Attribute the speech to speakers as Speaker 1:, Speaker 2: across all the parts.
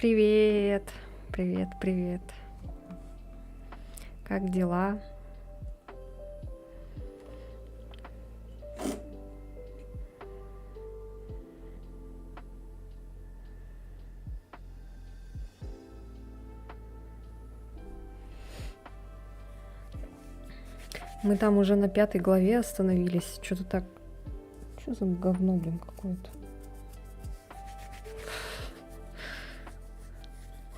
Speaker 1: Привет, привет, привет. Как дела? Мы там уже на 5 главе остановились. Что-то так... Что за говно, блин, какое-то?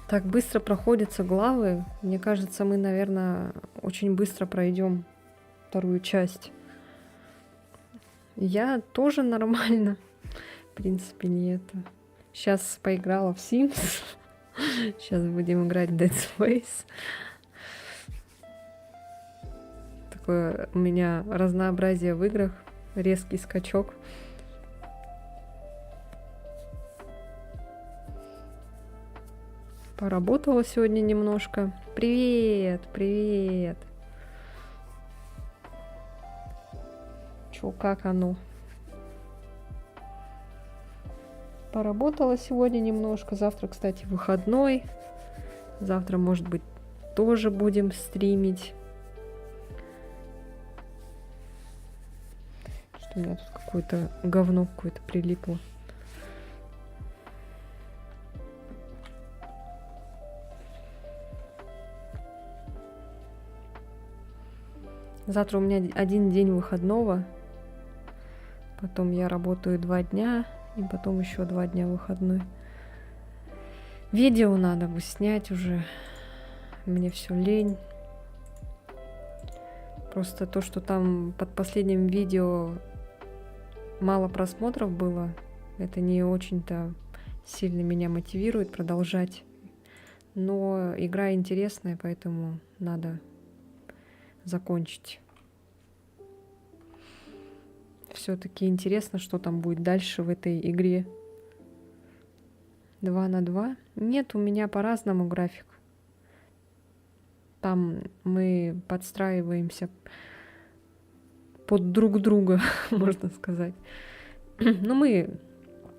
Speaker 1: Так быстро проходятся главы. Мне кажется, мы, наверное, очень быстро пройдем вторую часть. Я тоже нормально. В принципе, не это. Сейчас поиграла в Sims. Сейчас будем играть в Dead Space. Такое у меня разнообразие в играх. Резкий скачок. Поработала сегодня немножко. Привет, привет. Чё, как оно? Поработала сегодня немножко. Завтра, кстати, выходной. Завтра, может быть, тоже будем стримить. Что у меня тут какое-то говно какое-то прилипло. Завтра у меня один день выходного. Потом я работаю 2 дня. И потом еще 2 дня выходной. Видео надо бы снять уже. Мне все лень. Просто то, что там под последним видео мало просмотров было, это не очень-то сильно меня мотивирует продолжать. Но игра интересная, поэтому надо закончить. Все-таки интересно, что там будет дальше в этой игре. 2 на 2. Нет, у меня по-разному график. Там мы подстраиваемся под друг друга, можно сказать. Но мы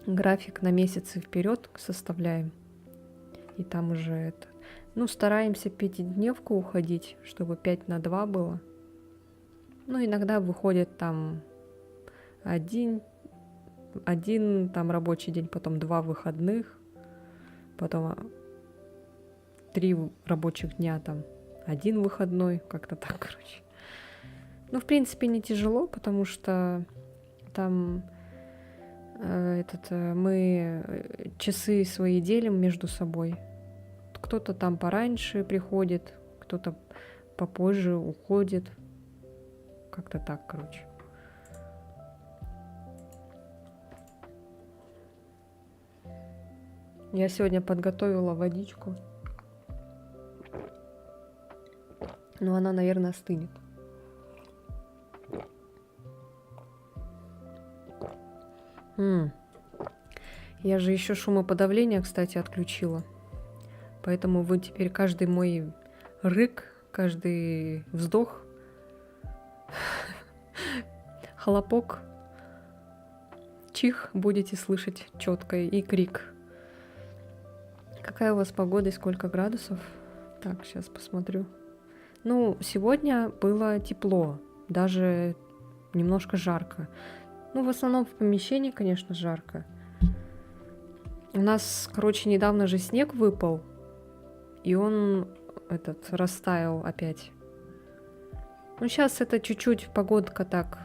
Speaker 1: график на месяцы вперед составляем. И там уже это... Ну, стараемся пятидневку уходить, чтобы 5 на 2 было. Ну, иногда выходит там один там рабочий день, потом 2 выходных, потом 3 рабочих дня, там 1 выходной, как-то так, короче. Ну, в принципе, не тяжело, потому что там мы часы свои делим между собой. Кто-то там пораньше приходит, кто-то попозже уходит. Как-то так, короче. Я сегодня подготовила водичку. Но она, наверное, остынет. Я же еще шумоподавление, кстати, отключила. Поэтому вы теперь каждый мой рык, каждый вздох, хлопок, чих будете слышать четко, и крик. Какая у вас погода и сколько градусов? Так, сейчас посмотрю. Ну, сегодня было тепло, даже немножко жарко. Ну, в основном в помещении, конечно, жарко. У нас, короче, недавно же снег выпал, и он растаял опять. Ну, сейчас это чуть-чуть погодка так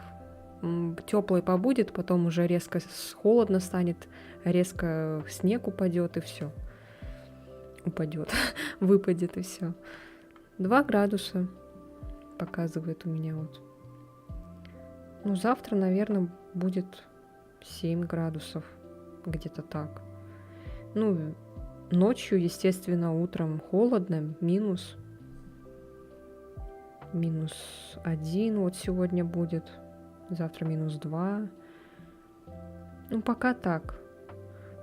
Speaker 1: теплой побудет, потом уже резко холодно станет, резко снег упадет и все. Упадет, выпадет и все. 2 градуса показывает у меня вот. Ну, завтра, наверное, будет 7 градусов, где-то так. Ну, ночью, естественно, утром холодно, минус 1 вот сегодня будет, завтра -2. Ну, пока так.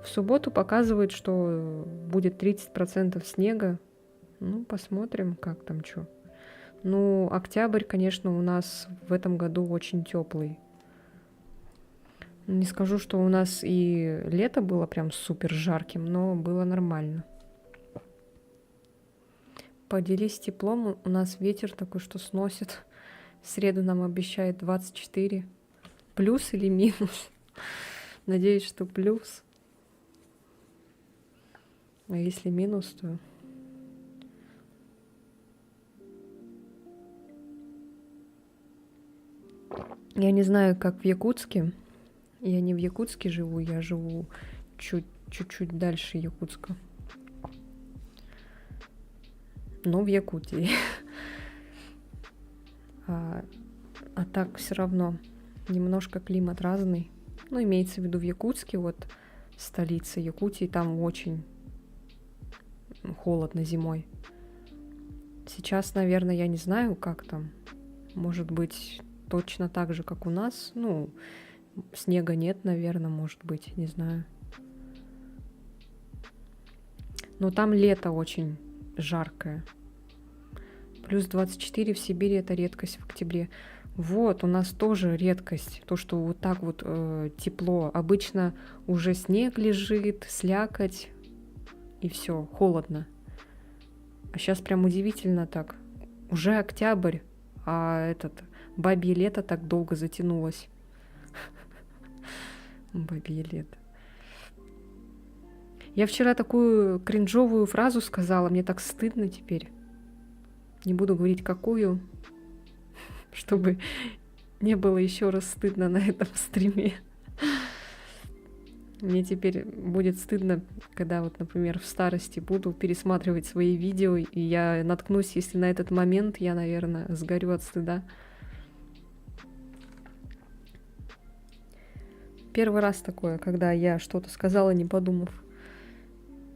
Speaker 1: В субботу показывает, что будет 30% снега. Ну, посмотрим, как там что. Ну, октябрь, конечно, у нас в этом году очень теплый. Не скажу, что у нас и лето было прям супер жарким, но было нормально. Поделись теплом. У нас ветер такой, что сносит. В среду нам обещает 24. Плюс или минус? Надеюсь, что плюс. А если минус, то... Я не знаю, как в Якутске. Я не в Якутске живу, я живу чуть-чуть дальше Якутска. Но в Якутии. А так все равно немножко климат разный. Ну, имеется в виду в Якутске, вот столица Якутии, там очень холодно зимой. Сейчас, наверное, я не знаю, как там. Может быть, точно так же, как у нас. Ну, снега нет, наверное, может быть, не знаю. Но там лето очень жаркое. Плюс 24 в Сибири — это редкость в октябре. Вот, у нас тоже редкость. То, что вот так вот тепло. Обычно уже снег лежит, слякоть, и все, холодно. А сейчас прям удивительно так. Уже октябрь, а бабье лето так долго затянулось. Бабье лето. Я вчера такую кринжовую фразу сказала, мне так стыдно теперь. Не буду говорить, какую, чтобы не было еще раз стыдно на этом стриме. Мне теперь будет стыдно, когда вот, например, в старости буду пересматривать свои видео, и я наткнусь, если на этот момент, я, наверное, сгорю от стыда. Первый раз такое, когда я что-то сказала, не подумав.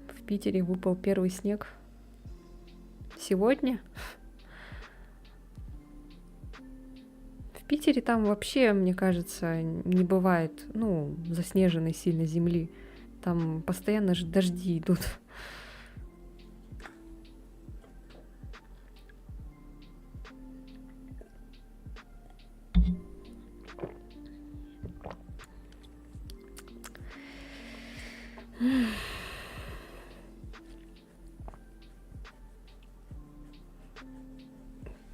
Speaker 1: В Питере выпал первый снег. Сегодня? В Питере там вообще, мне кажется, не бывает, заснеженной сильно земли. Там постоянно же дожди идут.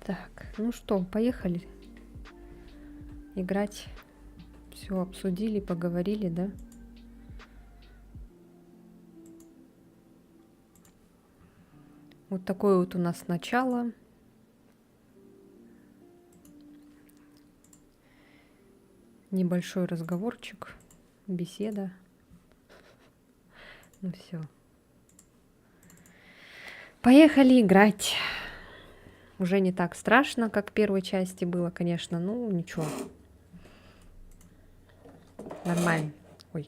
Speaker 1: Так, ну что, поехали играть. Все обсудили, поговорили, да? Вот такое вот у нас начало. Небольшой разговорчик, беседа. Ну все. Поехали играть. Уже не так страшно, как в первой части было, конечно. Ну, ничего. Нормально. Ой,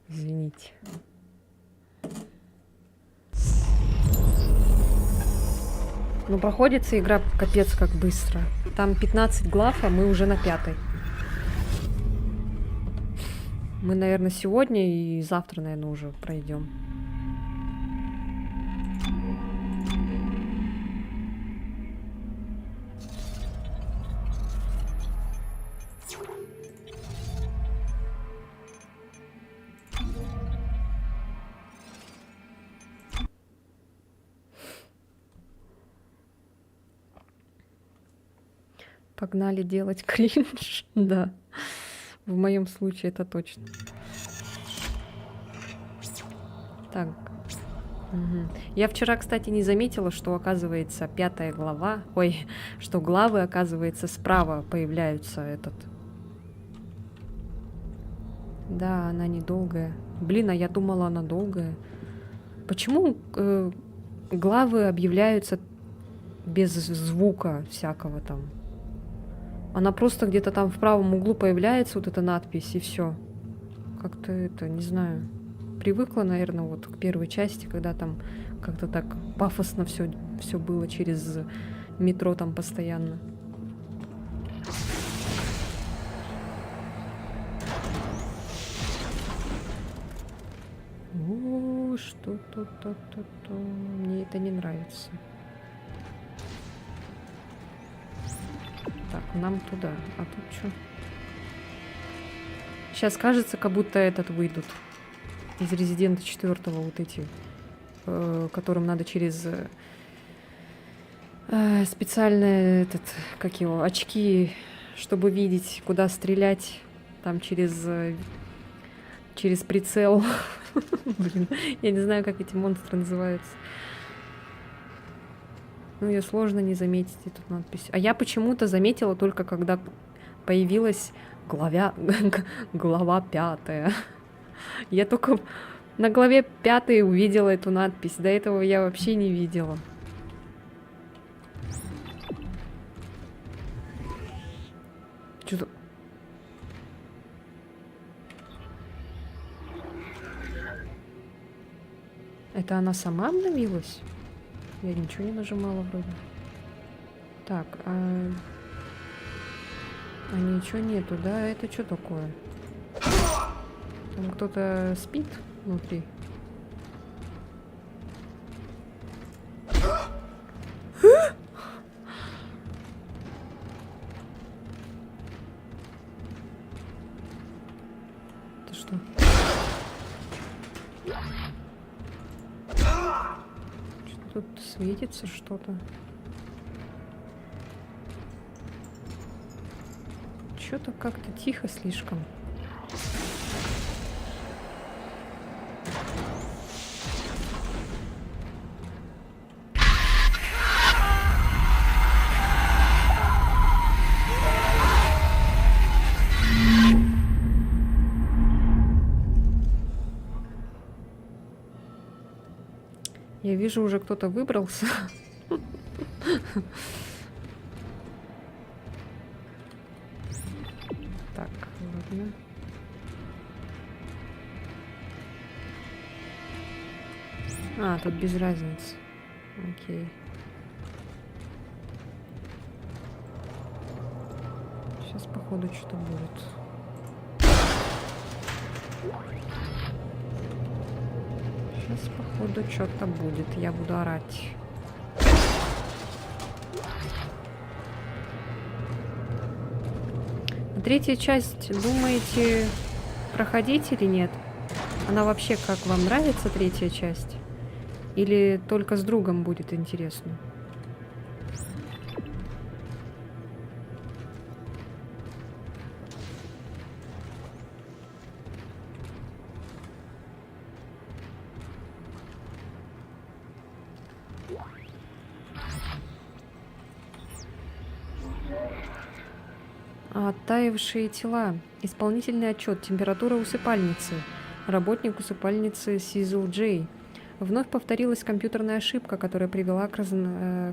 Speaker 1: извините. Ну, проходится игра капец как быстро. Там 15 глав, а мы уже на 5-й. Мы, наверное, сегодня и завтра, наверное, уже пройдем. Погнали делать кринж. Да. В моем случае это точно. Так. Угу. Я вчера, кстати, не заметила, что, оказывается, 5-я глава... Ой, что главы, оказывается, справа появляются Да, она недолгая. Блин, а я думала, она долгая. Почему главы объявляются без звука всякого там? Она просто где-то там в правом углу появляется, вот эта надпись, и все. Как-то не знаю. Привыкла, наверное, вот к первой части, когда там как-то так пафосно все было через метро там постоянно. О, что-то. Мне это не нравится. Так, нам туда. А тут что? Сейчас кажется, как будто выйдут. Из Резидента 4 вот эти, которым надо через Специально как его, очки, чтобы видеть, куда стрелять, там через прицел. Блин, я не знаю, как эти монстры называются. Ну, ее сложно не заметить, эту надпись. А я почему-то заметила только, когда появилась глава 5. Я только на главе 5 увидела эту надпись. До этого я вообще не видела. Что-то... Это она сама обновилась? Я ничего не нажимала вроде. Так, а ничего нету, да? Это что такое? Там кто-то спит внутри? Это что? Тут светится что-то. Что-то как-то тихо слишком. Я вижу, уже кто-то выбрался. Так, ладно. А, тут без разницы. Окей. Сейчас, походу, что-то будет. Сейчас, походу, что-то будет. Я буду орать. Третья часть, думаете, проходить или нет? Она вообще как, вам нравится третья часть? Или только с другом будет интересно? Оттаившие тела. Исполнительный отчет. Температура усыпальницы. Работник усыпальницы Сизл Джей. Вновь повторилась компьютерная ошибка, которая привела к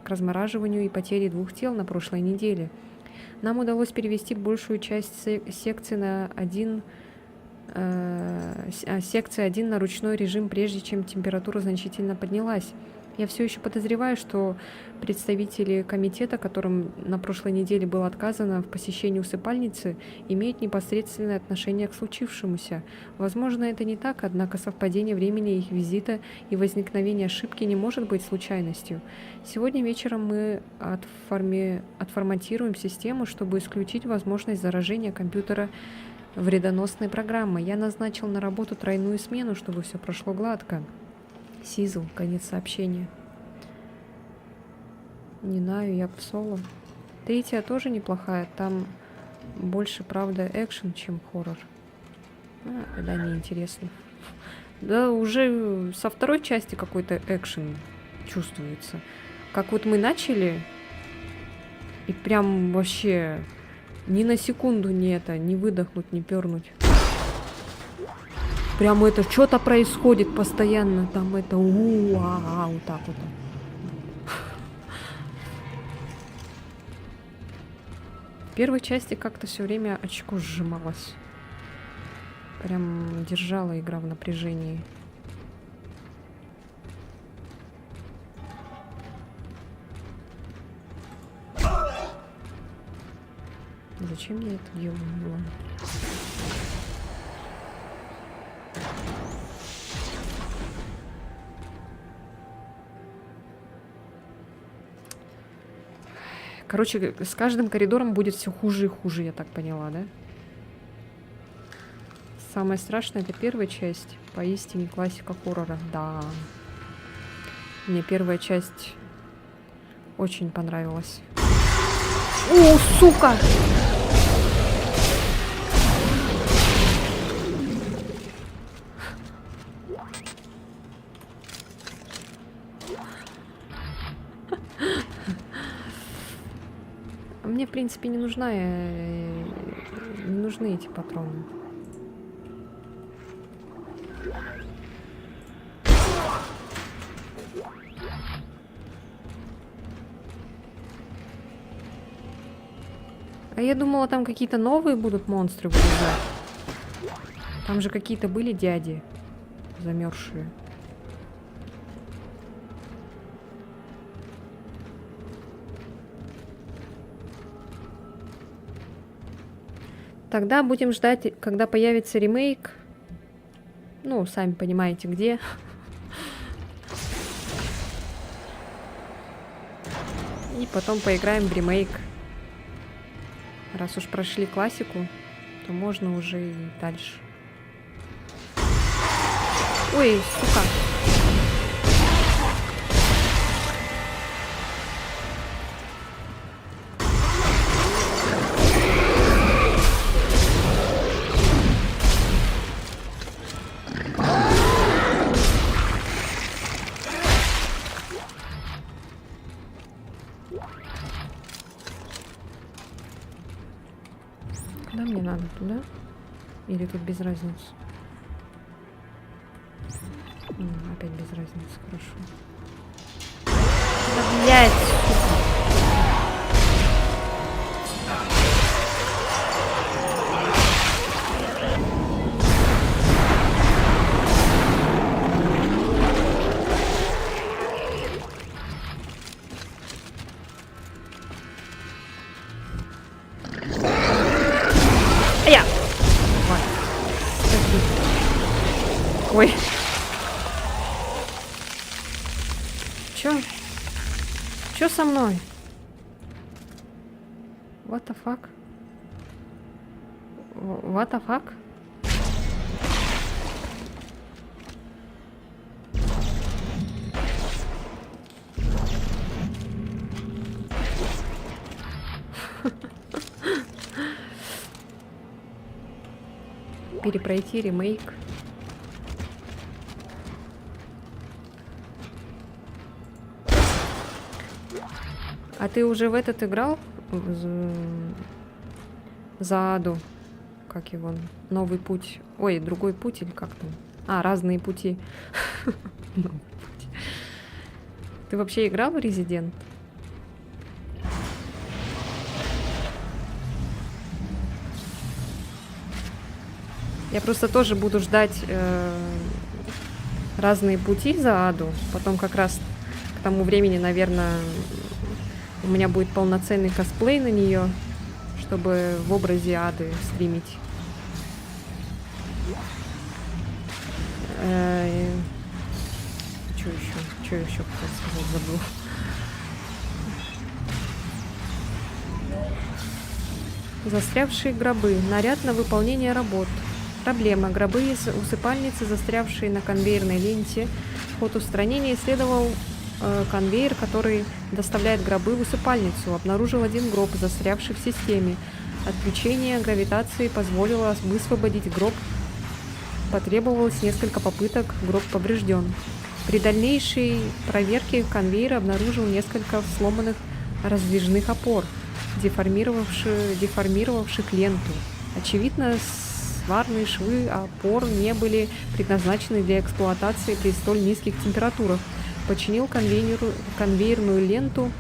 Speaker 1: размораживанию и потере 2 тел на прошлой неделе. Нам удалось перевести большую часть секции на секции 1 на ручной режим, прежде чем температура значительно поднялась. Я все еще подозреваю, что представители комитета, которым на прошлой неделе было отказано в посещении усыпальницы, имеют непосредственное отношение к случившемуся. Возможно, это не так, однако совпадение времени их визита и возникновение ошибки не может быть случайностью. Сегодня вечером мы отформатируем систему, чтобы исключить возможность заражения компьютера вредоносной программой. Я назначил на работу тройную смену, чтобы все прошло гладко. Сизл, конец сообщения. Не знаю, я псола. Третья тоже неплохая. Там больше, правда, экшен, чем хоррор. Да, неинтересно. Да, уже со второй части какой-то экшен чувствуется. Как вот мы начали, и прям вообще ни на секунду не выдохнуть, не пернуть. Прямо это что-то происходит постоянно. Там это вот так вот. В первой части как-то все время очко сжималось. Прям держала игра в напряжении. Зачем я это делаю? Короче, с каждым коридором будет все хуже и хуже, я так поняла, да? Самое страшное — это первая часть. Поистине классика хоррора. Да. Мне первая часть Очень понравилось. О, сука! Мне, в принципе, не нужны эти патроны. А я думала, там какие-то новые будут монстры вылезать. Там же какие-то были дяди замерзшие. Тогда будем ждать, когда появится ремейк. Ну, сами понимаете, где. И потом поиграем в ремейк. Раз уж прошли классику, то можно уже и дальше. Ой, сука. Куда мне надо? Туда? Или тут без разницы? Опять без разницы, хорошо. Да, блядь, сука. Ой. Чё со мной? What the fuck? What the fuck? Перепройти ремейк. А ты уже в этот играл? За Аду. Как его? Новый путь. Ой, другой путь или как там? А, разные пути. Ты вообще играл в Resident? Я просто тоже буду ждать разные пути за Аду. Потом как раз к тому времени, наверное, у меня будет полноценный косплей на нее, чтобы в образе Ады стримить. Что еще хотел сказать, забыл. Застрявшие гробы. Наряд на выполнение работ. Проблема. Гробы из усыпальницы, застрявшие на конвейерной ленте. Ход устранения исследовал конвейер, который доставляет гробы в усыпальницу. Обнаружил один гроб, застрявший в системе. Отключение гравитации позволило высвободить гроб. Потребовалось несколько попыток, гроб поврежден. При дальнейшей проверке конвейер обнаружил несколько сломанных раздвижных опор, деформировавших ленту. Очевидно, сварные швы опор не были предназначены для эксплуатации при столь низких температурах. Починил конвейерную ленту,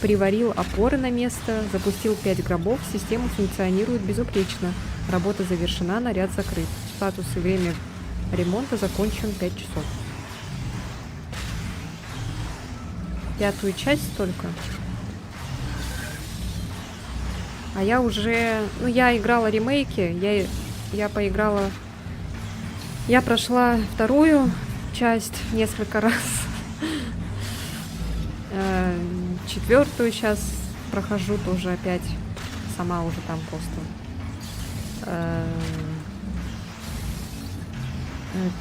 Speaker 1: приварил опоры на место, запустил 5 гробов, система функционирует безупречно. Работа завершена, наряд закрыт. Статус и время ремонта закончен 5 часов. 5-ю часть только. А я уже... Ну, я играла ремейки, я поиграла... Я прошла 2-ю часть несколько раз. 4-ю сейчас прохожу тоже опять. Сама уже там просто.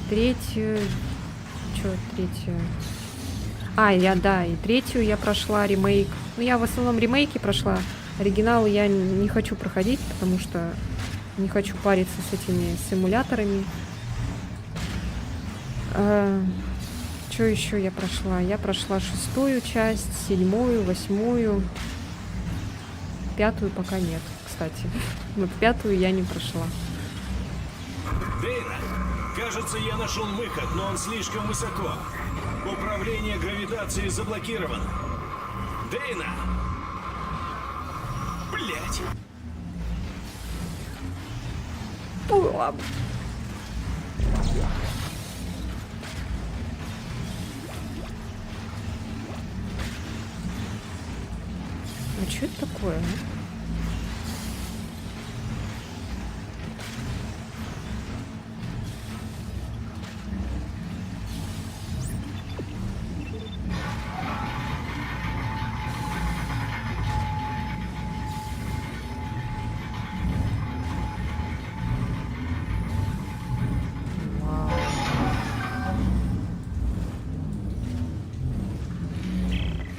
Speaker 1: 3-ю... Чё 3-ю? Да, и третью я прошла, ремейк. Ну, я в основном ремейки прошла. Оригинал я не хочу проходить, потому что не хочу париться с этими симуляторами. Что еще я прошла? Я прошла 6-ю часть, 7-ю, 8-ю. 5-ю пока нет, кстати. Вот 5-ю я не прошла.
Speaker 2: Дейна, кажется, я нашел выход, но он слишком высоко. Управление гравитацией заблокировано. Дейна! Блять!
Speaker 1: А что это такое, а?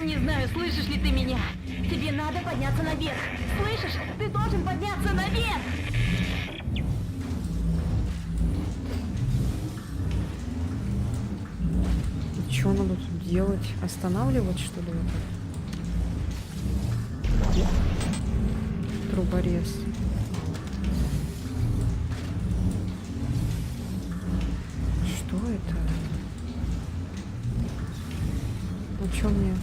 Speaker 3: Не знаю, слышишь ли ты меня? Тебе надо подняться наверх. Слышишь? Ты должен подняться наверх!
Speaker 1: И что надо тут делать? Останавливать, что ли, это? Труборез. Что это? Ну что мне?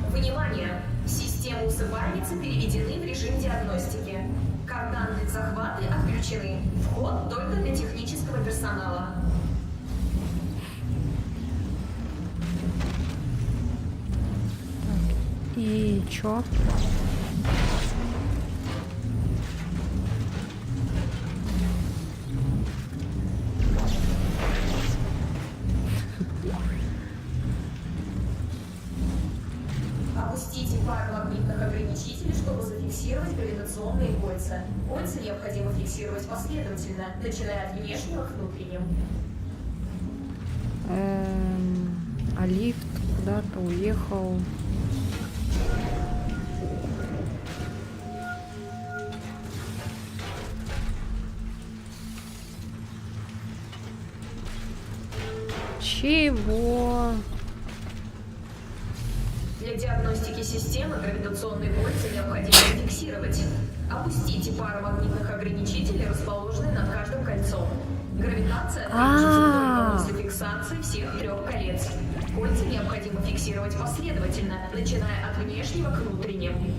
Speaker 4: Внимание! Системы усыпальницы переведены в режим диагностики. Карданные захваты отключены. Вход только для технического персонала.
Speaker 1: И чё?
Speaker 4: Опустите пару магнитных ограничителей, чтобы зафиксировать гравитационные кольца. Кольца необходимо фиксировать последовательно, начиная от внешнего к внутренним.
Speaker 1: А лифт куда-то уехал. Чего?
Speaker 4: Для диагностики системы гравитационные кольца необходимо фиксировать. Опустите пару магнитных ограничителей, расположенные над каждым кольцом. Гравитация требует после фиксации всех 3 колец. Кольца необходимо фиксировать последовательно, начиная от внешнего к внутренним.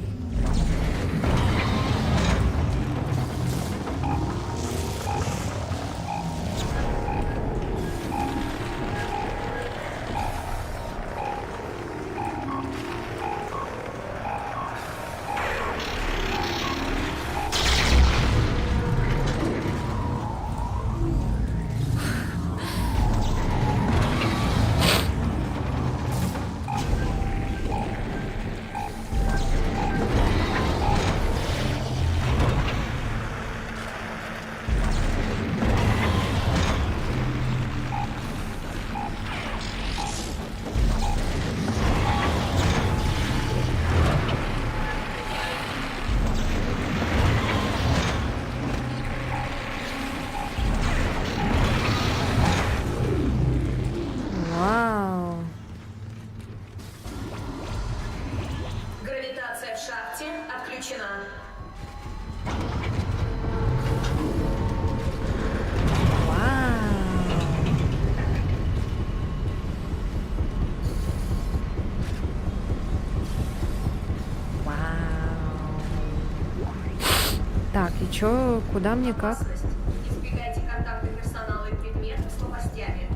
Speaker 4: Гравитация в шахте отключена.
Speaker 1: Так, и чё, куда мне как?
Speaker 4: Избегайте контакта персонала и предметов с лопастями.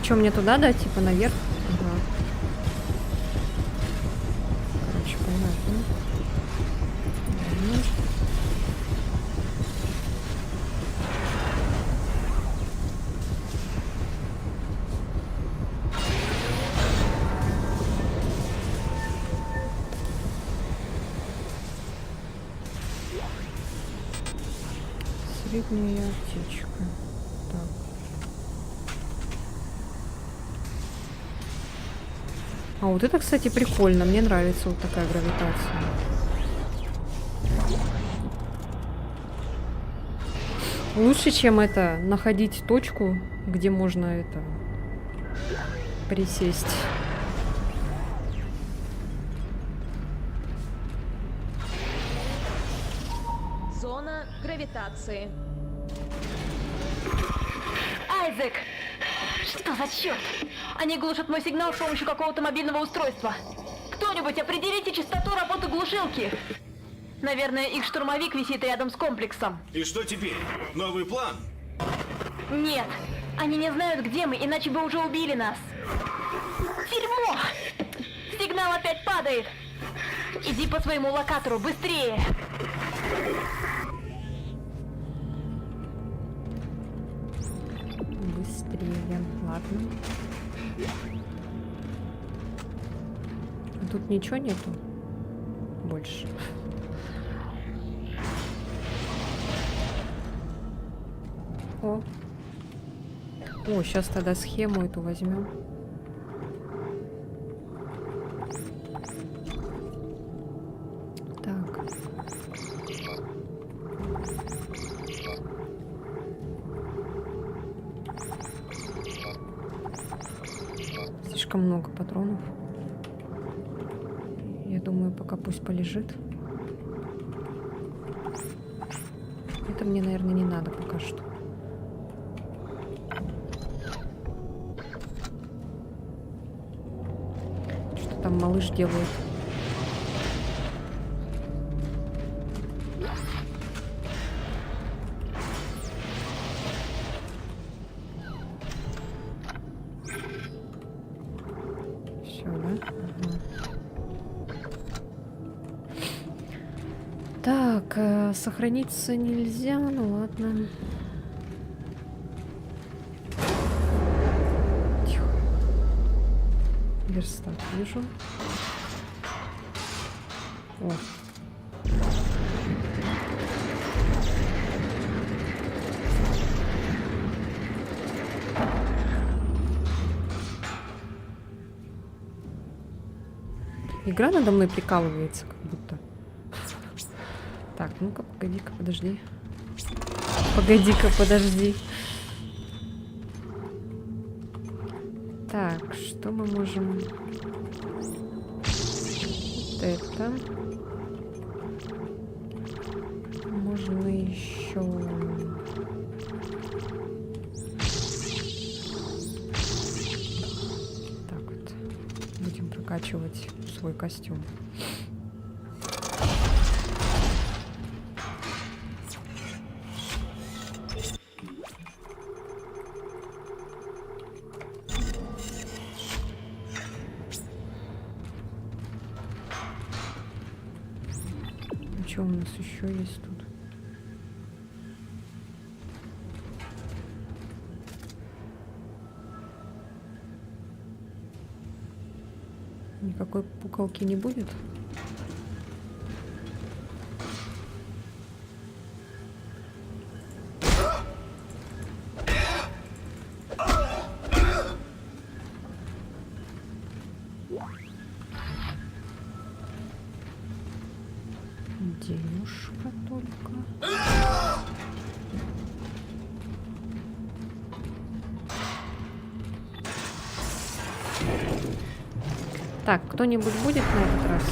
Speaker 1: Что, мне туда, да, типа наверх? Ага. Короче, понятно. Ладно. Средняя аптечка. Так. А вот это, кстати, прикольно. Мне нравится вот такая гравитация. Лучше, чем это, находить точку, где можно это присесть.
Speaker 3: Зона гравитации. Айзек! Что за черт? Они глушат мой сигнал с помощью какого-то мобильного устройства. Кто-нибудь определите частоту работы глушилки. Наверное, их штурмовик висит рядом с комплексом.
Speaker 2: И что теперь? Новый план?
Speaker 3: Нет, они не знают, где мы, иначе бы уже убили нас. Дерьмо! Сигнал опять падает. Иди по своему локатору, быстрее!
Speaker 1: Быстрее. Ладно. Тут ничего нету больше. О. О, сейчас тогда схему эту возьмем. Так. Слишком много патронов. Я думаю, пока пусть полежит. Это мне, наверное, не надо пока что. Что там малыш делает? Все, да? Ага. Так, сохраниться нельзя, ну ладно. Тихо. Верстак вижу. О. Игра надо мной прикалывается, как будто. Так, ну-ка, погоди-ка, подожди. Погоди-ка, подожди. Так, что мы можем... Вот это. Можно еще... Так вот. Будем прокачивать свой костюм. Что у нас еще есть тут? Никакой пукалки не будет? Денежка только. Так, кто-нибудь будет на этот раз?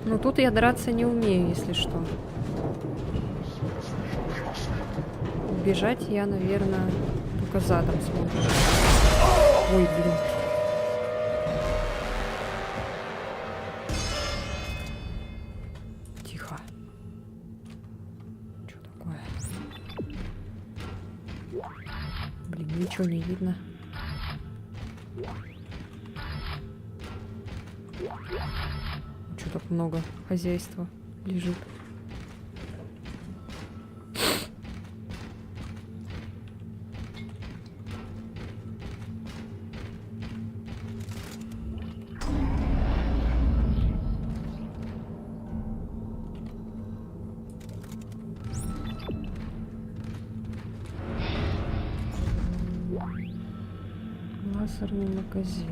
Speaker 1: Ну тут я драться не умею, если что. Убежать я, наверное, только задом смогу. Ой, блин. Тихо. Что такое? Блин, ничего не видно. Что так много хозяйства лежит? Лазерный магазин.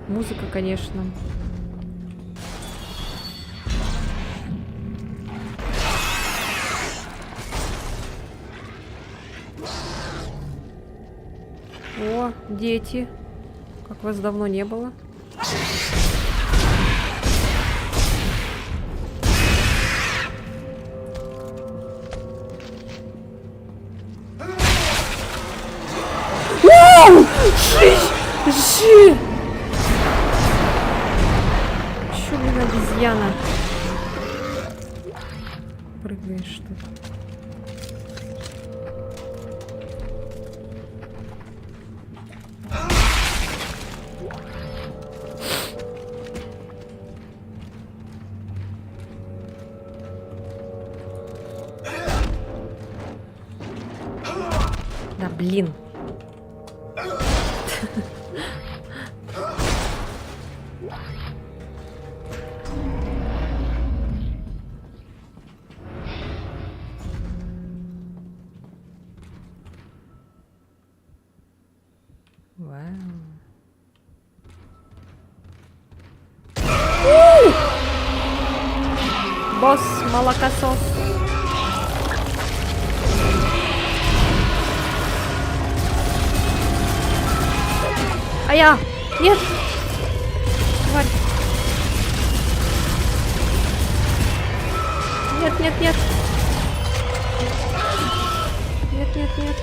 Speaker 1: Музыка, конечно. О, дети. Как вас давно не было. Жи! Чё, блин, обезьяна? Прыгаешь тут. Да, блин. Вау. Босс, молокосос. А я! Нет! Тварь! Нет, нет, нет! Нет, нет, нет!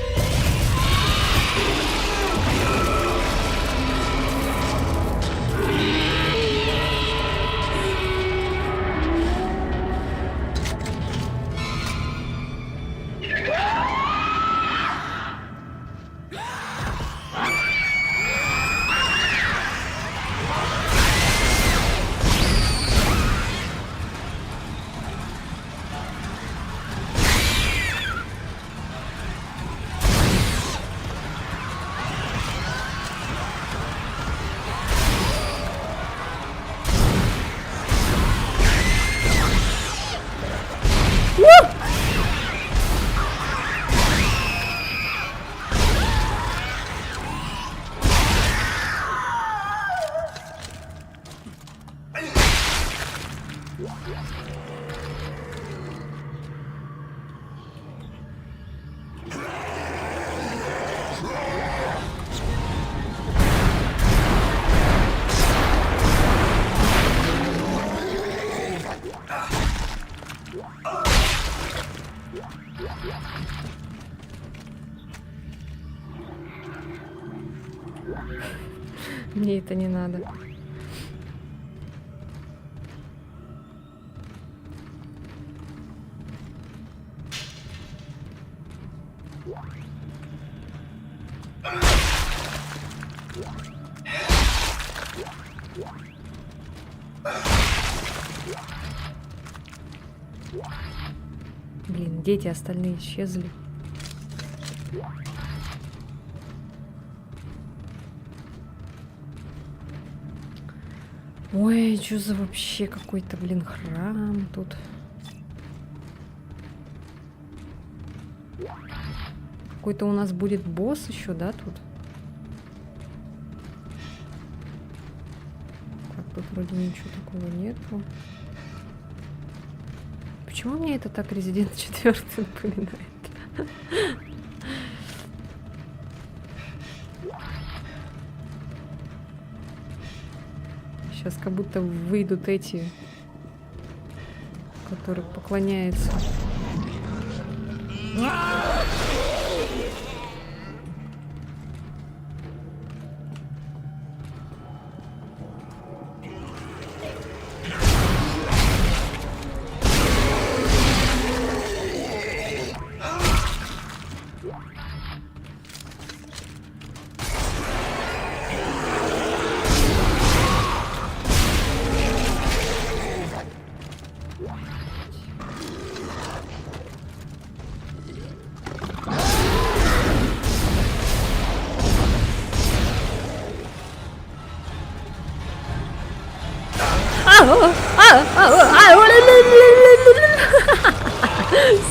Speaker 1: Мне это не надо. Блин, дети остальные исчезли. Ой, что за вообще какой-то, блин, храм тут. Какой-то у нас будет босс еще, да, тут? Так, вроде ничего такого нету. Почему мне это так Резидент 4 напоминает? Сейчас как будто выйдут эти, которые поклоняются.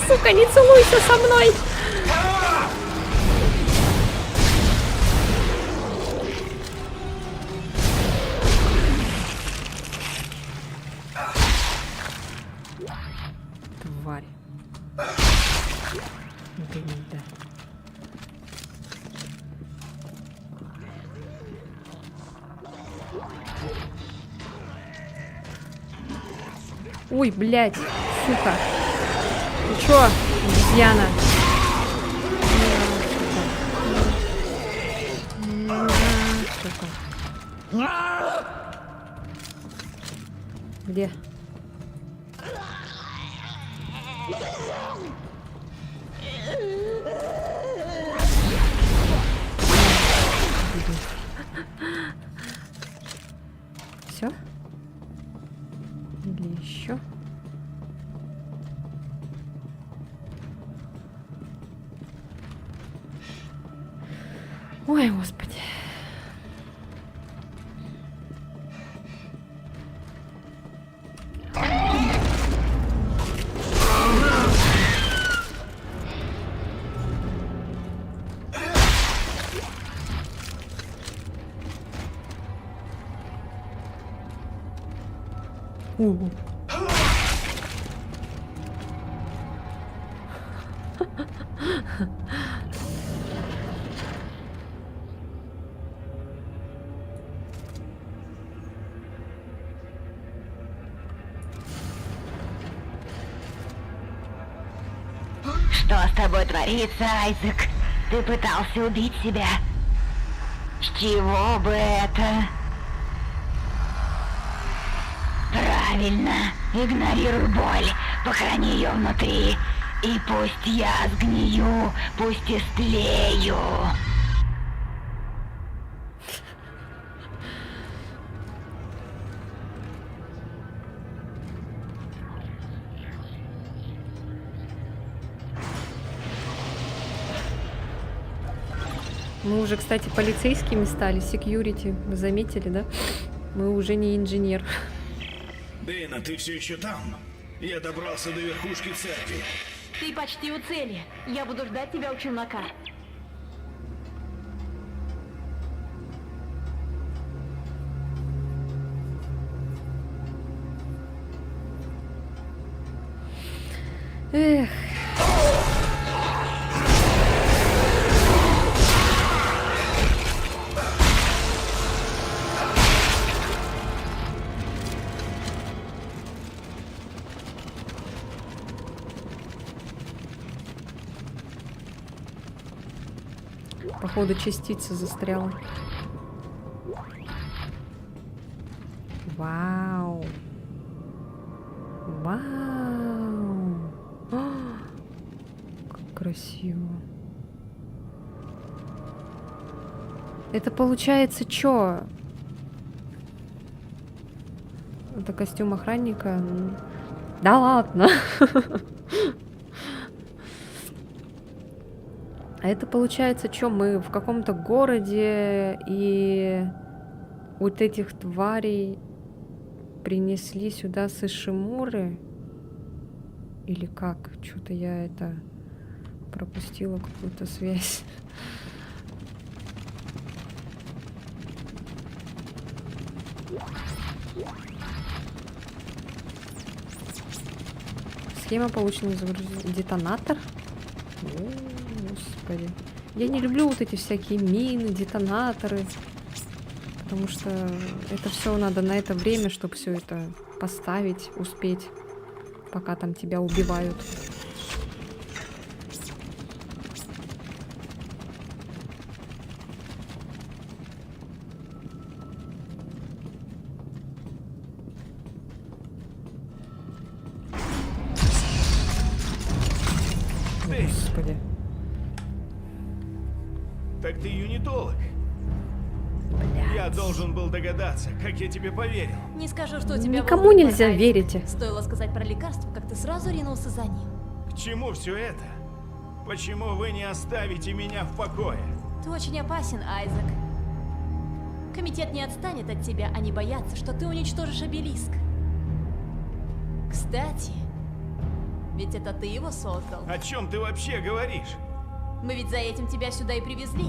Speaker 1: Сука, не целуйся со мной! Тварь. Гнида. Ой, блядь, сука. Ты чё, обезьяна? Сука. Где? Все? Или еще? Ой, господи.
Speaker 5: Что с тобой творится, Айзек? Ты пытался убить себя? С чего бы это? Правильно. Игнорируй боль. Похорони ее внутри. И пусть я сгнию, пусть истлею.
Speaker 1: Мы уже, кстати, полицейскими стали, секьюрити. Вы заметили, да? Мы уже не инженер.
Speaker 2: Дэйна, ты все еще там? Я добрался до верхушки церкви.
Speaker 3: Ты почти у цели. Я буду ждать тебя у челнока.
Speaker 1: Эх. Походу, частица застряла. Вау. Вау. Как красиво. Это получается чё? Это костюм охранника? Да ладно. А это получается, что мы в каком-то городе, и вот этих тварей принесли сюда с Ишимуры? Или как? Что-то я это пропустила, какую-то связь. Схема получена, загрузить детонатор. О, господи. Я не люблю вот эти всякие мины, детонаторы. Потому что это все надо на это время, чтобы все это поставить, успеть, пока там тебя убивают. Господи.
Speaker 2: Так ты юнитолог. Я должен был догадаться, как я тебе поверил.
Speaker 6: Не скажу, что у тебя
Speaker 1: Никому
Speaker 6: был выбор,
Speaker 1: нельзя
Speaker 6: Айзек.
Speaker 1: верить.
Speaker 6: Стоило сказать про лекарство, как ты сразу ринулся за ним.
Speaker 2: К чему все это? Почему вы не оставите меня в покое?
Speaker 6: Ты очень опасен, Айзек. Комитет не отстанет от тебя, они боятся, что ты уничтожишь обелиск. Кстати, ведь это ты его создал.
Speaker 2: О чем ты вообще говоришь?
Speaker 6: Мы ведь за этим тебя сюда и привезли.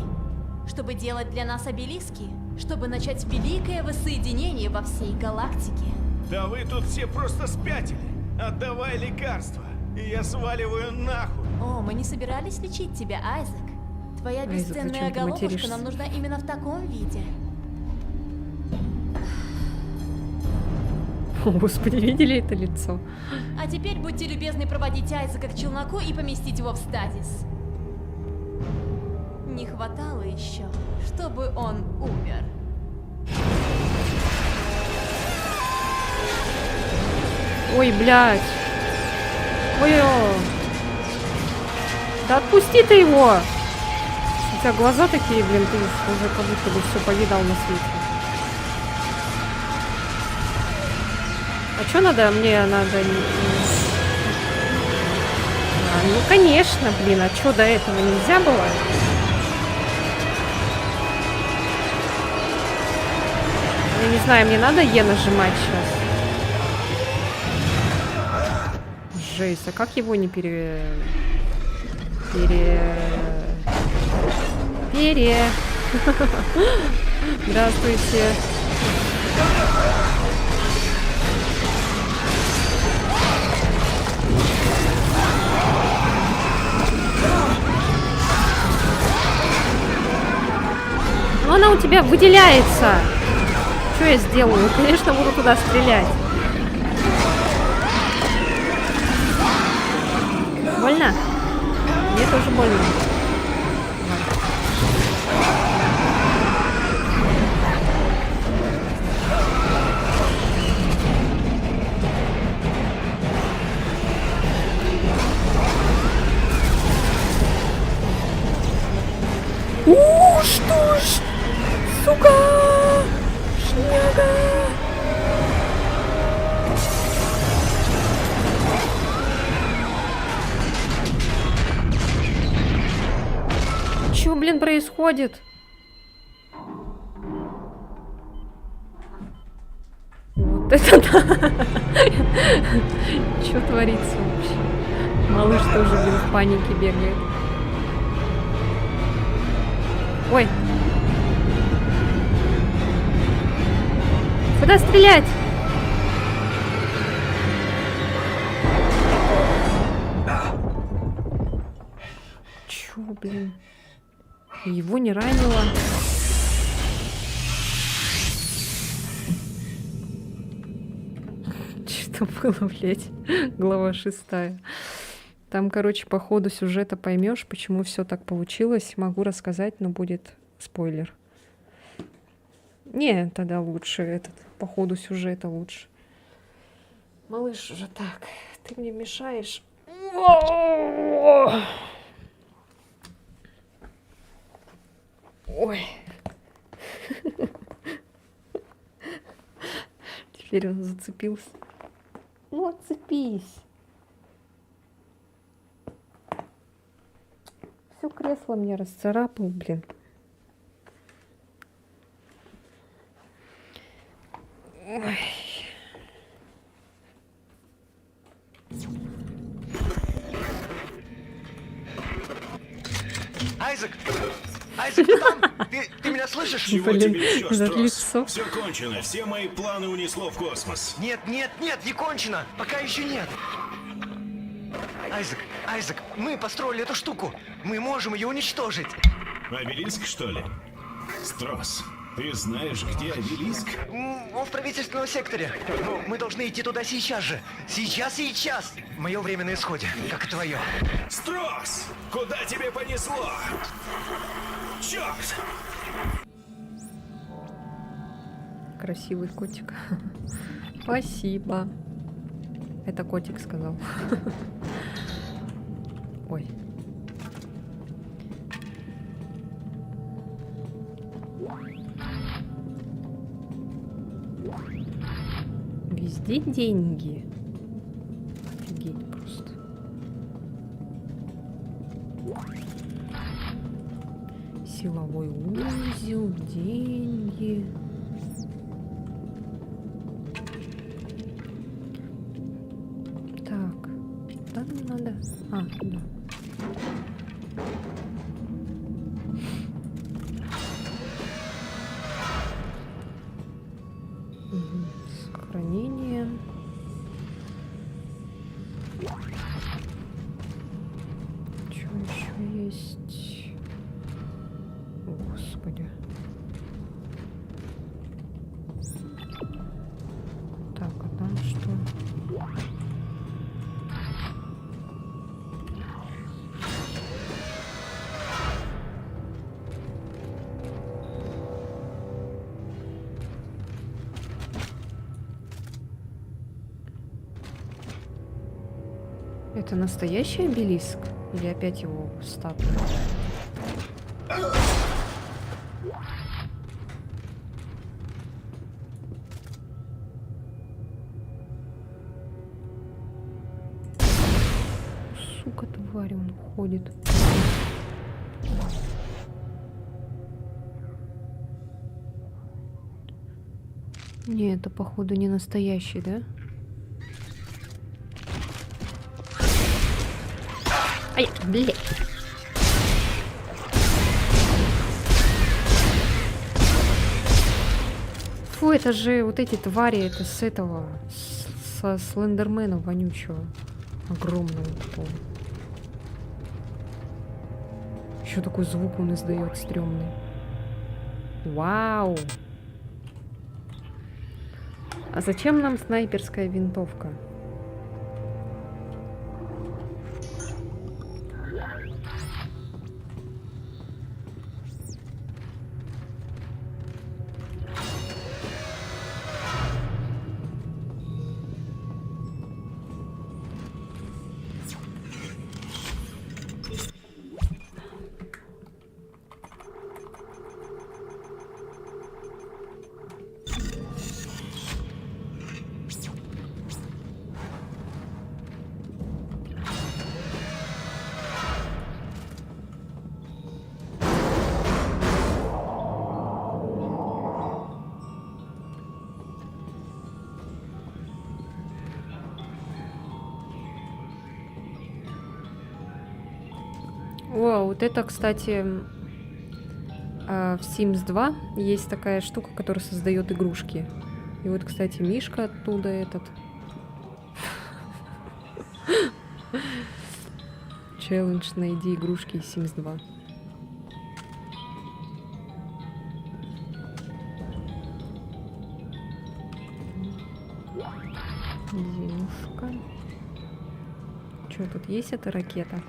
Speaker 6: Чтобы делать для нас обелиски, чтобы начать великое воссоединение во всей галактике.
Speaker 2: Да вы тут все просто спятили. Отдавай лекарства, и я сваливаю нахуй.
Speaker 6: О, мы не собирались лечить тебя, Айзек. Твоя
Speaker 1: Айзек,
Speaker 6: бесценная
Speaker 1: зачем ты
Speaker 6: головушка
Speaker 1: материшься?
Speaker 6: нам нужна именно в таком виде.
Speaker 1: О, господи, видели это лицо?
Speaker 6: А теперь будьте любезны проводить Айзека к челноку и поместить его в стазис. Не хватало еще, чтобы он умер.
Speaker 1: Ой, блядь. Ой-ой. Да отпусти ты его. У тебя глаза такие, блин, ты уже как будто бы все повидал на свете. А что надо? Мне надо... ну, конечно, блин, а что до этого нельзя было? Я не знаю, мне надо Е нажимать сейчас. Жесть, а как его не пере... Здравствуйте. Но она у тебя выделяется. Что я сделаю? Конечно, буду туда стрелять. Больно? Мне тоже больно. Что ж, сука, шняга. Чё, блин, происходит? Вот это да. Чё творится вообще? Малыш тоже, блин, в панике бегает. Ой. Куда стрелять? Чё, блин? Его не ранило. Что было, блядь? Глава 6. Там, короче, по ходу сюжета поймешь, почему все так получилось. Могу рассказать, но будет спойлер. Не, тогда лучше этот. По ходу сюжета лучше. Малыш уже так. Ты мне мешаешь. Ой. Теперь он зацепился. Ну, отцепись. Все кресло мне расцарапал, блин. Ой.
Speaker 7: Айзек! Айзек, ты там? Ты меня слышишь?
Speaker 2: Чего
Speaker 1: Блин,
Speaker 2: тебе еще,
Speaker 1: это
Speaker 2: Строс?
Speaker 1: лицо.
Speaker 2: Все кончено, все мои планы унесло в космос.
Speaker 7: Нет, не кончено. Пока еще нет. Айзек, мы построили эту штуку. Мы можем ее уничтожить.
Speaker 2: Обелиск, что ли? Строс, ты знаешь, где обелиск?
Speaker 7: Он в правительственном секторе. Но мы должны идти туда сейчас же. Сейчас. Мое время на исходе, как и твое.
Speaker 2: Строс! Куда тебе понесло? Черт!
Speaker 1: Красивый котик. Спасибо. Это котик сказал. Ой. Везде деньги. Офигеть просто. Силовой узел, деньги. Так, куда нам надо? А, туда. Угу. Сохранение. Что еще есть? О, Господи. Так, а там что? Это настоящий обелиск? Или опять его статуя? Сука, тварь, он ходит. Не, это походу не настоящий, да? Ай, блядь. Фу, это же вот эти твари, это с этого, со Слендермена вонючего. Огромного такого. Еще такой звук он издает стрёмный. Вау! А зачем нам снайперская винтовка? О, вот это, кстати, в Sims 2 есть такая штука, которая создает игрушки. И вот, кстати, Мишка оттуда этот. Челлендж «Найди игрушки из Sims 2». Зимушка. Что тут есть? Это ракета.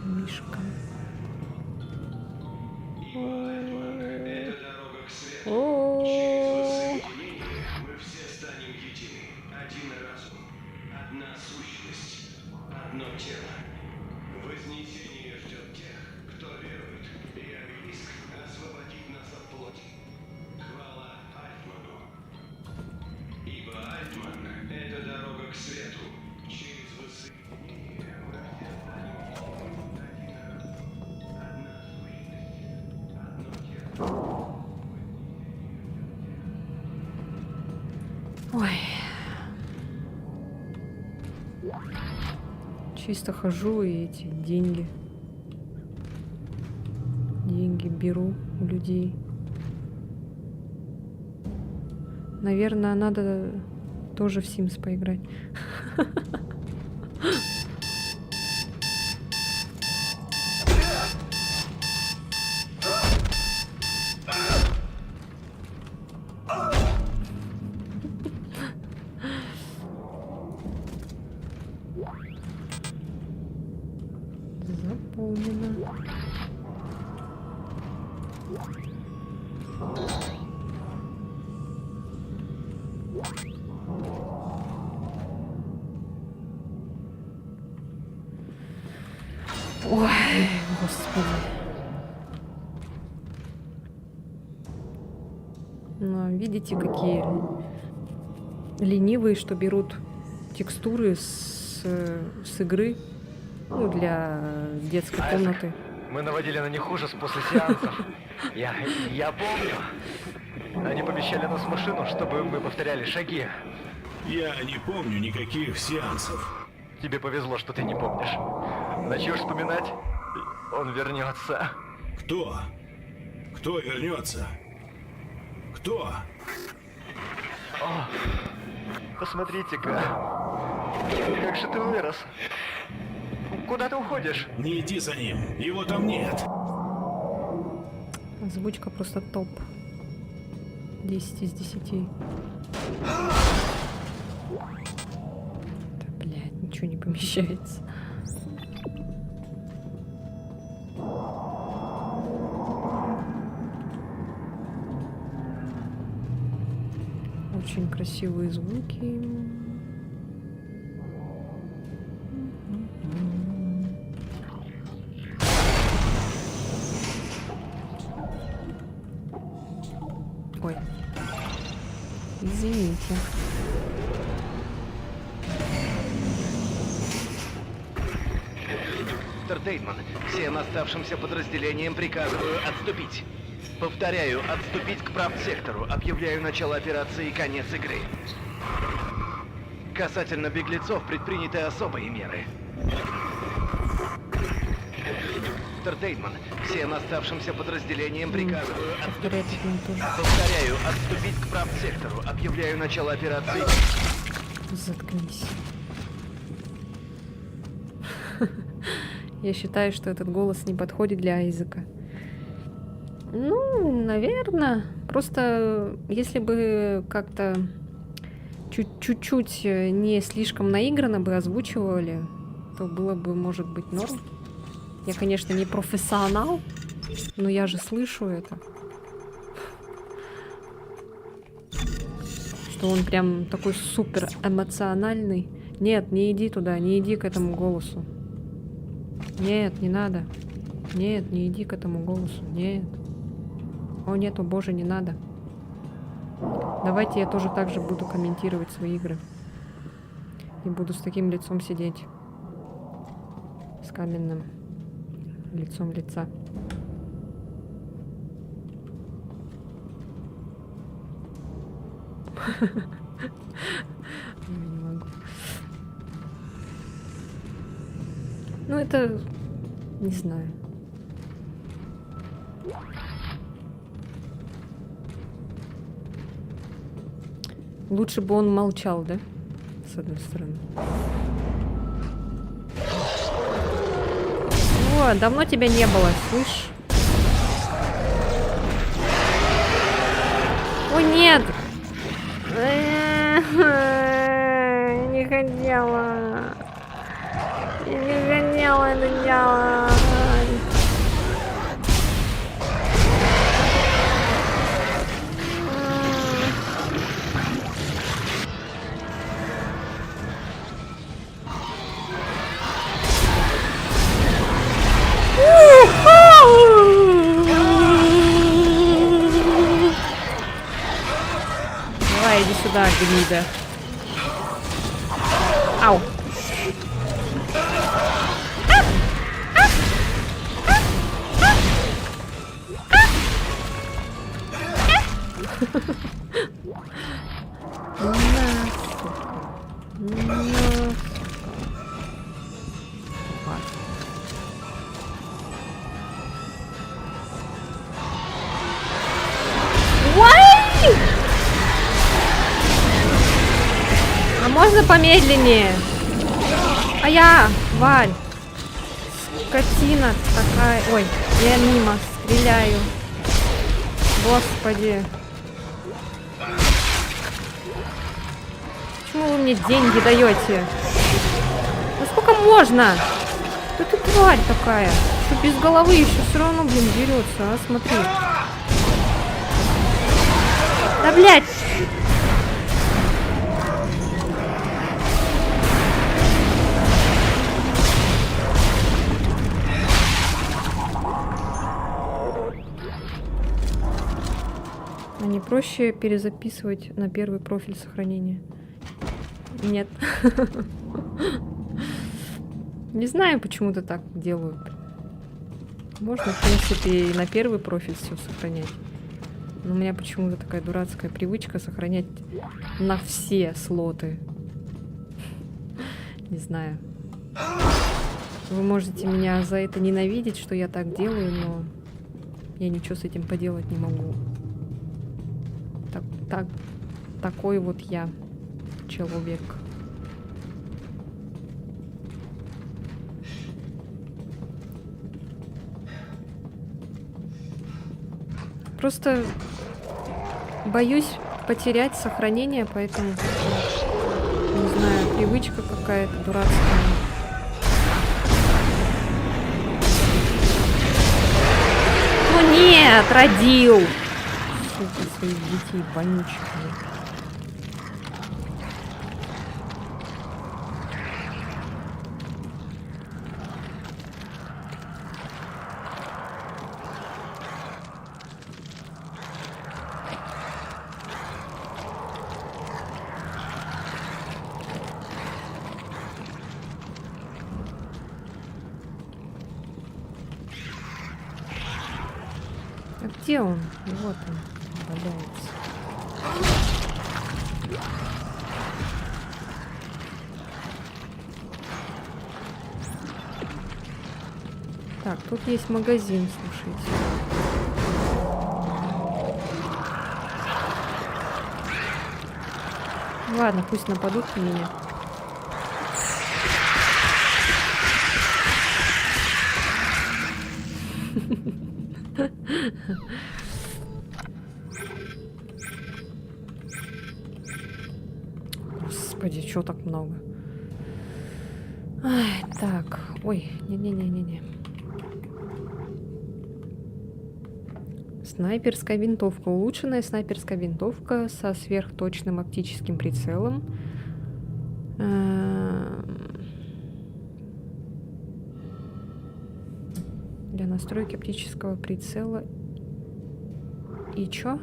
Speaker 1: Мишка. О-о-о.
Speaker 2: Мы все станем едины. Один разум, одна сущность, одно тело. Вознесение ждет тех, кто верует, и обелиск освободит нас от плоти. Хвала Альтману. Ибо Альтман — это дорога к свету. Через воссоединение мы все станем едины. Один разум, одна сущность, одно тело.
Speaker 1: Ой. Чисто хожу и эти деньги. Деньги беру у людей. Наверное, надо тоже в Sims поиграть. Заполнено. Ой, господи. Ну, видите, какие ленивые, что берут текстуры с игры, ну, для детской комнаты.
Speaker 7: Мы наводили на них ужас после сеансов. Я помню. Они помещали нас в машину, чтобы мы повторяли шаги.
Speaker 8: Я не помню никаких сеансов.
Speaker 7: Тебе повезло, что ты не помнишь. Начнешь вспоминать, он вернется.
Speaker 8: Кто? Кто вернется? Кто?
Speaker 7: О, посмотрите-ка. Как же ты вырос. Куда ты уходишь?
Speaker 8: Не иди за ним, его там нет.
Speaker 1: Озвучка просто топ. 10 из 10. Да, блядь, ничего не помещается. Очень красивые звуки. Ой. Извините.
Speaker 2: Мистер Деймон, всем оставшимся подразделениям приказываю отступить. Повторяю, отступить к правсектору. Объявляю начало операции и конец игры. Касательно беглецов предприняты особые меры. Мистер Деймон, всем оставшимся подразделениям приказываю отступить.
Speaker 1: Повторять одно и то же.
Speaker 2: Повторяю, отступить к правсектору. Объявляю начало операции.
Speaker 1: Заткнись. Я считаю, что этот голос не подходит для Айзека. Ну, наверное. Просто если бы как-то чуть-чуть не слишком наигранно бы озвучивали, то было бы, может быть, норм. Я, конечно, не профессионал, но я же слышу это. Что он прям такой супер эмоциональный. Нет, не иди туда, не иди к этому голосу. Нет, не надо. Нет, не иди к этому голосу. Нет. О, нет, о боже, не надо. Давайте я тоже так же буду комментировать свои игры. И буду с таким лицом сидеть. С каменным лицом лица. Не могу. Ну, это... Не знаю. Лучше бы он молчал, да? С одной стороны. О, давно тебя не было, слышь? О, нет! Не хотела. Я не хотела это делать. Давай, иди сюда, гнида. Ау. помедленнее. А я, Валь. Скотина такая. Ой, я мимо стреляю. Господи. Почему вы мне деньги даете? Ну сколько можно? Да ты тварь такая. Что без головы еще все равно, блин, дерется, а? Смотри. Да, блядь. А не проще перезаписывать на первый профиль сохранения? Нет. Не знаю, почему-то так делают. Можно, в принципе, и на первый профиль все сохранять. Но у меня почему-то такая дурацкая привычка сохранять на все слоты. Не знаю. Вы можете меня за это ненавидеть, что я так делаю, но я ничего с этим поделать не могу. Такой вот я человек. Просто боюсь потерять сохранение, поэтому, не знаю, привычка какая-то дурацкая. Ну нет, родил! Сука, своих детей вонючих. А где он? Вот он валяется. Так, тут есть магазин, слушайте. Ладно, пусть нападут на меня. Господи, чё так много? Ай, так, ой, не-не-не-не-не. Снайперская винтовка. Улучшенная снайперская винтовка со сверхточным оптическим прицелом. Для настройки оптического прицела. И чё?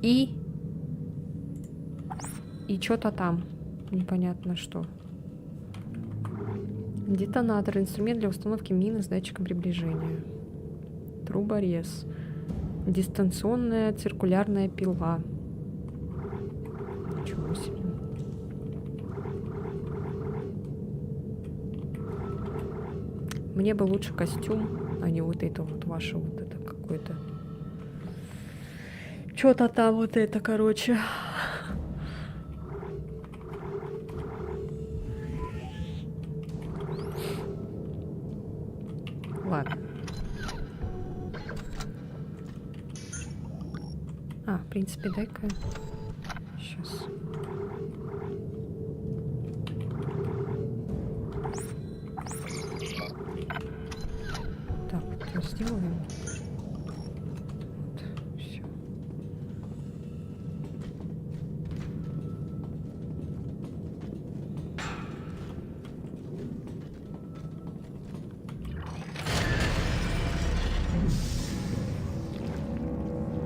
Speaker 1: И чё-то там. Непонятно что. Детонатор. Инструмент для установки мины с датчиком приближения. Труборез. Дистанционная циркулярная пила. Ничего себе. Мне бы лучше костюм, а не вот это вот ваше вот это какое-то. Что-то там вот это, короче. Ладно. А, в принципе, дай-ка. Сейчас. Так, вот сделаем. Вот, все.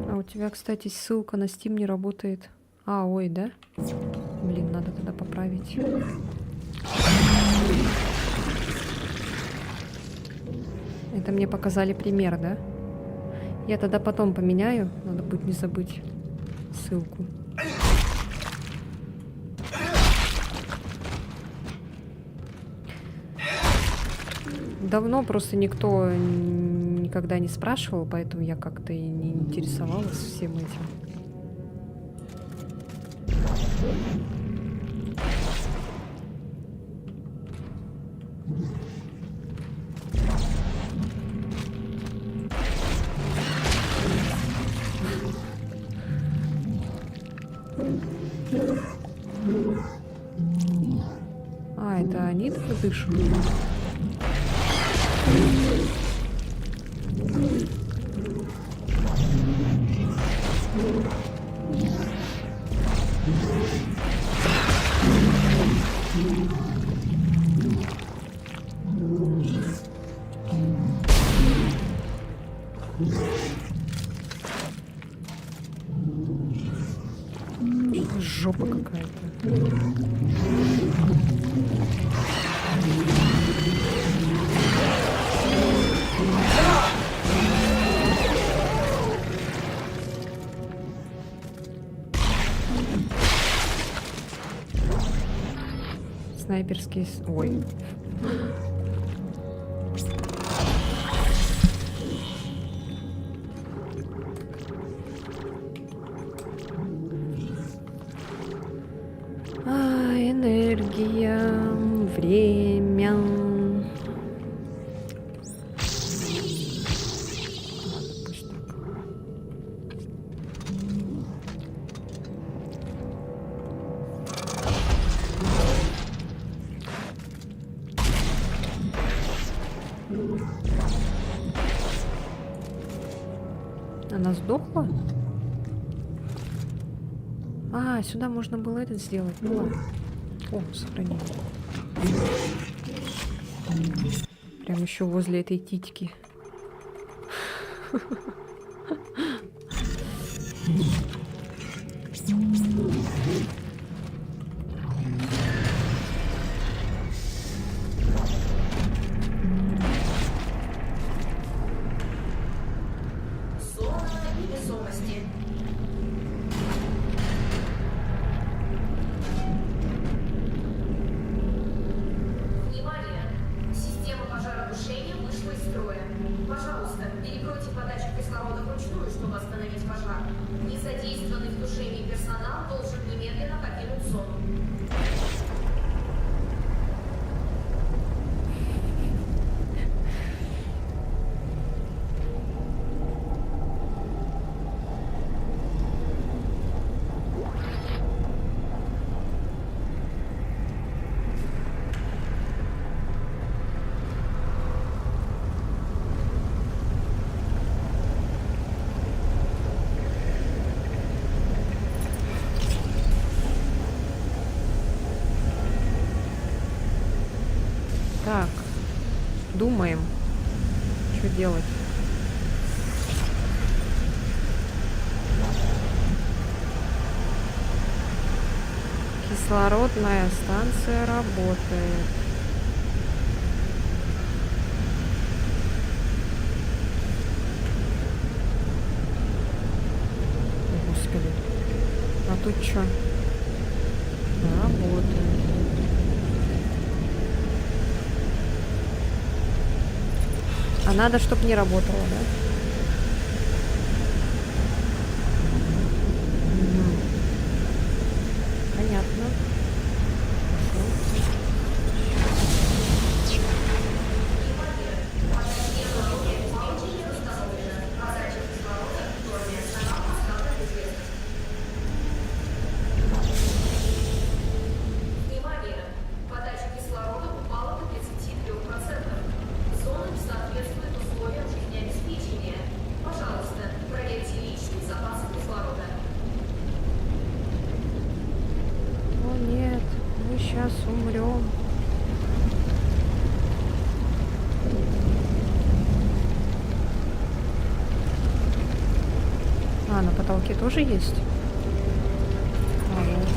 Speaker 1: А у тебя, кстати, ссылка на Steam не работает. А, ой, да? Блин, надо тогда поправить. Это мне показали пример, да? Я тогда потом поменяю. Надо будет не забыть ссылку. Давно просто никто никогда не спрашивал, поэтому я как-то и не интересовалась всем этим. А, это они так дышат? Жопа какая-то. Снайперский... Ой. Энергия, время. Ладно, пусть так. Она сдохла? А, сюда можно было этот сделать. Ну ладно. О, сохранил. Прям еще возле этой титьки.
Speaker 4: Зона невесомости. Внимание! Система пожаротушения вышла из строя. Пожалуйста, перекройте подачу кислорода вручную, чтобы остановить пожар. Незадействованный в тушении персонал должен немедленно покинуть зону.
Speaker 1: Так, думаем, что делать. Кислородная станция работает. О, Господи. А тут что? Работает. А надо, чтобы не работало, да? Мгм. Понятно.
Speaker 4: Внимание! Подача кислорода упала до 33%. Зона не соответствует условиям жизнеобеспечения. Пожалуйста, проверьте личные запасы кислорода.
Speaker 1: О нет, мы сейчас умрем. А, на потолке тоже есть? А, вот.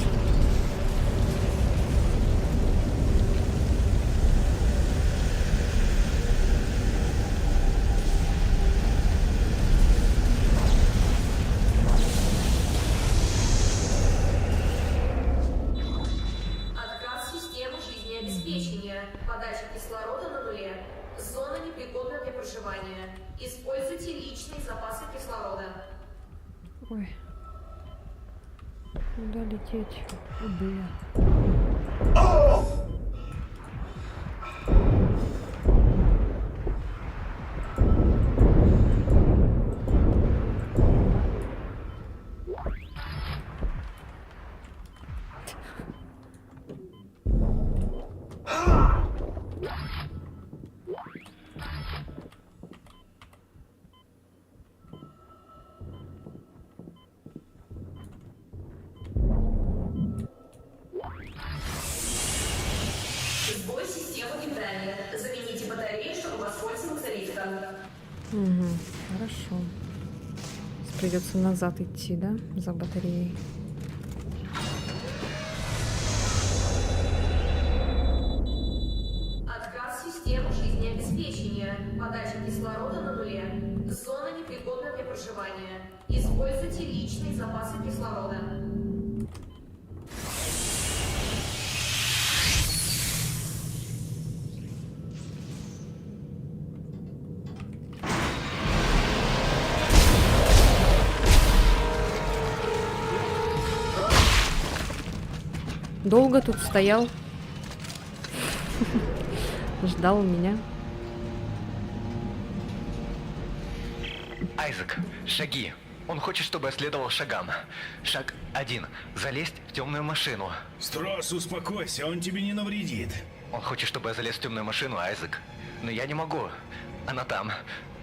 Speaker 4: Отказ системы жизнеобеспечения. Подача кислорода на нуле. Зона непригодна для проживания. Используйте личные запасы кислорода.
Speaker 1: Ой. Куда лететь? О, бля.
Speaker 4: систему питания. Замените батареи, чтобы воспользоваться лифтом.
Speaker 1: Угу, хорошо. Придется назад идти, да, за батареей.
Speaker 4: Отказ системы жизнеобеспечения. Подача кислорода на нуле. Зона непригодна для проживания. Используйте личные запасы кислорода.
Speaker 1: Долго тут стоял. Ждал меня.
Speaker 7: Айзек, шаги. Он хочет, чтобы я следовал шагам. Шаг 1. Залезть в темную машину.
Speaker 8: Строс, успокойся, он тебе не навредит.
Speaker 7: Он хочет, чтобы я залез в темную машину, Айзек. Но я не могу. Она там.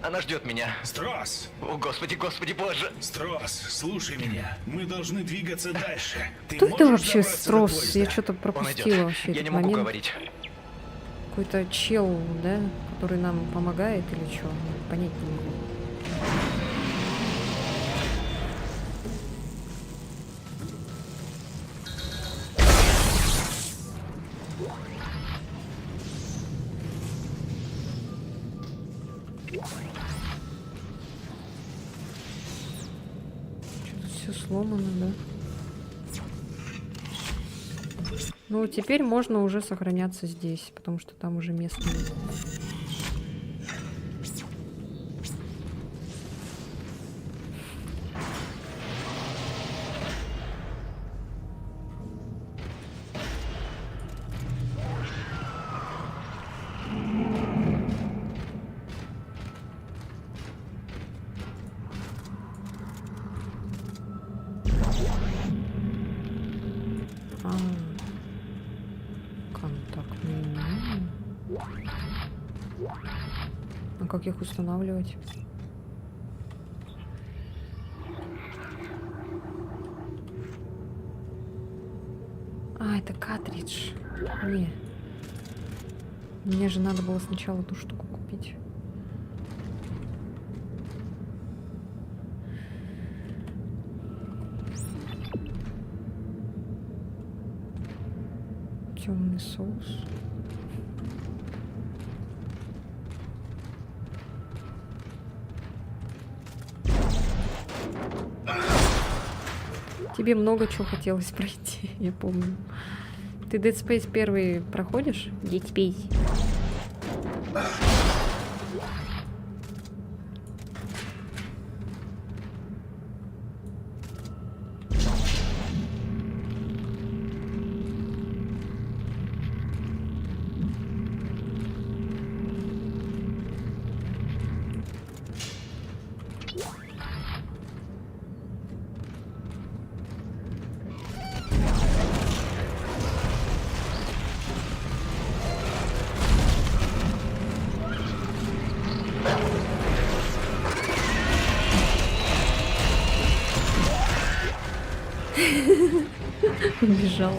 Speaker 7: Она ждет меня.
Speaker 8: Строс!
Speaker 7: О, господи, господи, боже!
Speaker 8: Строс, слушай меня. Мы должны двигаться дальше. Ты
Speaker 1: Кто это
Speaker 8: можешь
Speaker 1: вообще
Speaker 8: добраться до
Speaker 1: Строс?
Speaker 8: поезда?
Speaker 1: Я что-то
Speaker 7: Он
Speaker 1: пропустила
Speaker 7: идет.
Speaker 1: вообще
Speaker 7: Я
Speaker 1: этот
Speaker 7: не могу
Speaker 1: момент.
Speaker 7: говорить.
Speaker 1: Какой-то чел, да, который нам помогает или что? Понять не могу. Что-то все сломано, да? Ну, теперь можно уже сохраняться здесь, потому что там уже места нет. А, контактные мины. А как их устанавливать? А, это картридж. Не. Мне же надо было сначала эту штуку купить. Темный соус. Тебе много чего хотелось пройти, я помню. Ты Dead Space 1 проходишь? Dead Space. Убежал.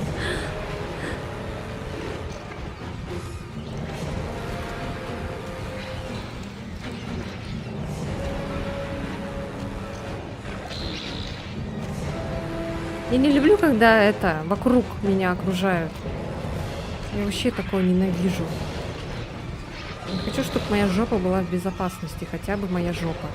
Speaker 1: Я не люблю, когда это вокруг меня окружают. Я вообще такое ненавижу. Я хочу, чтобы моя жопа была в безопасности, хотя бы моя жопа.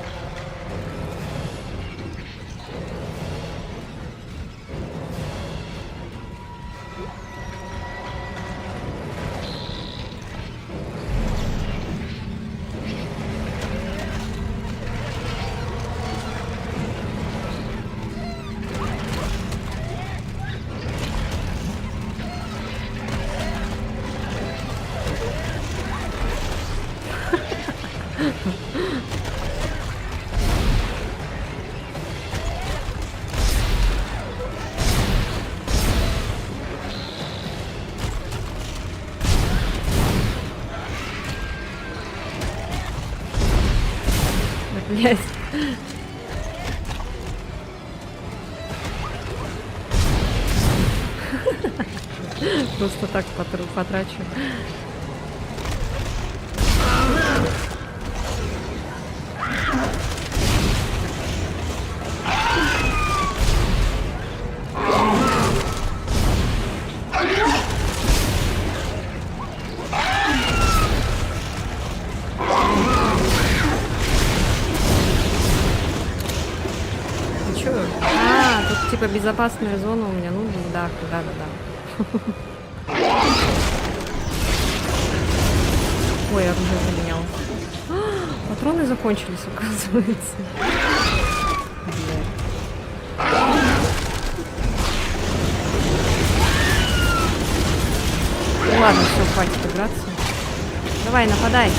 Speaker 1: Блять. Просто так потрачу. типа безопасная зона у меня. Ну да. Ой, оружие поменял. Патроны закончились, оказывается. Блядь. Ну ладно, все, хватит играться. Давай, нападай.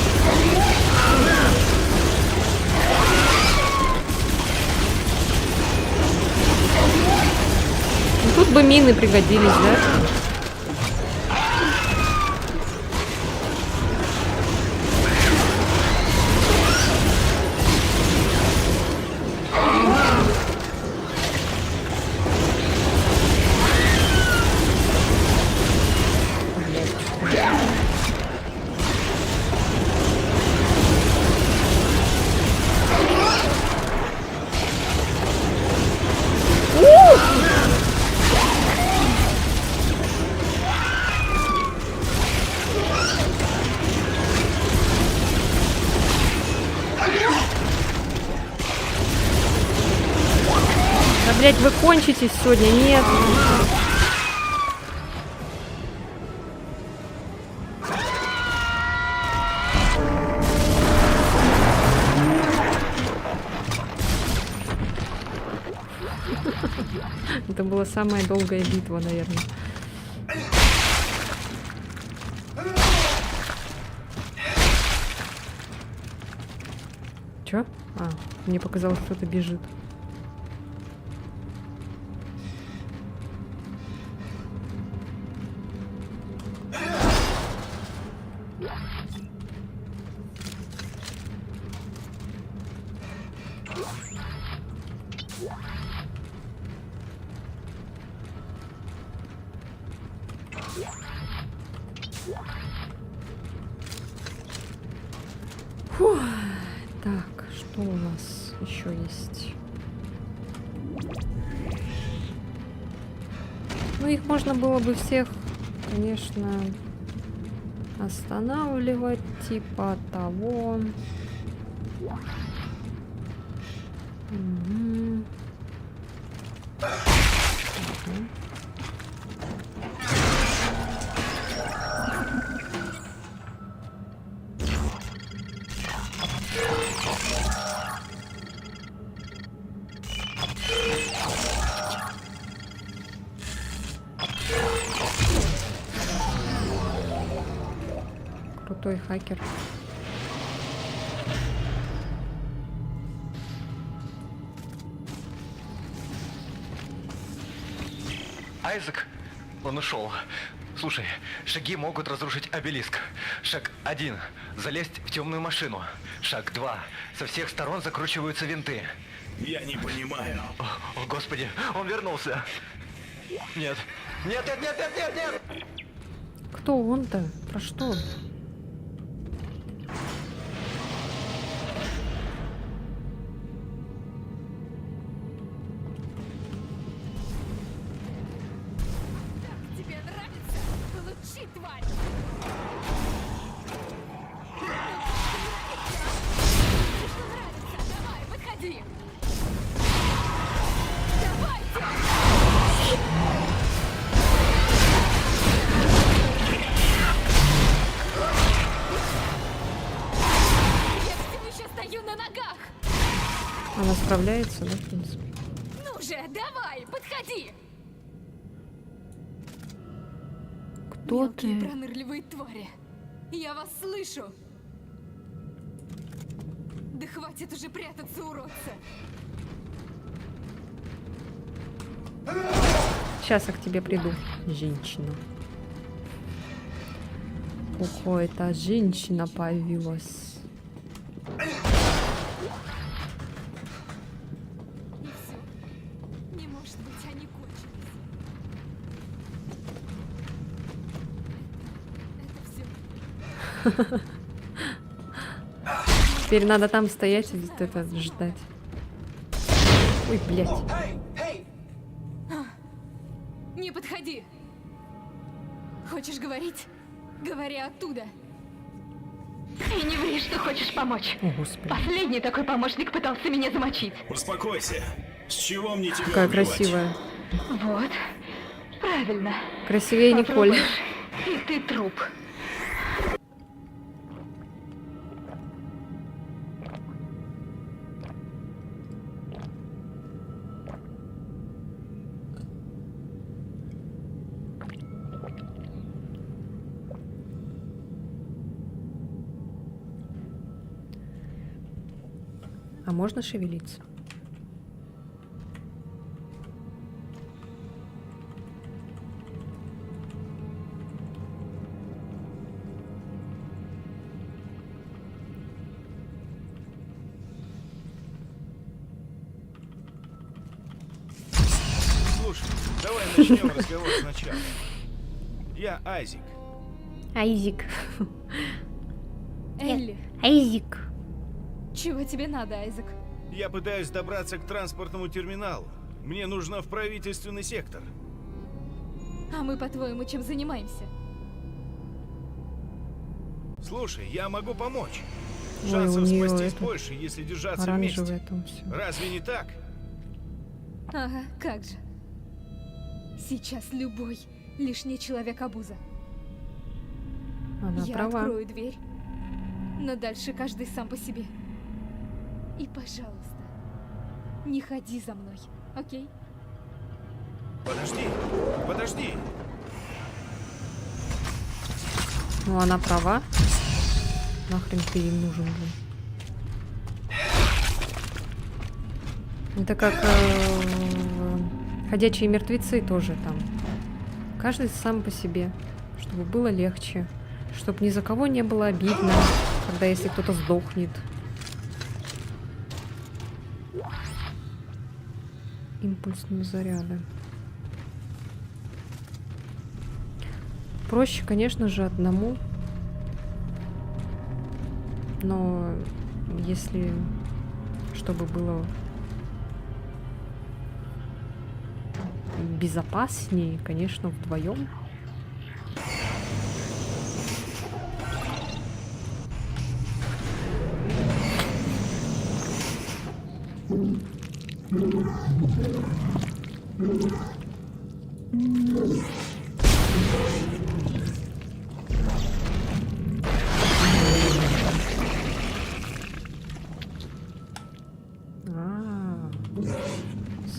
Speaker 1: Ну, тут бы мины пригодились, да? Да, блядь, вы кончитесь сегодня? Нет. Это была самая долгая битва, наверное. Чё? А, мне показалось, кто-то бежит. Фух. Так, что у нас еще есть? Ну, их можно было бы всех, конечно, останавливать, типа того. Мгм. Мгм. Крутой хакер.
Speaker 7: Айзек, он ушел. Слушай, шаги могут разрушить обелиск. Шаг 1. Залезть в темную машину. Шаг 2. Со всех сторон закручиваются винты.
Speaker 8: Я не понимаю.
Speaker 7: О, господи, он вернулся. Нет. Нет.
Speaker 1: Кто он-то? Про что?
Speaker 6: Тебе нравится? Получи, тварь! Давай, подходи! Я все еще стою на ногах!
Speaker 1: Она справляется, да, в принципе?
Speaker 6: Ну же, давай, подходи!
Speaker 1: Кто
Speaker 6: Мелкие
Speaker 1: ты?
Speaker 6: пронырливые твари! Я вас слышу! Да хватит уже прятаться, уродцы!
Speaker 1: Сейчас я к тебе приду, женщина. Какая-то женщина появилась.
Speaker 6: И все. Не может быть, они кончились. Это все.
Speaker 1: Теперь надо там стоять и вот это ждать. Ой, блядь.
Speaker 6: Не подходи! Хочешь говорить? Говори оттуда.
Speaker 3: И не ври, что хочешь помочь.
Speaker 1: О, господи.
Speaker 3: Последний такой помощник пытался меня замочить.
Speaker 8: Успокойся. С чего мне тебя
Speaker 1: Какая
Speaker 8: убивать?
Speaker 1: красивая.
Speaker 5: Вот. Правильно.
Speaker 1: Красивее Николь.
Speaker 5: Попробуешь, и ты труп.
Speaker 1: А можно шевелиться?
Speaker 8: Слушай, давай начнем разговор сначала. Я Айзек.
Speaker 1: Айзик.
Speaker 6: Элли,
Speaker 1: Айзик.
Speaker 6: чего тебе надо, Айзек?
Speaker 8: Я пытаюсь добраться к транспортному терминалу. Мне нужно в правительственный сектор.
Speaker 6: А мы, по-твоему, чем занимаемся?
Speaker 8: Слушай, я могу помочь.
Speaker 1: Ой,
Speaker 8: Шансов
Speaker 1: у неё
Speaker 8: спастись
Speaker 1: это
Speaker 8: больше, если держаться
Speaker 1: Оранжевое
Speaker 8: вместе.
Speaker 1: там все.
Speaker 8: Разве не так?
Speaker 6: Ага, как же. Сейчас любой лишний человек обуза.
Speaker 1: Она
Speaker 6: Я
Speaker 1: права.
Speaker 6: открою дверь, но дальше каждый сам по себе. И, пожалуйста, не ходи за мной, окей?
Speaker 8: Подожди, подожди.
Speaker 1: Ну, она права. Нахрен ты им нужен, блин. Это как ходячие мертвецы тоже там. Каждый сам по себе, чтобы было легче, чтобы ни за кого не было обидно, когда если кто-то сдохнет. Импульсные заряды. Проще, конечно же, одному. Но если чтобы было безопаснее, конечно, вдвоем.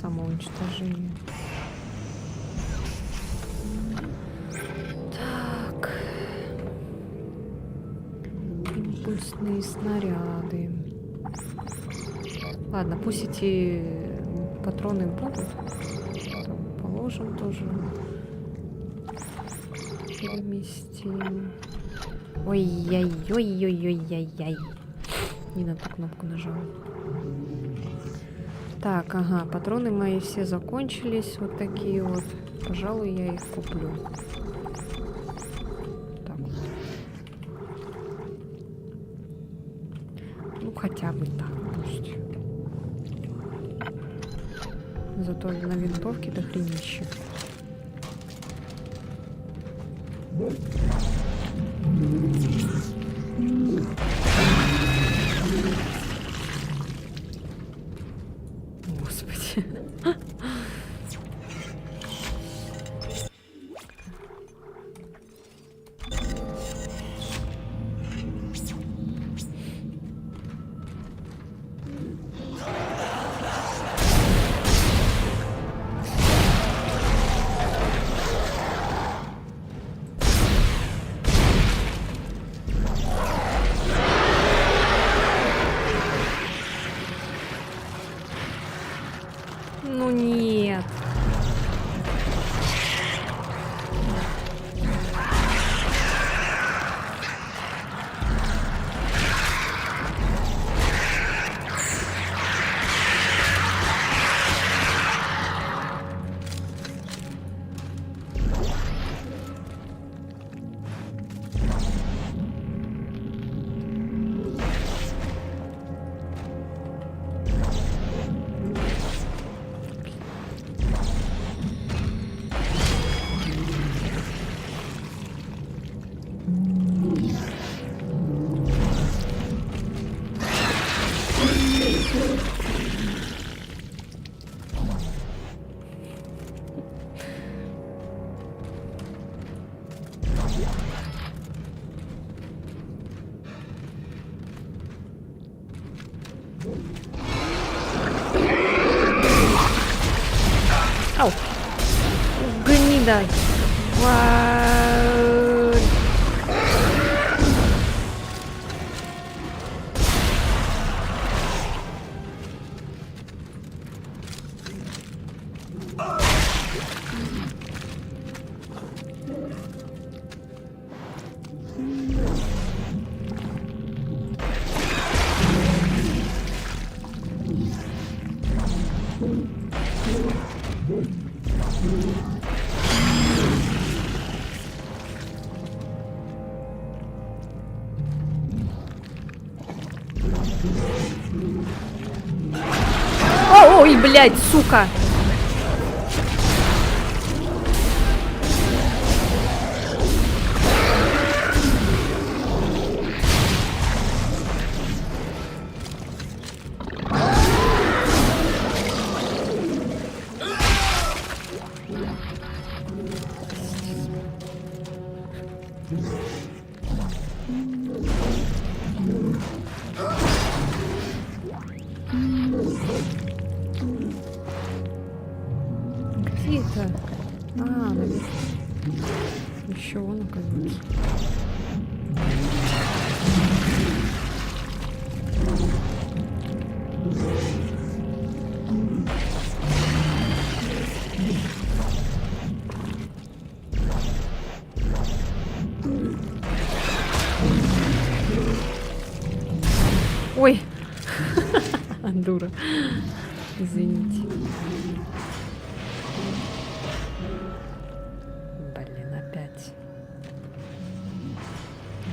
Speaker 1: Самоуничтожение. Так. Импульсные снаряды. Ладно, пусть эти патроны будут. Там положим тоже. Переместим. Ой-яй-ой-ой-ой-яй-яй. Не на ту кнопку нажала. Так, ага, патроны мои все закончились. Вот такие вот. Пожалуй, я их куплю. Так вот. Ну, хотя бы так пусть. Зато на винтовке до хренища. Господи. Ну нет. Ау! Гнида! Тварь! Ой, блядь, сука! Где это? Наверное. Еще он, оказывается. Ой! Дура. Извините. Блин, опять.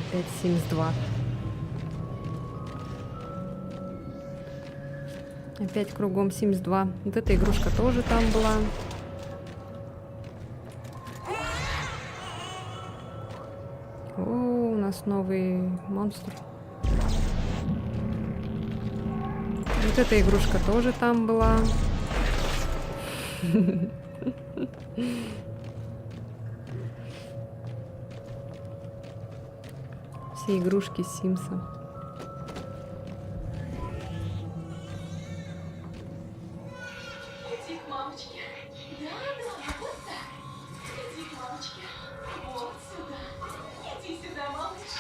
Speaker 1: Опять 72. Опять кругом 72. Вот эта игрушка тоже там была. О, у нас новый монстр. Вот эта игрушка тоже там была. Все игрушки Симса.
Speaker 6: Иди к мамочке. Да, вот так. Иди к мамочке. Вот сюда. Иди сюда, малыш.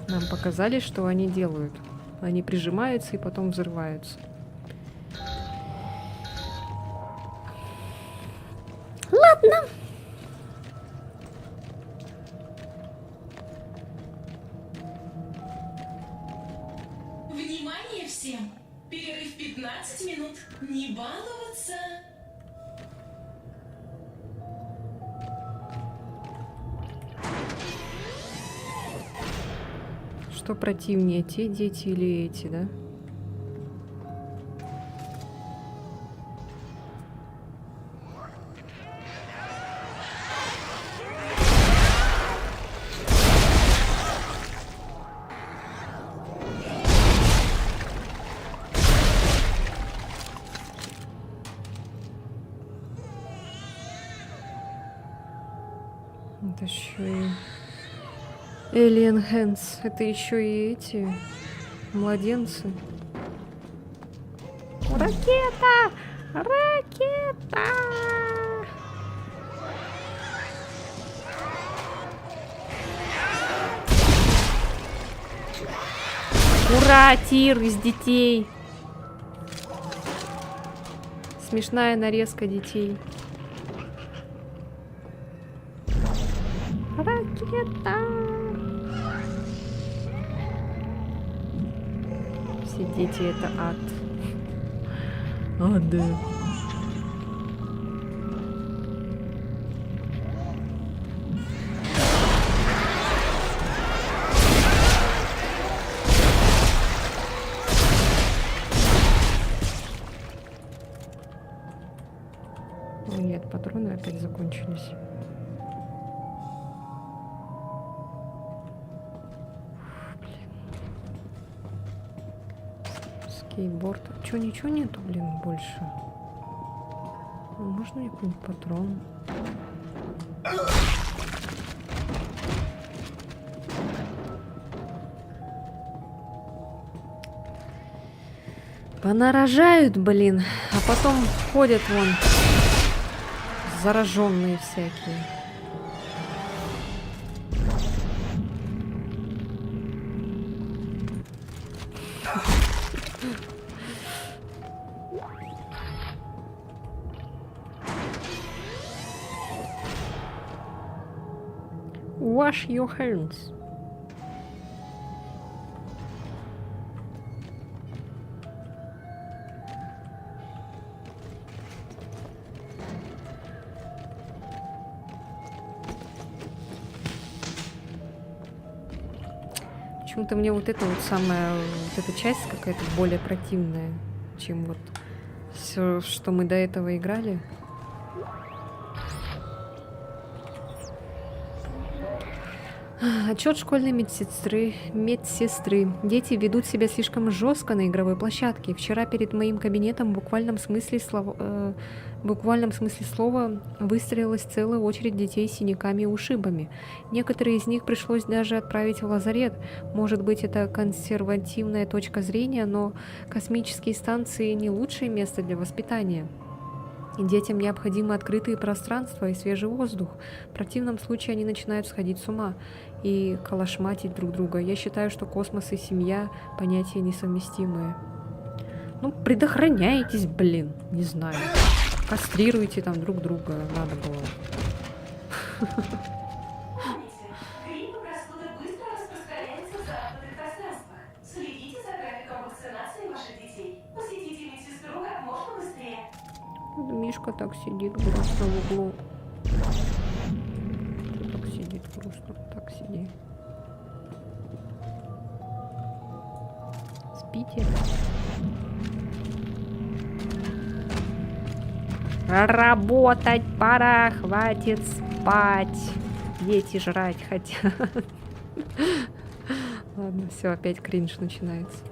Speaker 1: Нам показали, что они делают. Они прижимаются и потом взрываются. Ладно.
Speaker 9: Внимание всем! Перерыв 15 минут. Не баловаться.
Speaker 1: Что противнее, те дети или эти, да? Это еще и Alien Hands. Это еще и эти младенцы. Ракета! Ракета! Ура! Тир из детей. Смешная нарезка детей. Ракета! Все дети — это ад. Ад. Нет, патроны опять закончились. Скейтборд. Чё, ничего нету, блин, больше? Можно мне какой-нибудь патрон? Понарожают, блин, а потом ходят вон зараженные всякие. Wash your hands. Почему-то мне вот эта вот самая, вот эта часть какая-то более противная, чем вот все, что мы до этого играли. Отчет школьной медсестры. Дети ведут себя слишком жестко на игровой площадке. Вчера перед моим кабинетом в буквальном смысле слова выстроилась целая очередь детей с синяками и ушибами. Некоторые из них пришлось даже отправить в лазарет. Может быть, это консервативная точка зрения, но космические станции не лучшее место для воспитания. Детям необходимы открытые пространства и свежий воздух. В противном случае они начинают сходить с ума и калашматить друг друга. Я считаю, что космос и семья – понятия несовместимые. Ну, предохраняйтесь, блин, не знаю. Кастрируйте там друг друга, надо было.
Speaker 9: Грипп и простуда быстро распространяются в замкнутых пространствах. Следите за графиком вакцинации ваших детей. Посетите медсестру как можно быстрее.
Speaker 1: Мишка так сидит грустно в углу. Так сидит грустно, так сиди. Спите. Работать пора, хватит спать. Дети жрать хотят. Ладно, все, опять кринж начинается.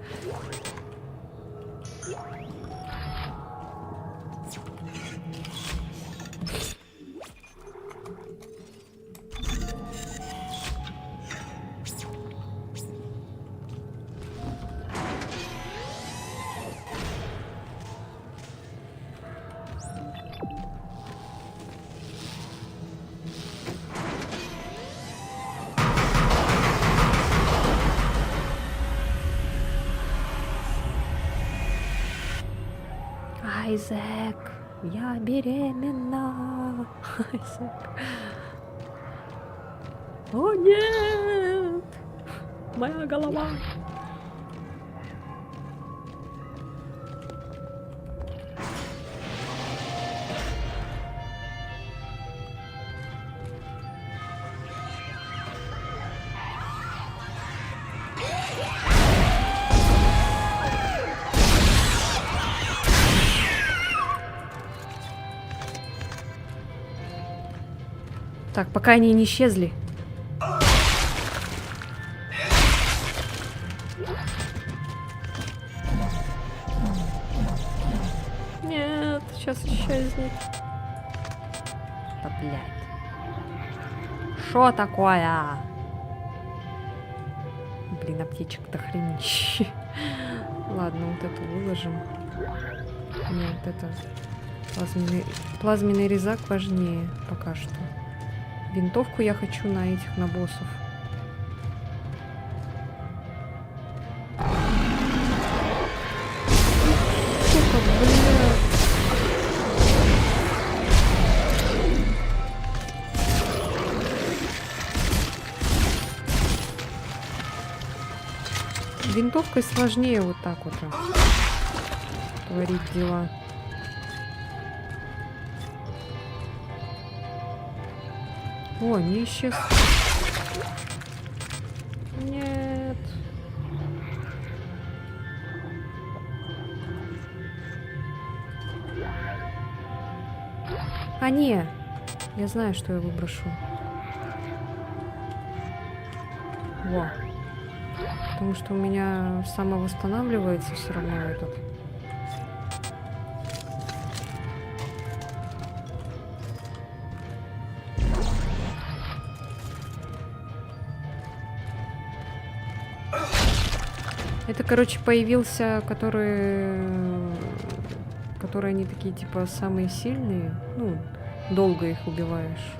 Speaker 1: Айзек, я беременна. Айзек. О нет! Моя голова. Так, пока они не исчезли. Нет, сейчас исчезнет. Да, блядь. Шо такое? Блин, аптечек до хренища. Ладно, вот эту выложим. Нет, это плазменный резак важнее пока что. Винтовку я хочу на этих, на боссов. Сука, блядь. Винтовкой сложнее вот так вот творить дела. О, не исчез. Нет. А не, я знаю, что я выброшу. Во. Потому что у меня самовосстанавливается все равно этот. Это, короче, появился, которые они такие, типа, самые сильные. Ну, долго их убиваешь.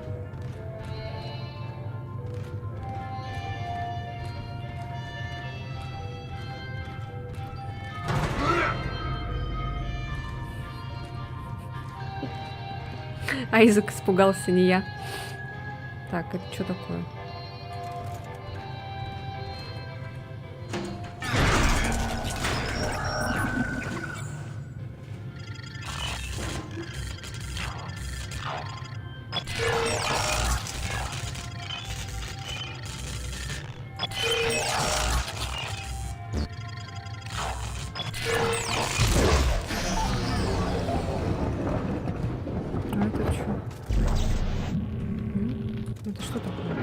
Speaker 1: Айзек испугался, не я. Так, это что такое? А это что? Это что такое?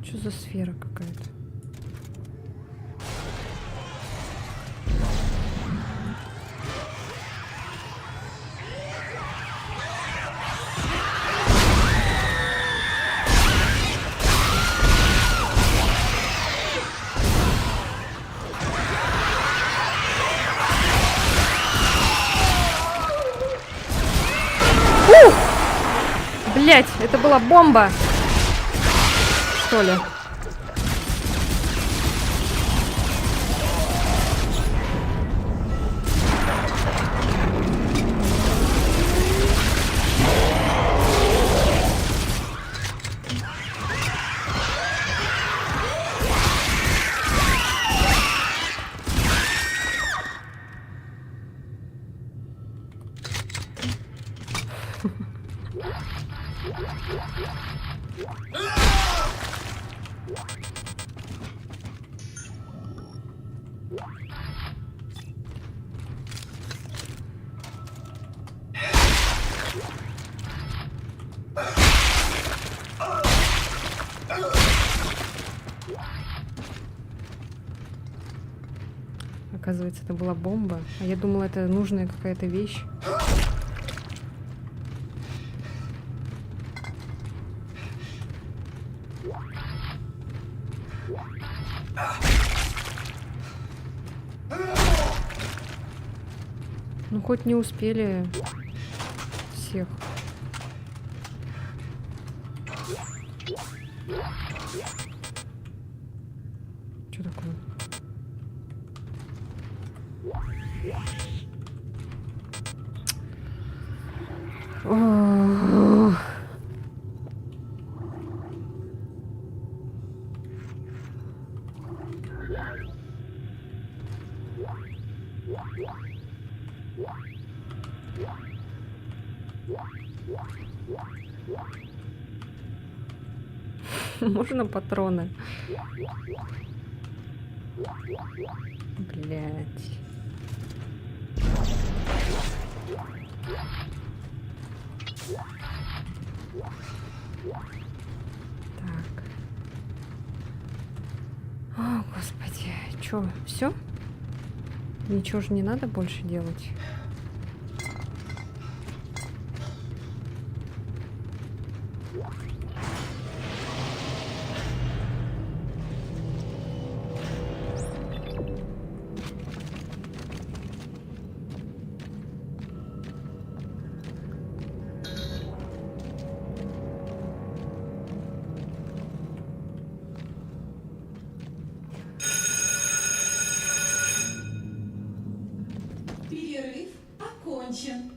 Speaker 1: Что за сфера какая-то? Блять, это была бомба! Что ли? Оказывается, это была бомба. А я думала, это нужная какая-то вещь. Ну, хоть не успели всех. Что такое? Ох. Можно патроны? Блять. Так. О, господи. Чё, все? Ничего же не надо больше делать?
Speaker 9: Перерыв окончен.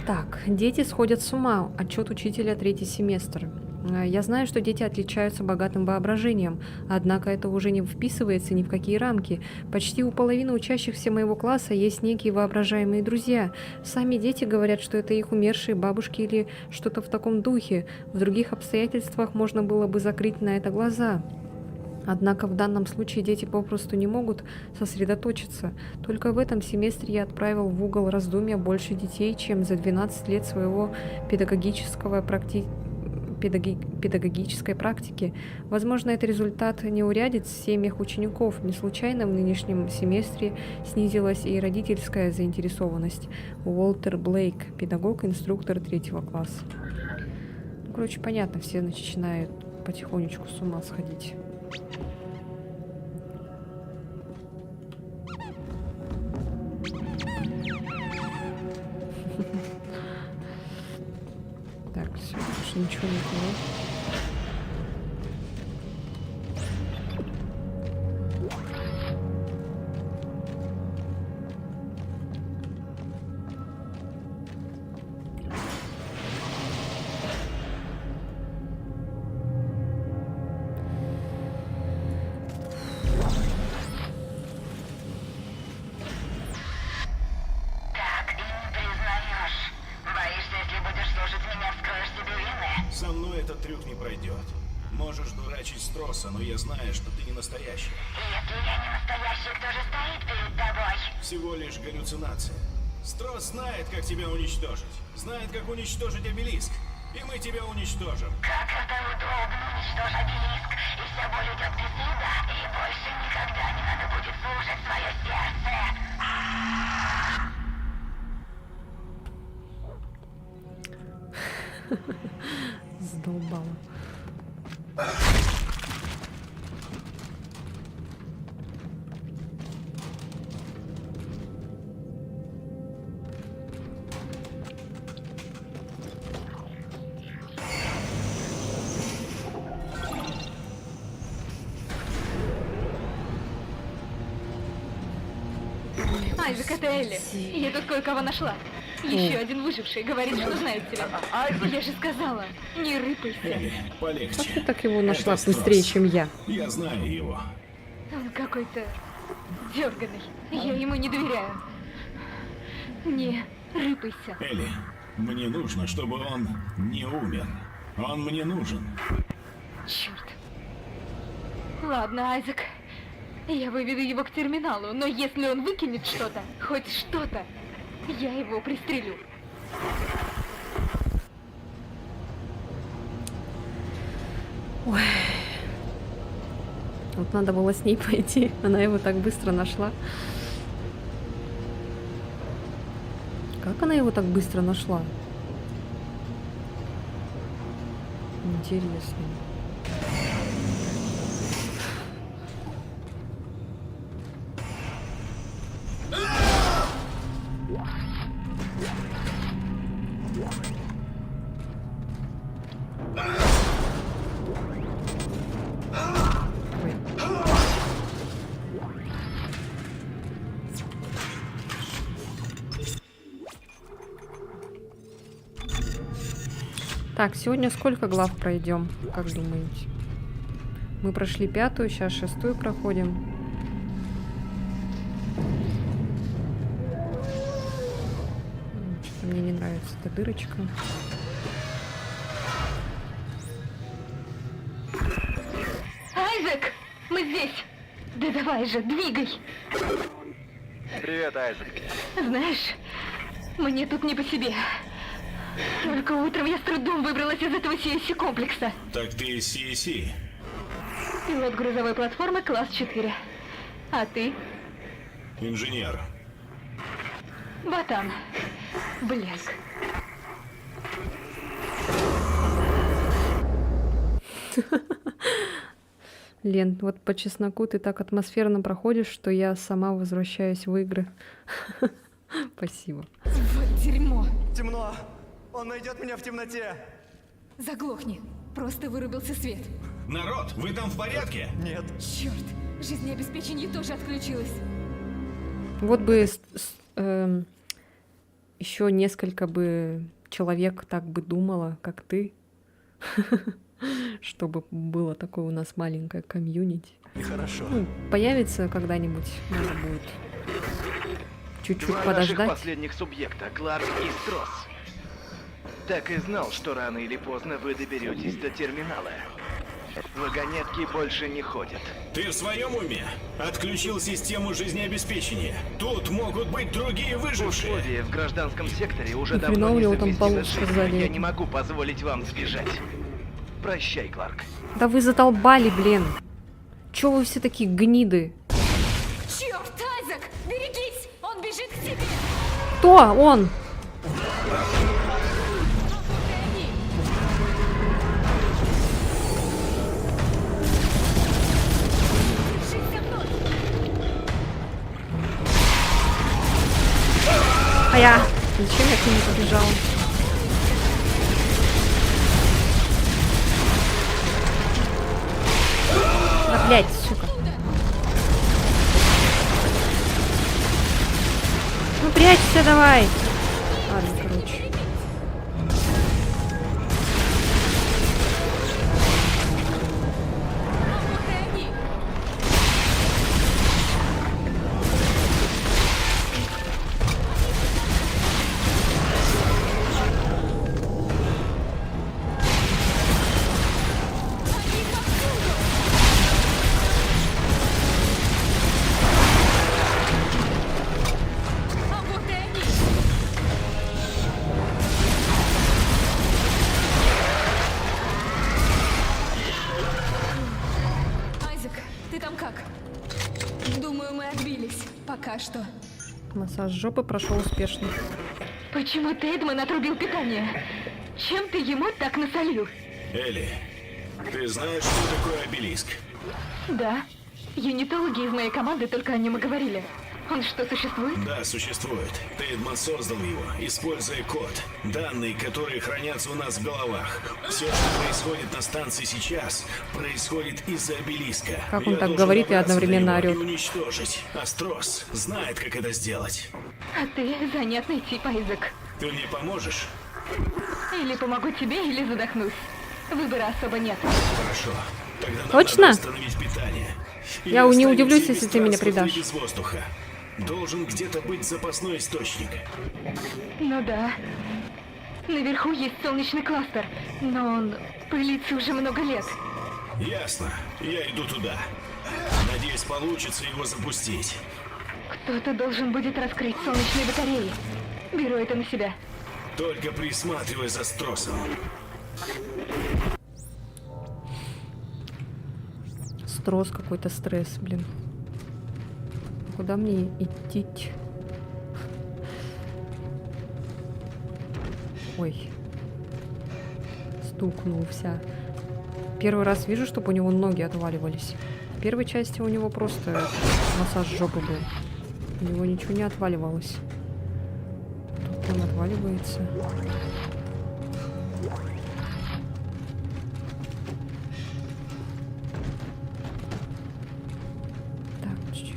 Speaker 1: Так, дети сходят с ума. Отчет учителя 3-й семестр. Я знаю, что дети отличаются богатым воображением, однако это уже не вписывается ни в какие рамки. Почти у половины учащихся моего класса есть некие воображаемые друзья. Сами дети говорят, что это их умершие бабушки или что-то в таком духе. В других обстоятельствах можно было бы закрыть на это глаза. Однако в данном случае дети попросту не могут сосредоточиться. Только в этом семестре я отправил в угол раздумья больше детей, чем за 12 лет своего педагогического педагогической практики. Возможно, это результат неурядиц в семьях учеников. Не случайно в нынешнем семестре снизилась и родительская заинтересованность. Уолтер Блейк, педагог, инструктор 3-го класса. Ну, короче, понятно, все начинают потихонечку с ума сходить. Так, все, больше ничего не было.
Speaker 5: Так, и не признаешь. Боишься, если будешь слушать меня, вскроешь себе вины?
Speaker 8: Со мной этот трюк не пройдет. Можешь дурачить Строса, но я знаю, что ты не настоящий.
Speaker 5: Если я не настоящий, кто же стоит перед тобой?
Speaker 8: Всего лишь галлюцинация. Строс знает, как тебя уничтожить. Знает, как уничтожить обелиск. И мы тебя уничтожим.
Speaker 5: Как это удобно, уничтожь обелиск, и вся боль уйдет без следа, и больше никогда не надо будет слушать свое сердце.
Speaker 1: Задолбала.
Speaker 3: Айзек, это Элли. Я тут кое-кого нашла. Еще один выживший говорит, что знает тебя. Я же сказала, не рыпайся.
Speaker 8: Элли,
Speaker 1: Как
Speaker 8: полегче.
Speaker 1: ты так его нашла
Speaker 8: Это
Speaker 1: быстрее,
Speaker 8: Строс.
Speaker 1: чем я?
Speaker 8: Я знаю его.
Speaker 3: Он какой-то дерганый. Я ему не доверяю. Не рыпайся.
Speaker 8: Элли, мне нужно, чтобы он не умер. Он мне нужен.
Speaker 3: Черт. Ладно, Айзек. Я выведу его к терминалу, но если он выкинет что-то, хоть что-то, я его пристрелю.
Speaker 1: Вот надо было с ней пойти. Она его так быстро нашла. Как она его так быстро нашла? Интересно. Ой. Так, сегодня сколько глав пройдем, как думаете? Мы прошли 5-ю, сейчас 6-ю проходим. Что-то мне не нравится эта дырочка.
Speaker 3: Айзек, мы здесь. Да давай же, двигай.
Speaker 7: Привет, Айзек.
Speaker 3: Знаешь, мне тут не по себе. Только утром я с трудом выбралась из этого CSC-комплекса.
Speaker 8: Так ты из CSC.
Speaker 3: Пилот грузовой платформы класс 4. А ты?
Speaker 8: Инженер.
Speaker 3: Ботан. Блеск.
Speaker 1: Лен, вот по чесноку ты так атмосферно проходишь, что я сама возвращаюсь в игры. Спасибо.
Speaker 3: Вот дерьмо.
Speaker 7: Темно. Он найдет меня в темноте.
Speaker 6: Заглохни. Просто вырубился свет.
Speaker 8: Народ, вы там в порядке?
Speaker 7: Нет.
Speaker 6: Черт, жизнеобеспечение тоже отключилось.
Speaker 1: Вот бы еще несколько бы человек так бы думало, как ты, чтобы было такое у нас маленькое комьюнити.
Speaker 7: Нехорошо.
Speaker 1: Ну, появится когда-нибудь, надо будет чуть-чуть
Speaker 10: Два наших
Speaker 1: подождать.
Speaker 10: последних субъекта, Кларк и Строс. Так и знал, что рано или поздно вы доберетесь до терминала. Вагонетки больше не ходят.
Speaker 8: Ты в своем уме? Отключил систему жизнеобеспечения. Тут могут быть другие выжившие.
Speaker 10: Условия в гражданском секторе уже
Speaker 1: Ни хрена
Speaker 10: давно
Speaker 1: у
Speaker 10: не
Speaker 1: него там
Speaker 10: совместимы с
Speaker 1: полоска
Speaker 10: жизнью.
Speaker 1: сзади.
Speaker 10: Я не могу позволить вам сбежать. Прощай, Кларк.
Speaker 1: Да вы задолбали, блин. Чё вы все такие гниды?
Speaker 6: Черт, Айзек! Берегись! Он бежит к тебе!
Speaker 1: Кто он? А я... Зачем я к нему побежала? Да, блядь, сука. Ну, прячься давай. Ладно, короче.
Speaker 6: Айзек, ты там как? Думаю, мы отбились. Пока что.
Speaker 1: Массаж жопы прошел успешно.
Speaker 3: Почему Тейдман отрубил питание? Чем ты ему так насолил?
Speaker 8: Элли, ты знаешь, что такое обелиск?
Speaker 3: Да. Юнитологи из моей команды только о нем и говорили. Он что, существует?
Speaker 8: Да, существует. Тейдман создал его, используя код. Данные, которые хранятся у нас в головах. Все, что происходит на станции сейчас, происходит из-за обелиска.
Speaker 1: Как он
Speaker 8: Я
Speaker 1: так
Speaker 8: должен
Speaker 1: говорит и
Speaker 8: добраться до
Speaker 1: одновременно
Speaker 8: него и
Speaker 1: орёт.
Speaker 8: уничтожить. Астрос знает, как это сделать.
Speaker 3: А ты занятный тип, Айзек.
Speaker 8: Ты мне поможешь?
Speaker 3: Или помогу тебе, или задохнусь. Выбора особо нет.
Speaker 8: Хорошо. Тогда нам
Speaker 1: Точно?
Speaker 8: надо восстановить питание. Или
Speaker 1: Я не
Speaker 8: останемся
Speaker 1: удивлюсь,
Speaker 8: без
Speaker 1: если ты меня
Speaker 8: транспорта и
Speaker 1: предашь.
Speaker 8: без воздуха. Должен где-то быть запасной источник.
Speaker 3: Ну да. Наверху есть солнечный кластер, но он пылится уже много лет.
Speaker 8: Ясно. Я иду туда. Надеюсь, получится его запустить.
Speaker 3: Кто-то должен будет раскрыть солнечные батареи. Беру это на себя.
Speaker 8: Только присматривай за Стросом.
Speaker 1: Строс какой-то, стресс, блин. Куда мне идти? Ой. Стукнулся. Первый раз вижу, чтобы у него ноги отваливались. В первой части у него просто массаж жопы был. У него ничего не отваливалось. Тут прям отваливается. Так, чё?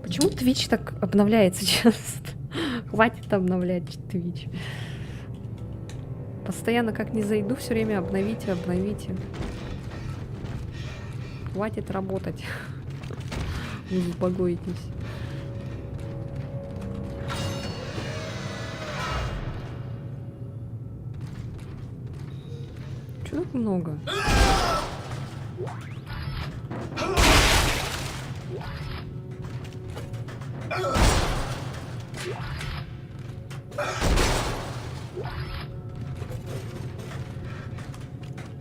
Speaker 1: Почему Twitch так обновляется часто? Хватит обновлять Twitch. Постоянно как не зайду, все время обновите, обновите. Хватит работать. Вы успокоитесь. Чё так много?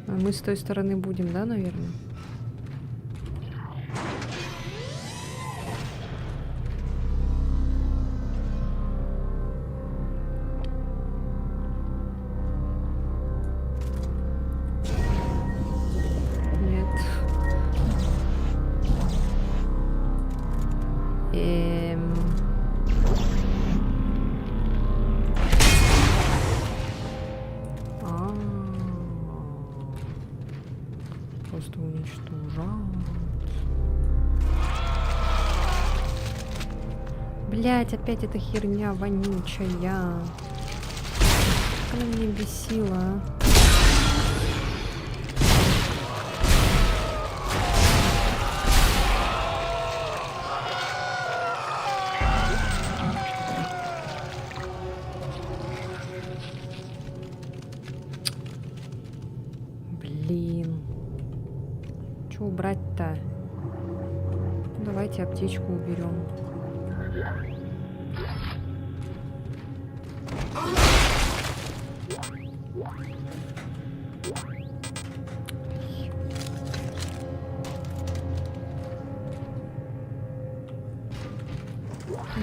Speaker 1: А мы с той стороны будем, да, наверное? Нет. Просто уничтожат. Блять, опять эта херня вонючая. Как она меня бесила, а? Блин. Что убрать-то? Ну, давайте аптечку уберем.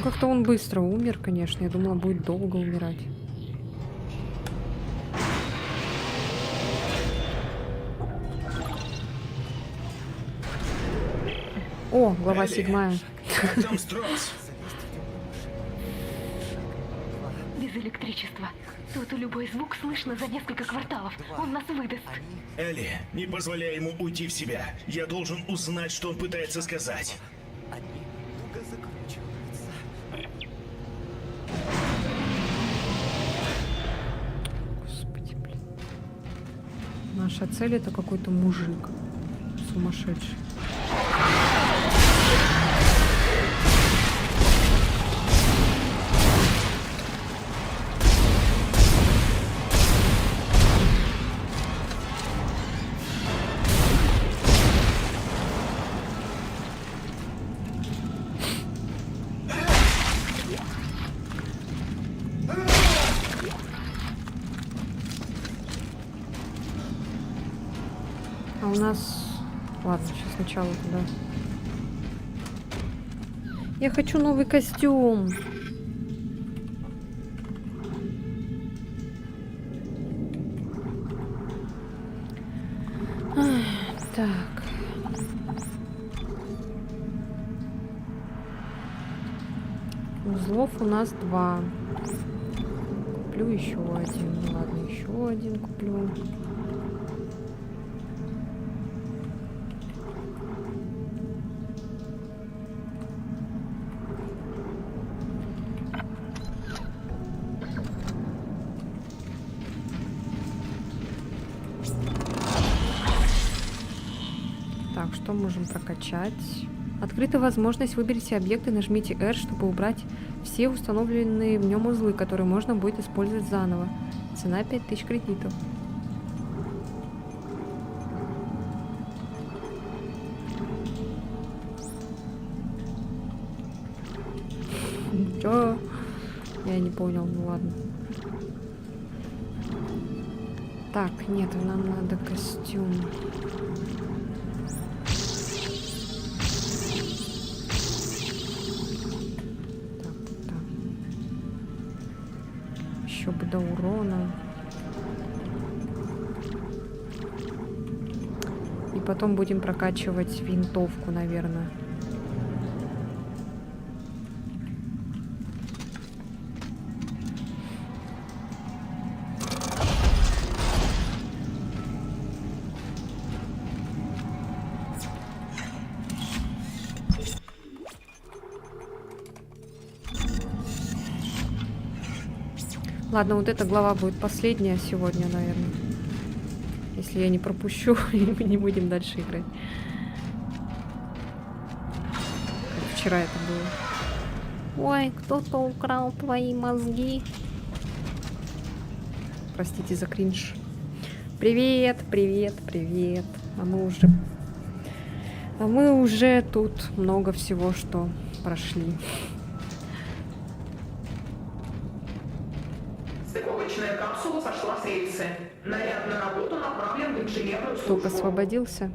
Speaker 1: как-то он быстро умер, конечно. Я думала, будет долго умирать. О, глава 7.
Speaker 8: Как там Стросс?
Speaker 5: Без электричества. Тут любой звук слышно за несколько кварталов. Он нас выдаст.
Speaker 8: Элли, не позволяй ему уйти в себя. Я должен узнать, что он пытается сказать.
Speaker 1: Господи, блин. Наша цель — это какой-то мужик сумасшедший. А у нас... Ладно, сейчас сначала туда. Я хочу новый костюм. Ах, так. Узлов у нас 2. Куплю еще один. Ладно, еще один куплю. Так, что можем прокачать? Открыта возможность, выберите объект и нажмите R, чтобы убрать все установленные в нем узлы, которые можно будет использовать заново. Цена 5000 кредитов. Чё? Я не понял, ну ладно. Так, нет, нам надо костюм. Еще бы до урона. И потом будем прокачивать винтовку, наверное. Ладно, вот эта глава будет последняя сегодня, наверное. Если я не пропущу, и мы не будем дальше играть. Как вчера это было. Ой, кто-то украл твои мозги. Простите за кринж. Привет, привет, привет. А мы уже тут много всего, что прошли.
Speaker 11: Стыковочная капсула сошла с рельсы. Наряд на работу направлен в инженерную службу.
Speaker 1: Только освободился.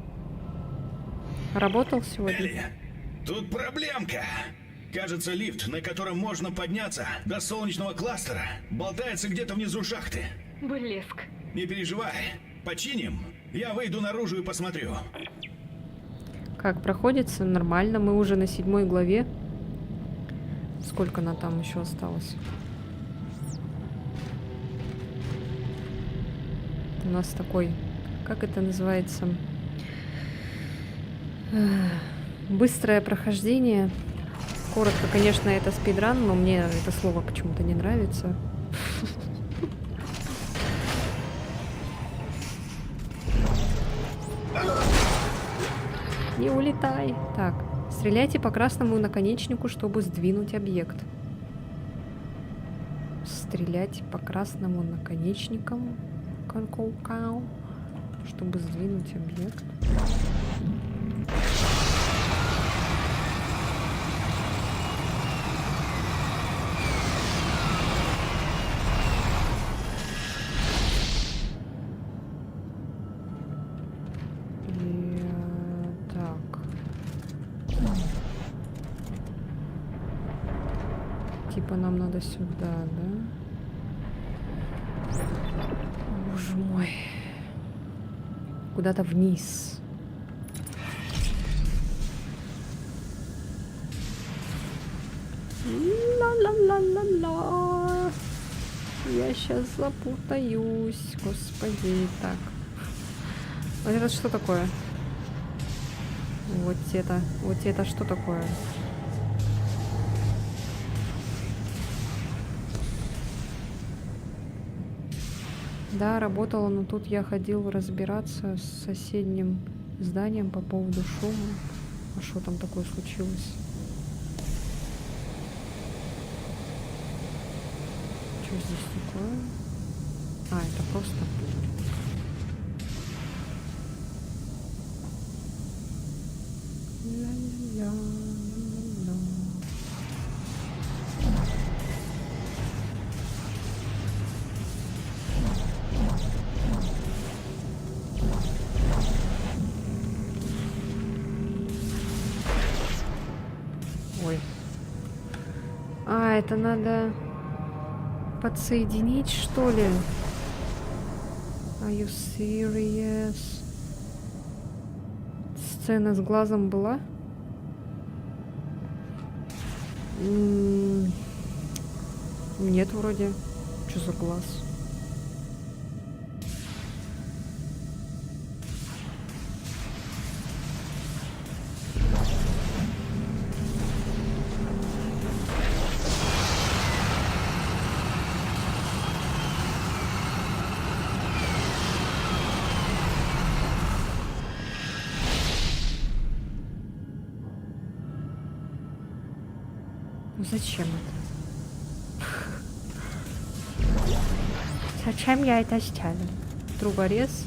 Speaker 1: Работал сегодня?
Speaker 8: Элли, тут проблемка. Кажется, лифт, на котором можно подняться до солнечного кластера, болтается где-то внизу шахты.
Speaker 5: Блеск.
Speaker 8: Не переживай, починим. Я выйду наружу и посмотрю.
Speaker 1: Как проходится? Нормально. Мы уже на 7 главе. Сколько она там еще осталось? У нас такой, как это называется? Быстрое прохождение. Коротко, конечно, это спидран, но мне это слово почему-то не нравится. Не улетай. Так, стреляйте по красному наконечнику, чтобы сдвинуть объект. Стрелять по красному наконечникам, чтобы сдвинуть объект. Так. типа нам надо сюда, да? Боже мой. Куда-то вниз. Ла-ла-ла-ла-ла. Я сейчас запутаюсь, господи. Так. Вот это что такое? Вот это что такое? Да, работала, но тут я ходил разбираться с соседним зданием по поводу шума. А что там такое случилось? Что здесь такое? А, это просто... Ля-ля-ля-ля-ля. Ой. А, это надо подсоединить, что ли? Are you serious? Сцена с глазом была? Нет, вроде. Что за глаз? Ну зачем это? Зачем я это сделала? Труборез?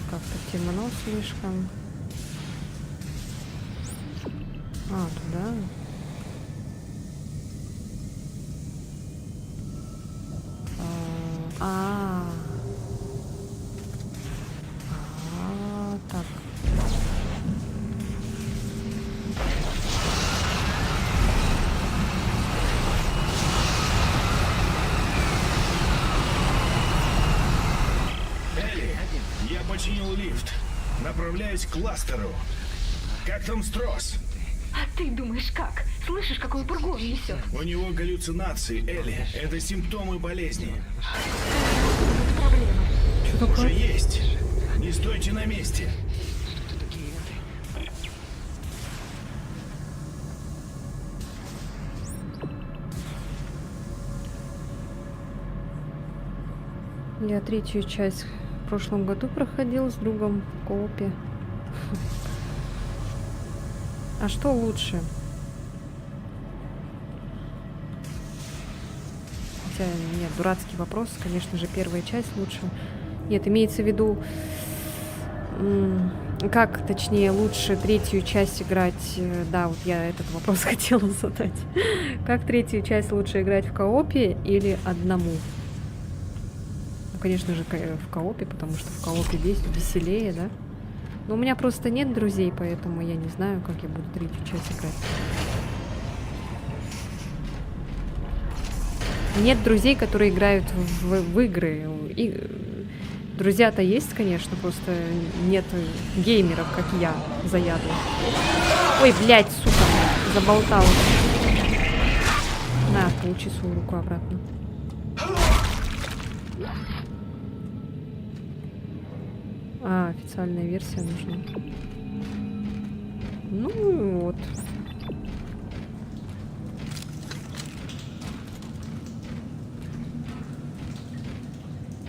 Speaker 1: Как-то темно слишком. А, туда. Так.
Speaker 8: Элли, я починил лифт. Направляюсь к кластеру. Как там Стросс?
Speaker 5: А ты думаешь как? Слышишь, какую пургу он несет?
Speaker 8: У него галлюцинации, Элли. Это симптомы болезни.
Speaker 5: Проблема.
Speaker 1: Что
Speaker 8: Уже
Speaker 1: такое?
Speaker 8: есть. Не стойте на месте.
Speaker 1: Я третью часть в прошлом году проходил с другом в коопе. А что лучше? Хотя, нет, дурацкий вопрос. Конечно же, первая часть лучше. Нет, имеется в виду, как, точнее, лучше третью часть играть. Да, вот я этот вопрос хотела задать. Как третью часть лучше играть в коопе или одному? Ну, конечно же, в коопе, потому что в коопе веселее, да? Но у меня просто нет друзей, поэтому я не знаю, как я буду третью часть играть. Нет друзей, которые играют в игры. Друзья-то есть, конечно, просто нет геймеров, как я, заядлых. Ой, блядь, сука, заболтала. На, получи свою руку обратно. А, официальная версия нужна. Ну вот.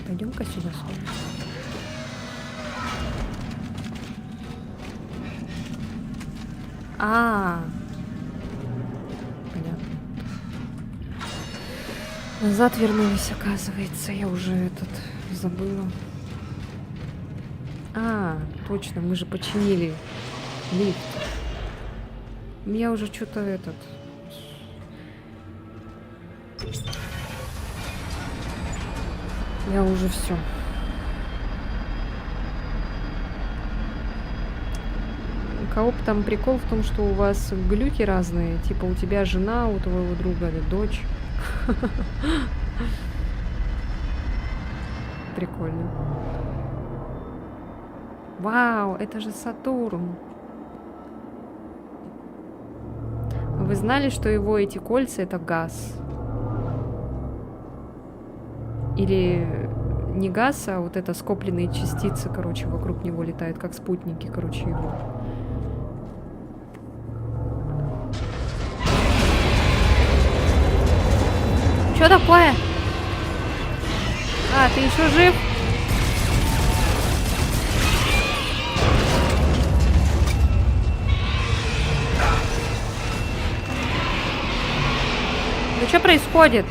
Speaker 1: Пойдем-ка сюда сходим. Понятно. Назад вернулись, оказывается. Я уже забыла. Точно, мы же починили Лифт. Я уже что-то этот... Я уже все. Кооп там прикол в том, что у вас глюки разные. Типа у тебя жена, у твоего друга это дочь. Прикольно. Вау, это же Сатурн. Вы знали, что его эти кольца это газ? Или не газ, а вот это скопленные частицы, короче, вокруг него летают, как спутники, короче, его. Что такое? А, ты еще жив? Ну что происходит?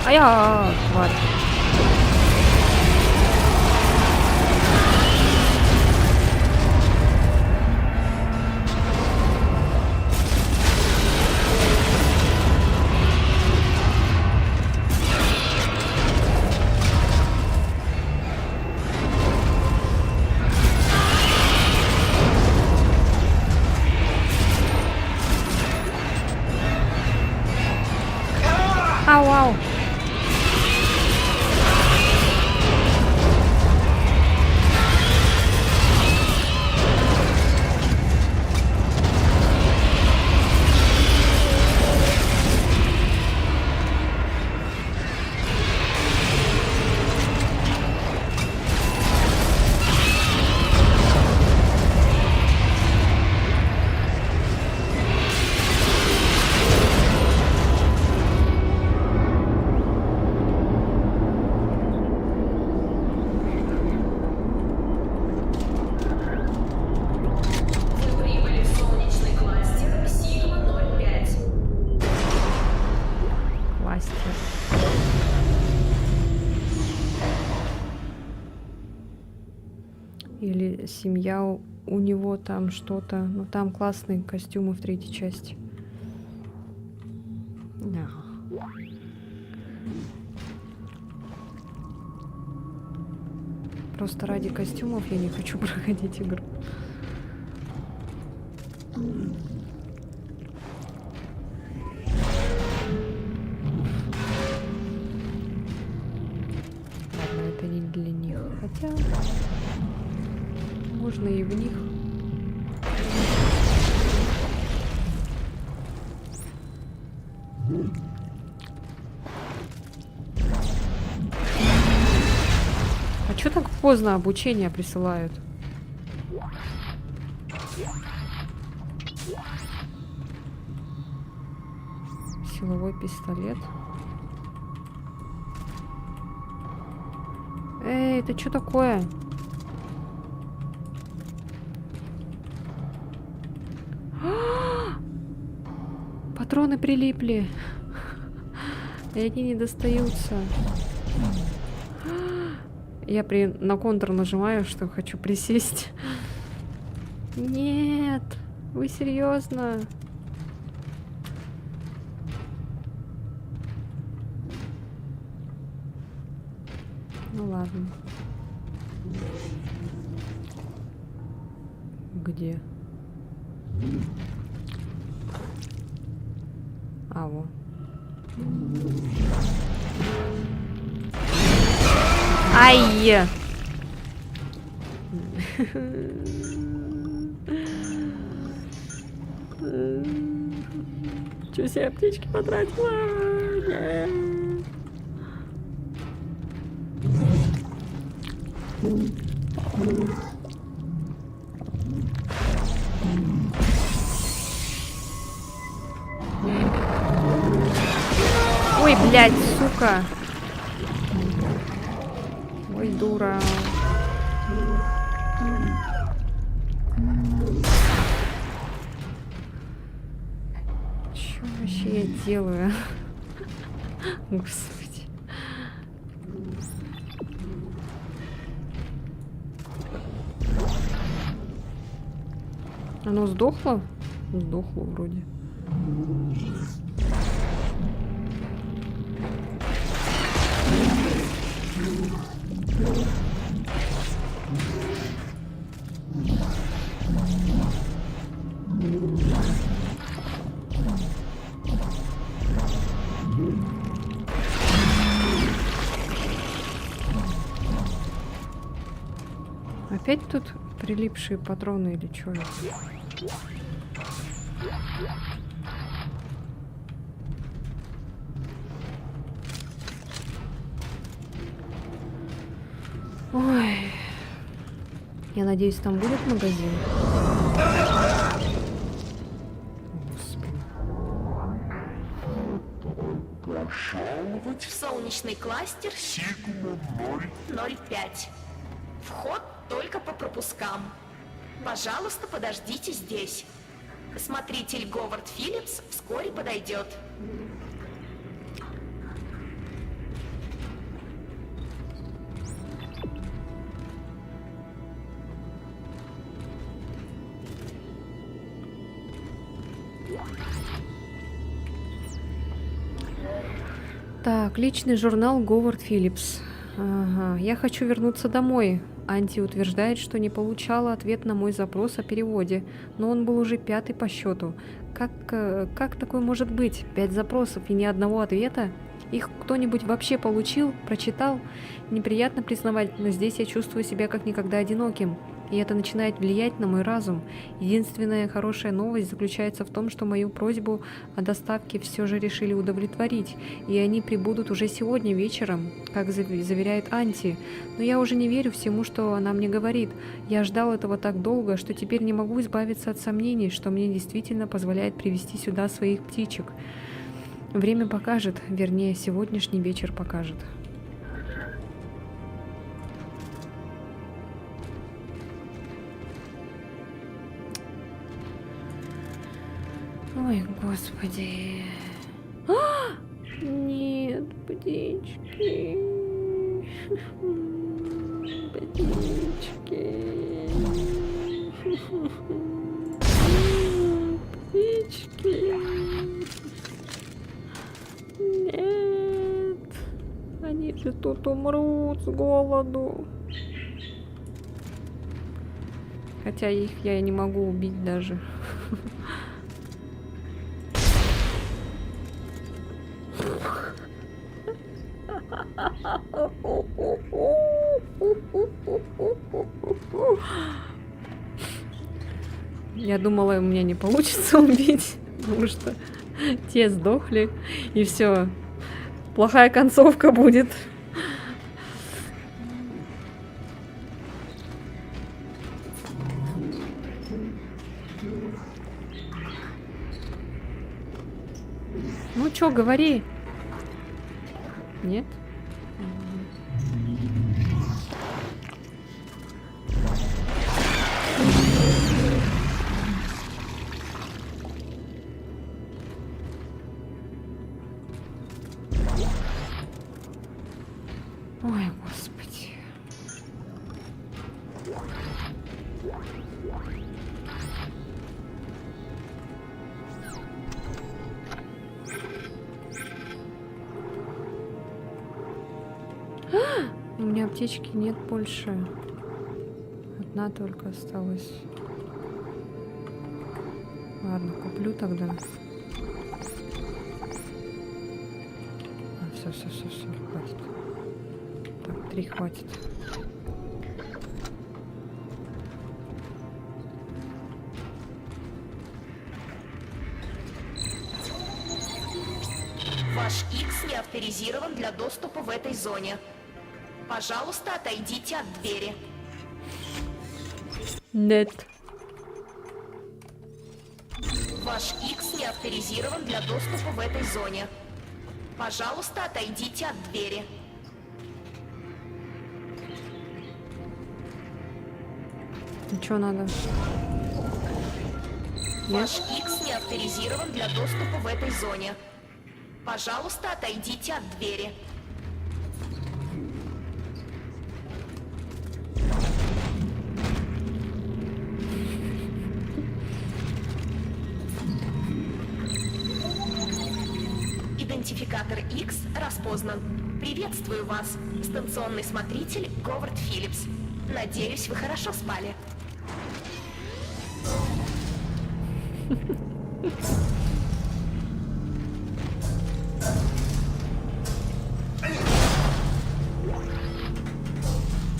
Speaker 1: А тварь. Ау, ау.
Speaker 4: Вы прибыли в солнечный кластер Сигма-05.
Speaker 1: Кластер. Или семья у него там что-то. Ну там классные костюмы в третьей части. Да. Просто ради костюмов я не хочу проходить игру. Ладно, это не для них. Хотя можно и в них. А чё так поздно обучение присылают? Силовой пистолет. Эй, это что такое? Патроны прилипли. И они не достаются. Я на контр нажимаю, что хочу присесть. Нет, вы серьезно? Ну ладно. Где? А, вот. Ай! Чё себе аптечки потратила? Ой, блядь, сука. Ой, дура. Что вообще я делаю? Господи. Оно сдохло? Сдохло вроде. Опять тут прилипшие патроны или что? Ой. Я надеюсь, там будет магазин.
Speaker 4: В солнечный кластер Сигма 005. Вход только по пропускам. Пожалуйста, подождите здесь. Смотритель Говард Филлипс вскоре подойдет.
Speaker 1: Так, личный журнал Говард Филлипс. Ага, я хочу вернуться домой. Анти утверждает, что не получала ответ на мой запрос о переводе, но он был уже 5-й по счету. Как такое может быть? 5 запросов и ни одного ответа? Их кто-нибудь вообще получил, прочитал? Неприятно признавать, но здесь я чувствую себя как никогда одиноким. И это начинает влиять на мой разум. Единственная хорошая новость заключается в том, что мою просьбу о доставке все же решили удовлетворить, и они прибудут уже сегодня вечером, как заверяет Анти. Но я уже не верю всему, что она мне говорит. Я ждал этого так долго, что теперь не могу избавиться от сомнений, что мне действительно позволяет привезти сюда своих птичек. Время покажет, вернее, сегодняшний вечер покажет. Ой, господи. Нет, птички. Птички. Птички. Нет. Они же тут умрут с голоду. Хотя их я не могу убить даже. Я думала, у меня не получится убить, потому что те сдохли, и все. Плохая концовка будет. Ну чё, говори. Нет? Ой, господи. У меня аптечки нет больше. Одна только осталась. Ладно, куплю тогда. Все, хватит. Так, 3 хватит.
Speaker 4: Ваш X не авторизирован для доступа в этой зоне. Пожалуйста, отойдите от двери.
Speaker 1: Нет.
Speaker 4: Ваш X не авторизирован для доступа в этой зоне. Пожалуйста, отойдите от двери.
Speaker 1: Ничего надо.
Speaker 4: Ваш X не авторизирован для доступа в этой зоне. Пожалуйста, отойдите от двери. Идентификатор X распознан. Приветствую вас, станционный смотритель Говард Филлипс. Надеюсь, вы хорошо спали.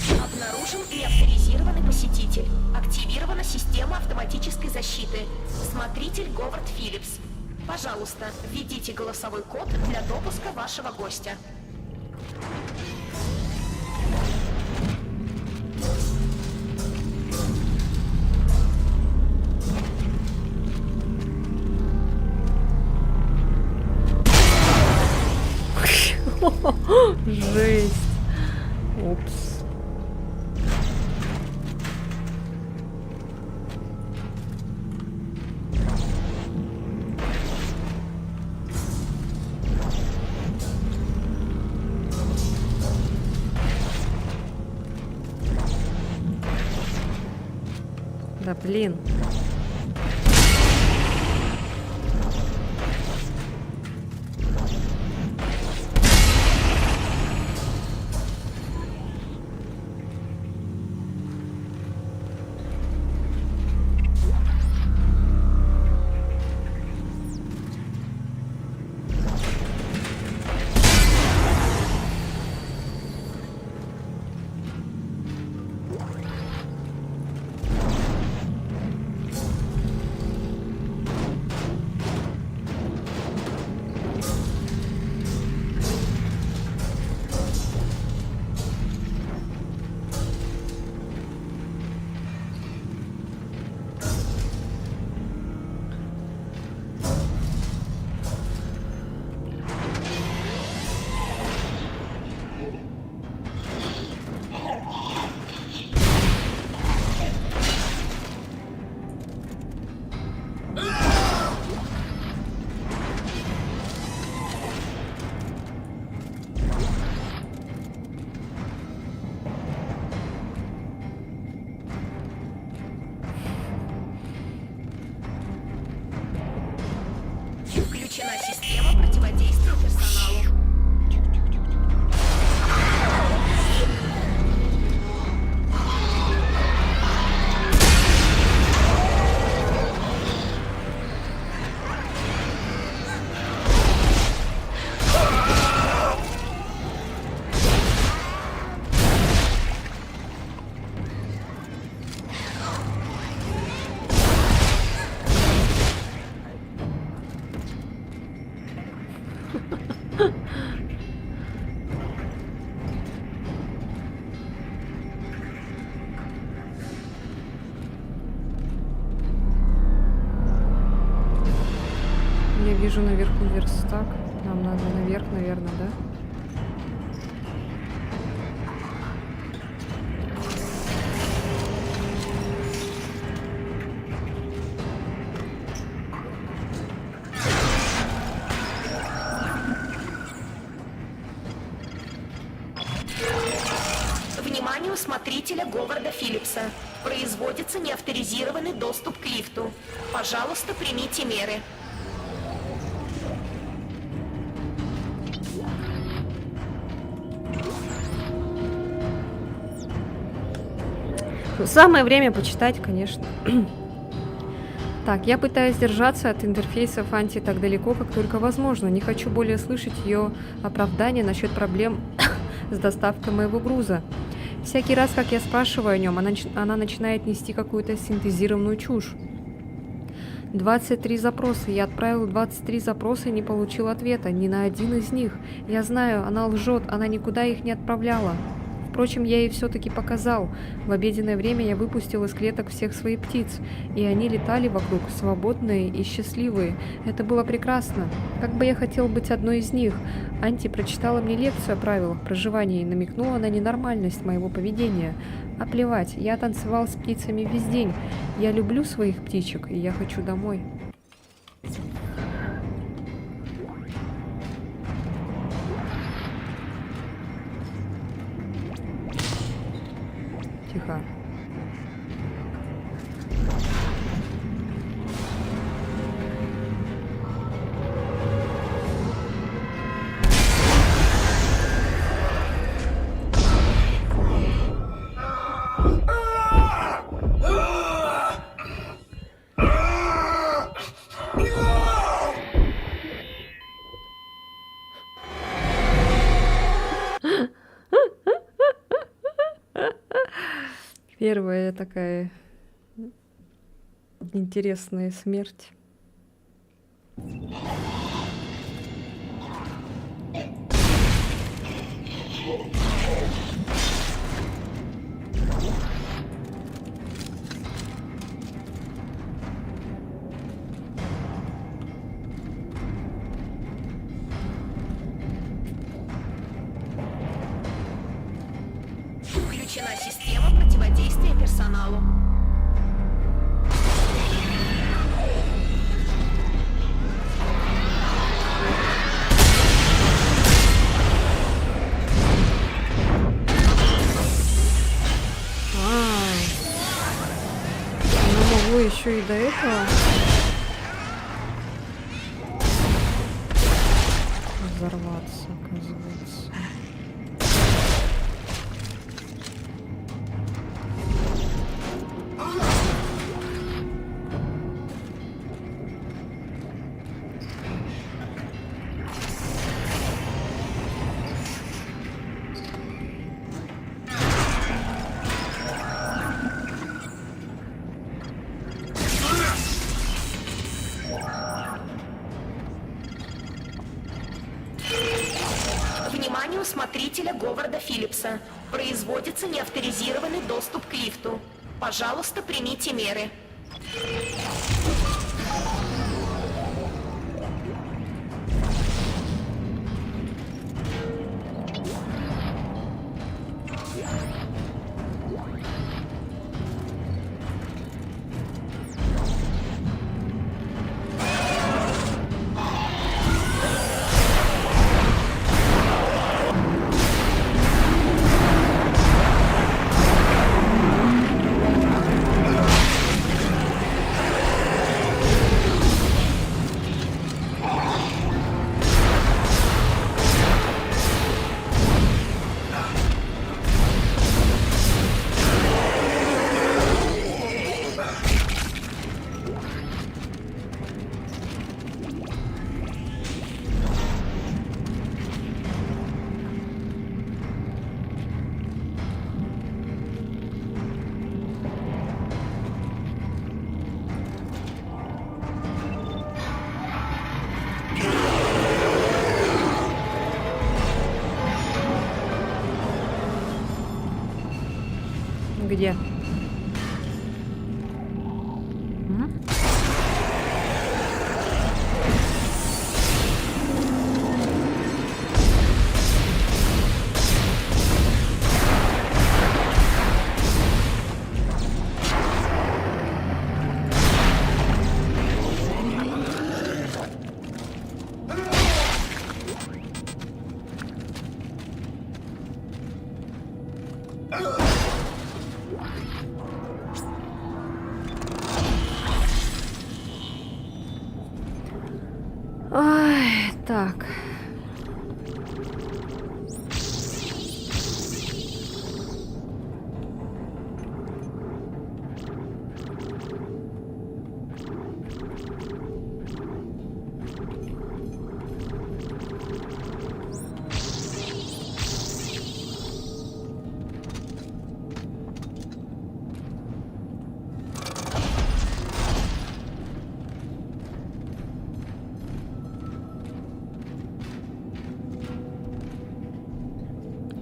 Speaker 4: Обнаружен неавторизированный посетитель. Активирована система автоматической защиты. Смотритель Говард Филлипс. Пожалуйста, введите голосовой код для допуска вашего гостя.
Speaker 1: Жесть. Упс. Да блин.
Speaker 4: Включена система противодействия персоналу.
Speaker 1: Я вижу наверху верстак. Нам надо наверх, наверное, да?
Speaker 4: Вниманию смотрителя Говарда Филлипса. Производится неавторизированный доступ к лифту. Пожалуйста, примите меры.
Speaker 1: Самое время почитать, конечно. Так, я пытаюсь держаться от интерфейсов Анти так далеко, как только возможно. Не хочу более слышать ее оправдания насчет проблем с доставкой моего груза. Всякий раз, как я спрашиваю о нем, она начинает нести какую-то синтезированную чушь. 23 запроса. Я отправил 23 запроса и не получил ответа. Ни на один из них. Я знаю, она лжет, она никуда их не отправляла. Впрочем, я ей все-таки показал. В обеденное время я выпустил из клеток всех своих птиц, и они летали вокруг, свободные и счастливые. Это было прекрасно. Как бы я хотел быть одной из них. Анти прочитала мне лекцию о правилах проживания и намекнула на ненормальность моего поведения. А плевать, я танцевал с птицами весь день. Я люблю своих птичек, и я хочу домой. Тихо. Первая такая интересная смерть.
Speaker 4: Включена система противодействия персоналу.
Speaker 1: Ну, могу еще и до этого взорваться, оказывается.
Speaker 4: Вниманию смотрителя Говарда Филлипса. Производится неавторизированный доступ к лифту. Пожалуйста, примите меры.
Speaker 1: Где? Ай, так.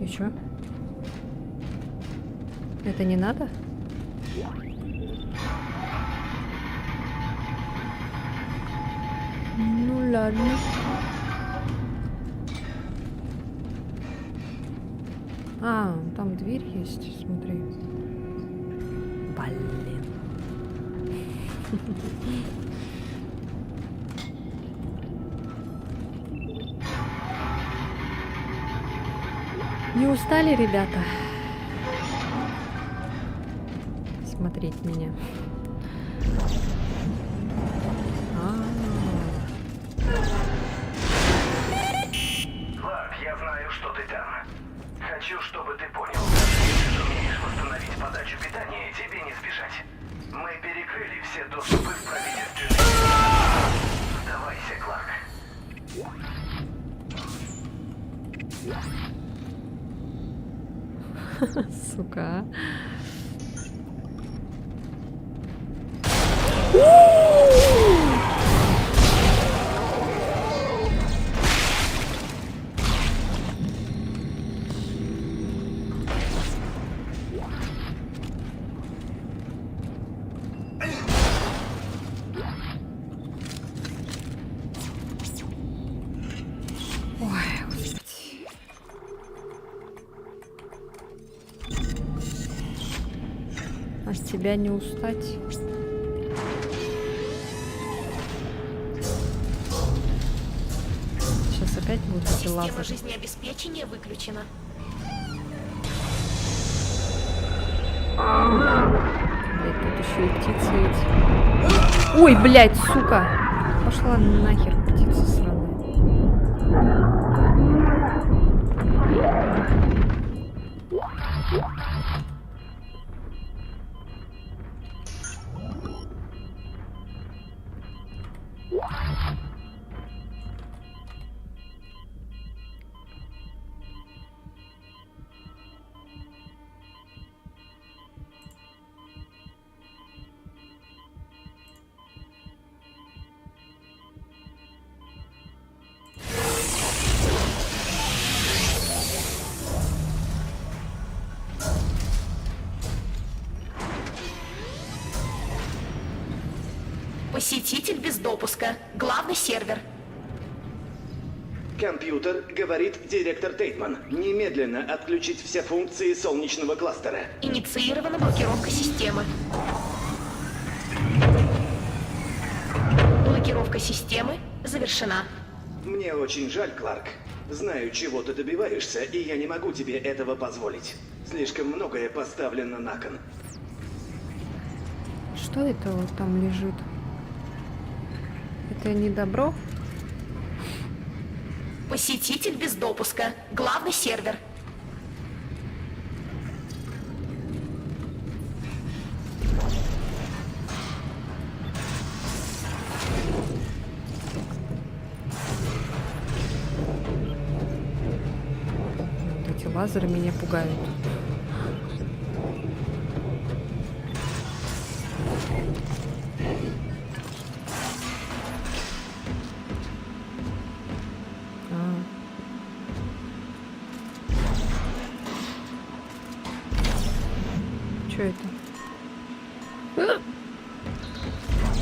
Speaker 1: И чё? Это не надо? Ну ладно. А, там дверь есть, смотри. Блин. Не устали, ребята? Смотреть меня.
Speaker 2: Кларк, я знаю, что ты там. Хочу, чтобы ты понял, если сумеешь восстановить подачу питания, тебе не сбежать. Мы перекрыли все доступы в правительственный...
Speaker 1: Сука. Ой, господи. А с тебя не устать. Сейчас опять будут эти
Speaker 4: Система
Speaker 1: лазеры.
Speaker 4: жизнеобеспечения выключена.
Speaker 1: Блять, тут еще и птицы эти. Ой, блять, сука! Пошла нахер, птица сраная.
Speaker 4: Посетитель без допуска. Главный сервер.
Speaker 10: Компьютер, говорит директор Тейтман. Немедленно отключить все функции солнечного кластера.
Speaker 4: Инициирована блокировка системы. Блокировка системы завершена.
Speaker 10: Мне очень жаль, Кларк. Знаю, чего ты добиваешься, и я не могу тебе этого позволить. Слишком многое поставлено на кон.
Speaker 1: Что это вот там лежит? Это не добро?
Speaker 4: Посетитель без допуска. Главный сервер.
Speaker 1: Вот эти лазеры меня пугают. Что это?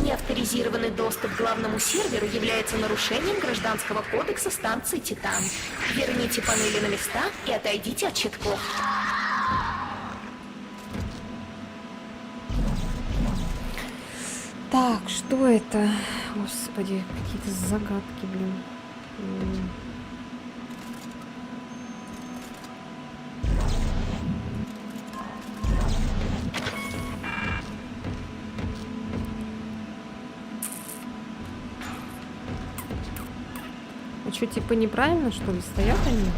Speaker 4: Неавторизированный доступ к главному серверу является нарушением Гражданского кодекса станции Титан. Верните панели на места и отойдите от щитков.
Speaker 1: Так, что это? Господи, какие-то загадки, блин. А что, типа неправильно, что ли, стоят они?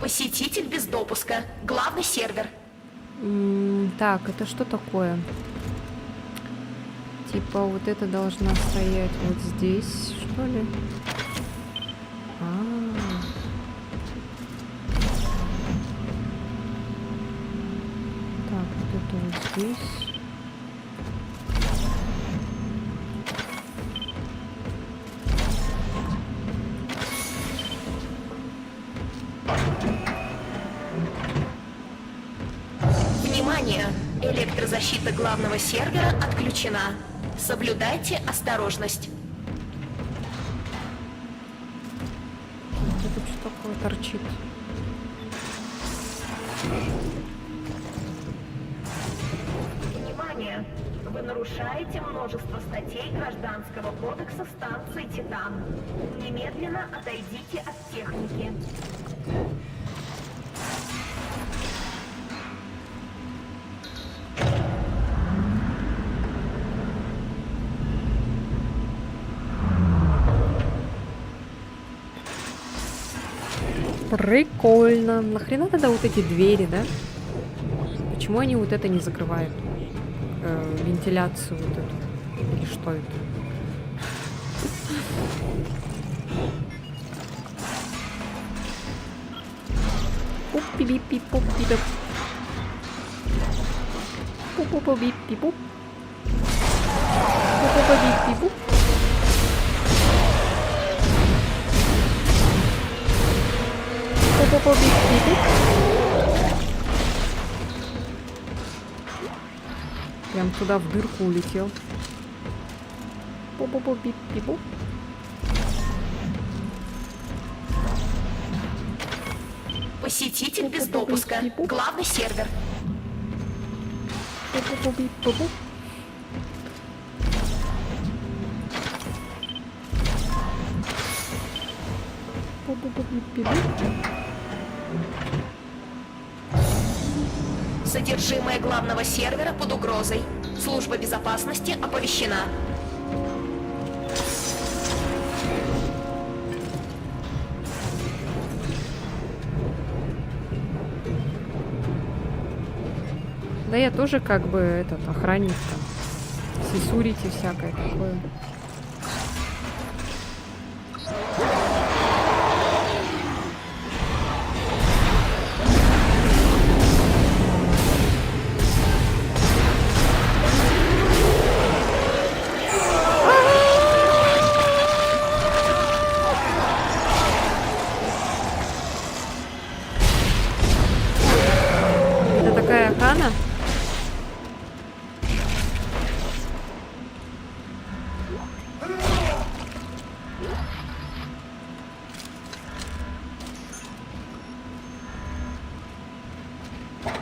Speaker 4: Посетитель без допуска. Главный сервер.
Speaker 1: Так, это что такое? Типа вот это должна стоять вот здесь, что ли? Так, вот это вот здесь.
Speaker 4: Внимание! Электрозащита главного сервера отключена. Соблюдайте осторожность.
Speaker 1: Это что такое торчит?
Speaker 4: Внимание! Вы нарушаете множество статей Гражданского кодекса станции Титан. Немедленно отойдите от техники.
Speaker 1: Прикольно. Нахрена тогда вот эти двери, да? Почему они вот это не закрывают? Вентиляцию вот эту. Или что это? Пип-пип-пип-пип-пип. Пу-пу-пу-бип-пип-пуп. Пу-пу-пу-бип-пип-пуп. Пу-пу-пу-бип-пип-пуп. Прям туда в дырку улетел. Пу-пу-пу-бип-пип-пуп.
Speaker 4: Посетитель без допуска. Главный сервер.
Speaker 1: Пу-пу-пу-бип-пип-пуп. Пу-пу-пу-бип-пип-пуп.
Speaker 4: Содержимое главного сервера под угрозой. Служба безопасности оповещена.
Speaker 1: Да я тоже как бы этот охранник там. Сисурите всякое такое. Это такая охрана?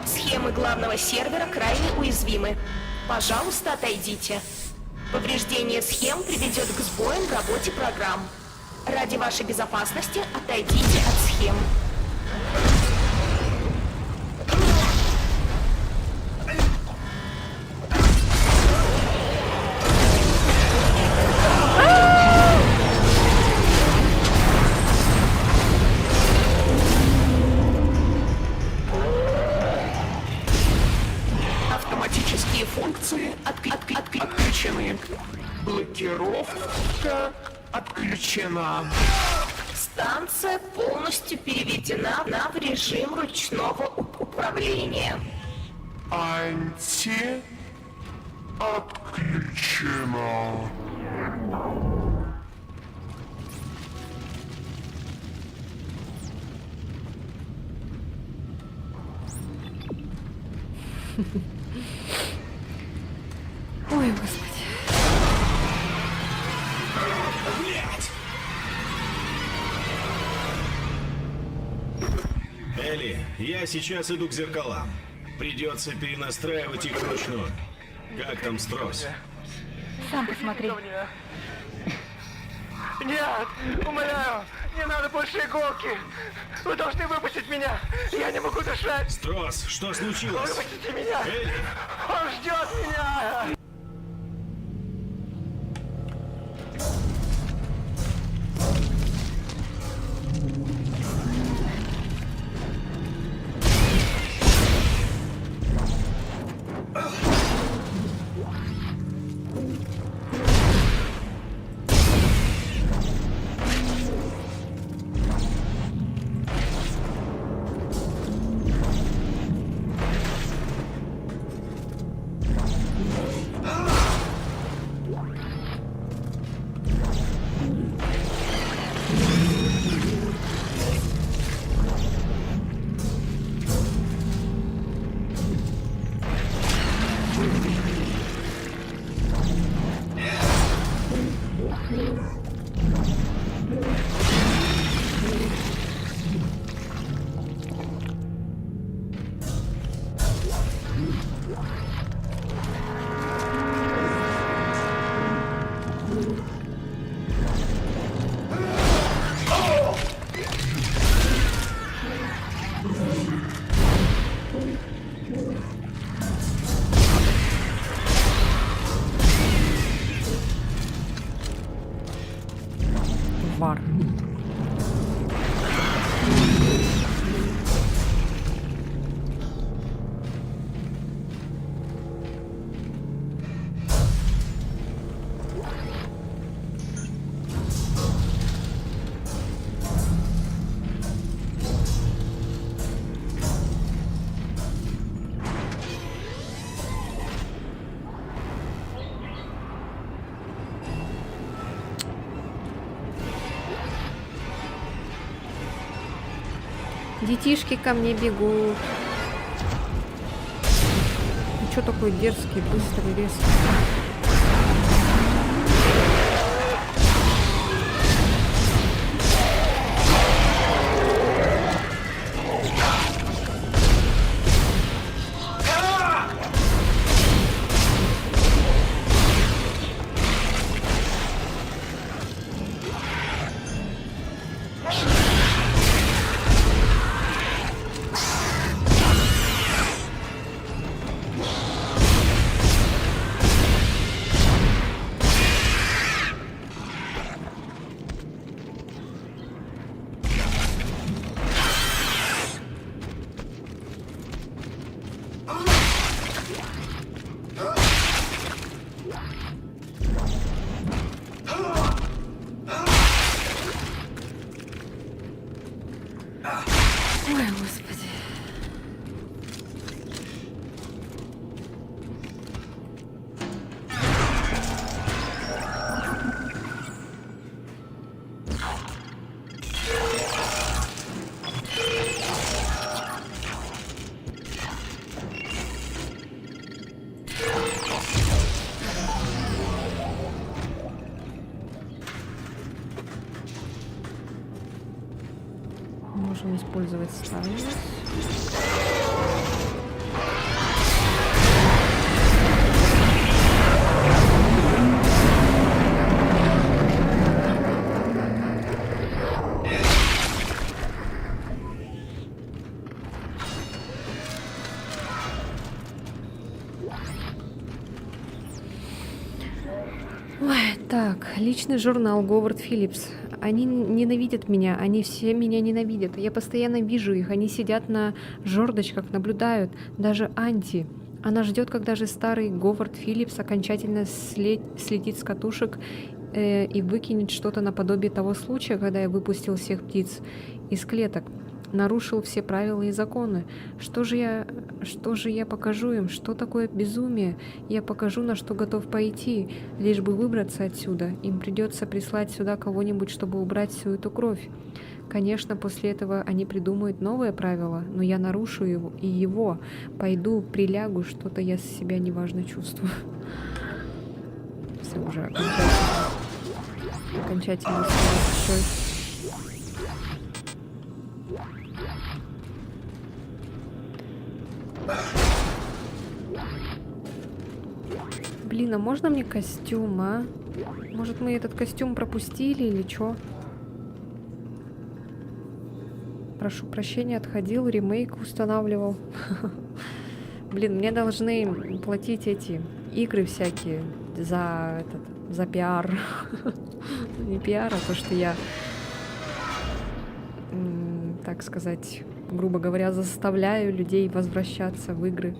Speaker 4: Схемы главного сервера крайне уязвимы. Пожалуйста, отойдите. Повреждение схем приведет к сбоям в работе программ. Ради вашей безопасности отойдите от схем.
Speaker 11: Автоматические функции отключены. Блокировка отключена.
Speaker 4: Станция полностью переведена в режим ручного управления.
Speaker 11: Анти отключена.
Speaker 1: Ой, господи.
Speaker 8: Элли, я сейчас иду к зеркалам. Придется перенастраивать их вручную. Как там строс?
Speaker 3: Сам посмотри.
Speaker 10: Нет, умоляю, не надо больше иголки. Вы должны выпустить меня. Я не могу дышать.
Speaker 8: Строс, что случилось?
Speaker 10: Выпустите меня.
Speaker 8: Элли,
Speaker 10: Он ждет меня.
Speaker 1: Вар. Детишки ко мне бегут. Ну что такой дерзкий, быстрый, резкий? Ой, господи. Можем использовать стайлус. Ой, так, личный журнал Говард Филлипс. Они ненавидят меня, они все меня ненавидят. Я постоянно вижу их, они сидят на жердочках, наблюдают. Даже Анти. Она ждет, когда же старый Говард Филлипс окончательно слетит с катушек и выкинет что-то наподобие того случая, когда я выпустил всех птиц из клеток. Нарушил все правила и законы. Что же я покажу им? Что такое безумие? Я покажу, на что готов пойти, лишь бы выбраться отсюда. Им придется прислать сюда кого-нибудь, чтобы убрать всю эту кровь. Конечно, после этого они придумают новое правило, но я нарушу его. Пойду, прилягу, что-то я себя неважно чувствую. Все уже окончательно все. Блин, а можно мне костюм, а? Может, мы этот костюм пропустили или чё? Прошу прощения, отходил, ремейк устанавливал. Блин, мне должны платить эти игры всякие за пиар. Не пиар, а то, что я, так сказать, грубо говоря, заставляю людей возвращаться в игры.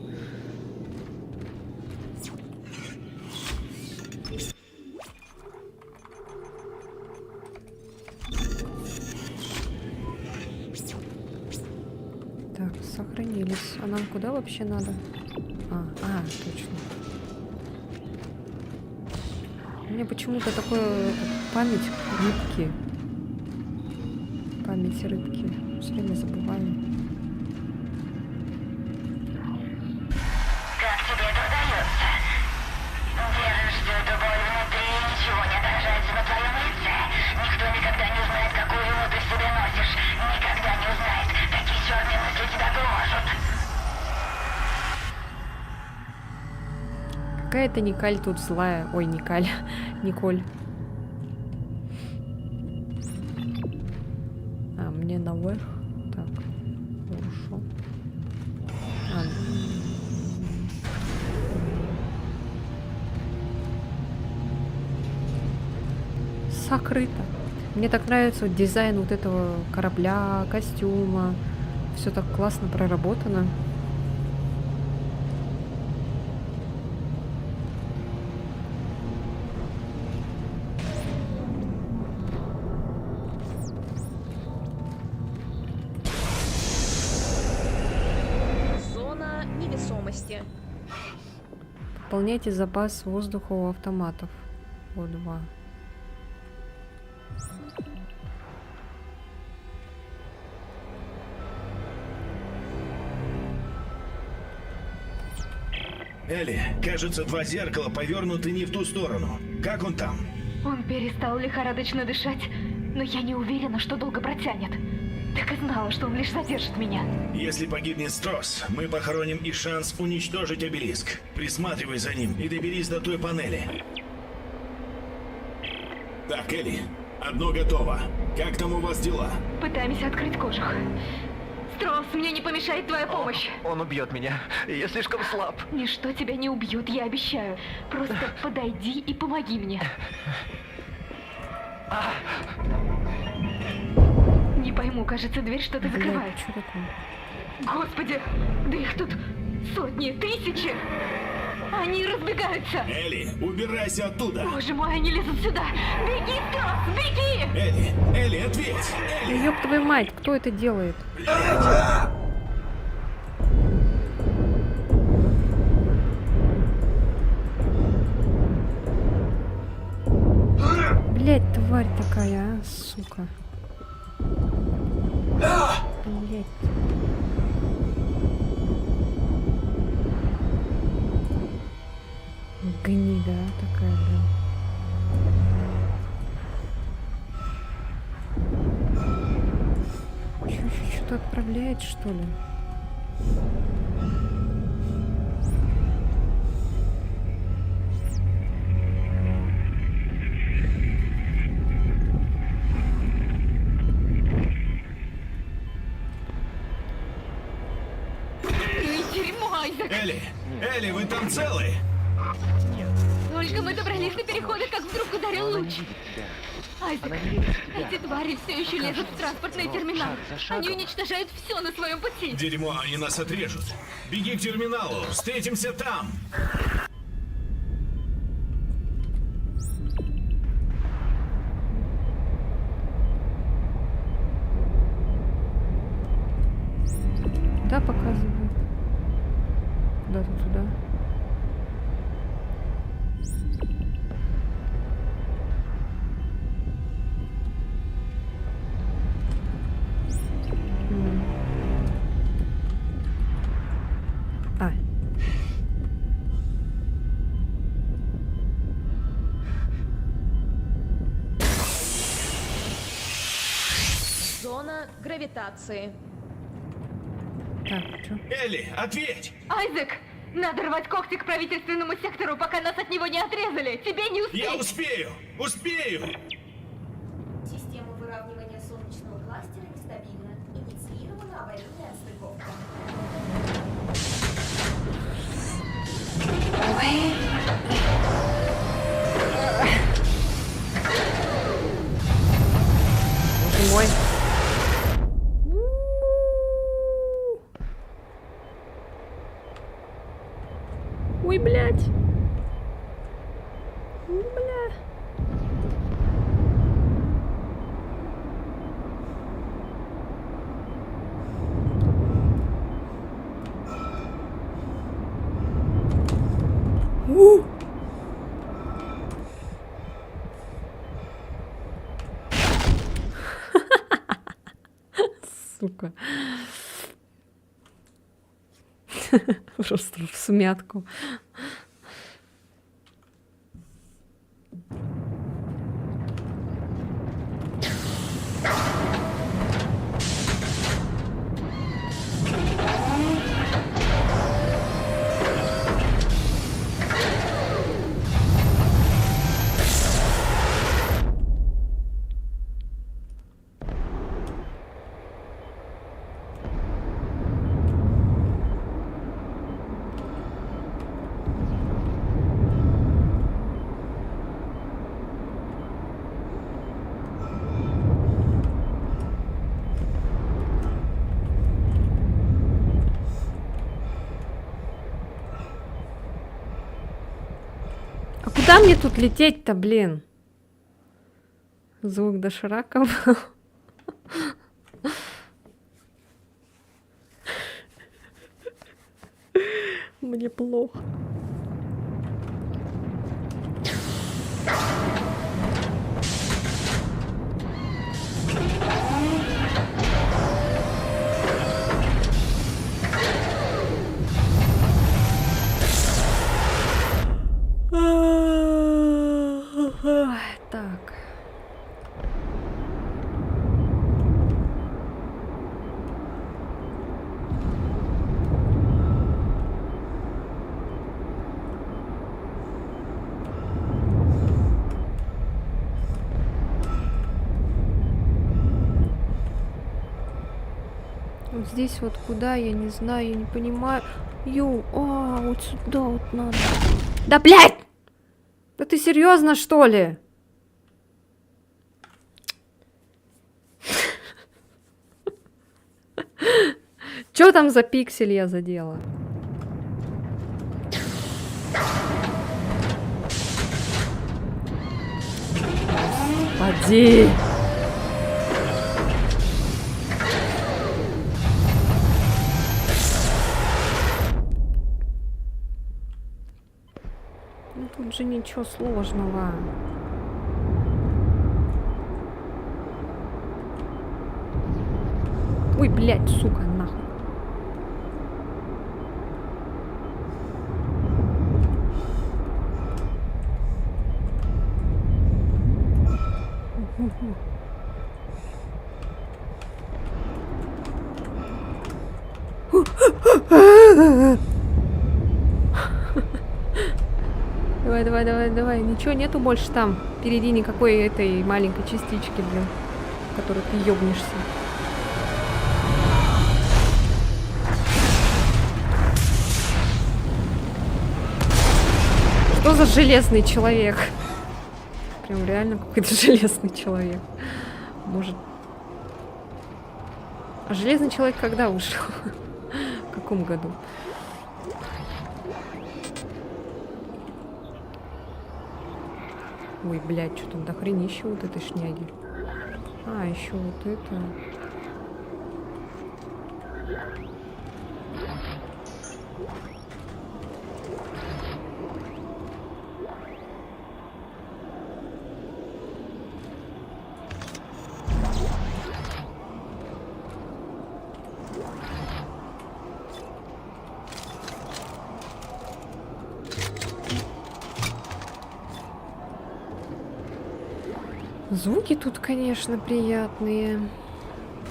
Speaker 1: Так, сохранились. А нам куда вообще надо? Точно. У меня почему-то такое память рыбки. Память рыбки. Все время забываю.
Speaker 5: Как тебе это удается? Держишь эту боль внутри, ничего не отражается на твоем лице. Никто никогда не узнает, какую вину ты в себе носишь. Никогда не узнает, какие черные мысли тебя гложут.
Speaker 1: Какая-то Николь тут злая. Ой, Николь. А, мне наверх. Так, хорошо. Сокрыто. Мне так нравится вот дизайн вот этого корабля, костюма. Все так классно проработано.
Speaker 6: Зона невесомости.
Speaker 1: Пополняйте запас воздуха у автоматов. О2.
Speaker 8: Элли, кажется, 2 зеркала повернуты не в ту сторону. Как он там?
Speaker 3: Он перестал лихорадочно дышать, но я не уверена, что долго протянет. Так и знала, что он лишь задержит меня.
Speaker 8: Если погибнет Стросс, мы похороним и шанс уничтожить обелиск. Присматривай за ним и доберись до той панели. Так, Элли, одно готово. Как там у вас дела?
Speaker 3: Пытаемся открыть кожух. Стросс, мне не помешает твоя помощь.
Speaker 7: Он убьет меня. Я слишком слаб.
Speaker 3: Ничто тебя не убьет, я обещаю. Просто подойди и помоги мне. Не пойму, кажется, дверь что-то закрывает.
Speaker 1: Что такое?
Speaker 3: Господи, да их тут сотни, тысячи. Они разбегаются.
Speaker 8: Элли, убирайся оттуда.
Speaker 3: Боже мой, они лезут сюда. Беги, Стросс, беги!
Speaker 8: Элли, ответь!
Speaker 1: Да ёб твою мать, кто это делает? Блять, тварь такая, а, сука. Блять. Гнида такая, блин. Что-то отправляет, что ли?
Speaker 3: Дерьмо, Айзек!
Speaker 8: Элли, вы там целы?
Speaker 3: Только мы добрались до перехода, как вдруг ударил луч. Айзек, эти твари все еще лезут в транспортный терминал. Они уничтожают все на своем пути.
Speaker 8: Дерьмо, они нас отрежут. Беги к терминалу, встретимся там.
Speaker 1: Да, показывает. Куда-то туда. А.
Speaker 6: Зона гравитации.
Speaker 1: Так, что?
Speaker 8: Элли, ответь!
Speaker 3: Айзек, надо рвать когти к правительственному сектору, пока нас от него не отрезали. Тебе не успеть.
Speaker 8: Я успею! Успею!
Speaker 12: Система выравнивания солнечного кластера нестабильна. Инициирована аварийная отстыковка.
Speaker 1: Боже мой. Ой, блядь. Бля. Сука. Просто в смятку. А куда мне тут лететь-то, блин? Звук дошираков. Мне плохо. здесь вот куда, я не знаю, я не понимаю. Вот сюда вот надо. Да, блядь! Да ты серьезно, что ли? Чё там за пиксель я задела? Поди! Ну тут же ничего сложного. Ой, блядь, сука, нахуй. Давай. Ничего нету больше там. Впереди никакой этой маленькой частички, блин, в которой ты ёбнешься. Что за железный человек? Прям реально какой-то железный человек. Может... А железный человек когда вышел? В каком году? Ой, блядь, что там дохренища вот этой шняги. А, еще вот это. Звуки тут, конечно, приятные.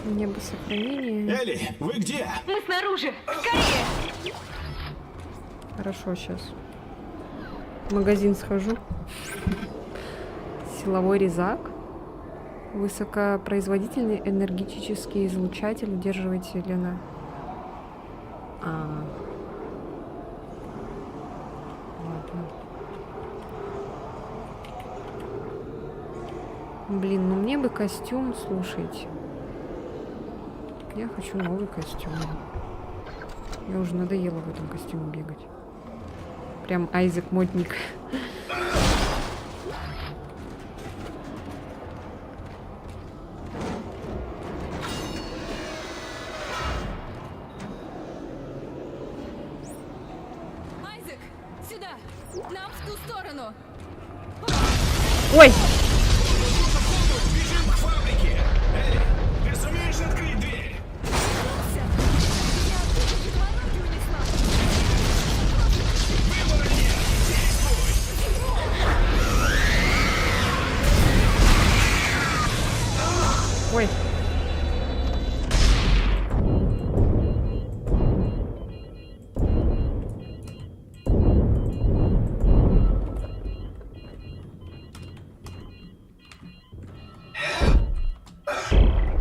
Speaker 1: Небо сохранения.
Speaker 8: Элли, вы где?
Speaker 3: Мы снаружи! Скорее!
Speaker 1: Хорошо, сейчас. В магазин схожу. Силовой резак. Высокопроизводительный энергетический излучатель. Удерживайте Лена. Ладно. Блин, ну мне бы костюм, слушайте. Я хочу новый костюм. Я уже надоела в этом костюме бегать. Прям Айзек модник.
Speaker 6: Айзек, сюда! Нам в ту сторону!
Speaker 1: Ой!
Speaker 8: Бежим к фабрике! Элли, ты сумеешь открыть дверь? Выбора нет! Действуй!
Speaker 1: Ой!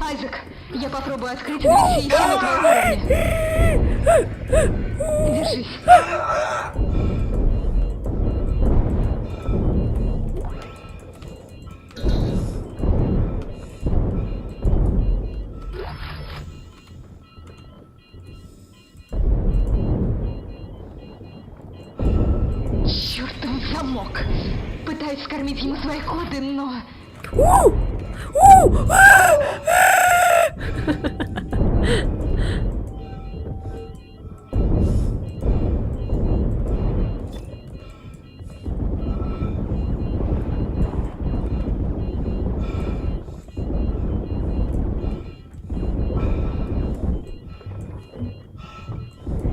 Speaker 3: Айзек, я попробую открыть дверь еще на твоем уровне. Держись. Чёртов замок. Пытаюсь скормить ему свои коды, но...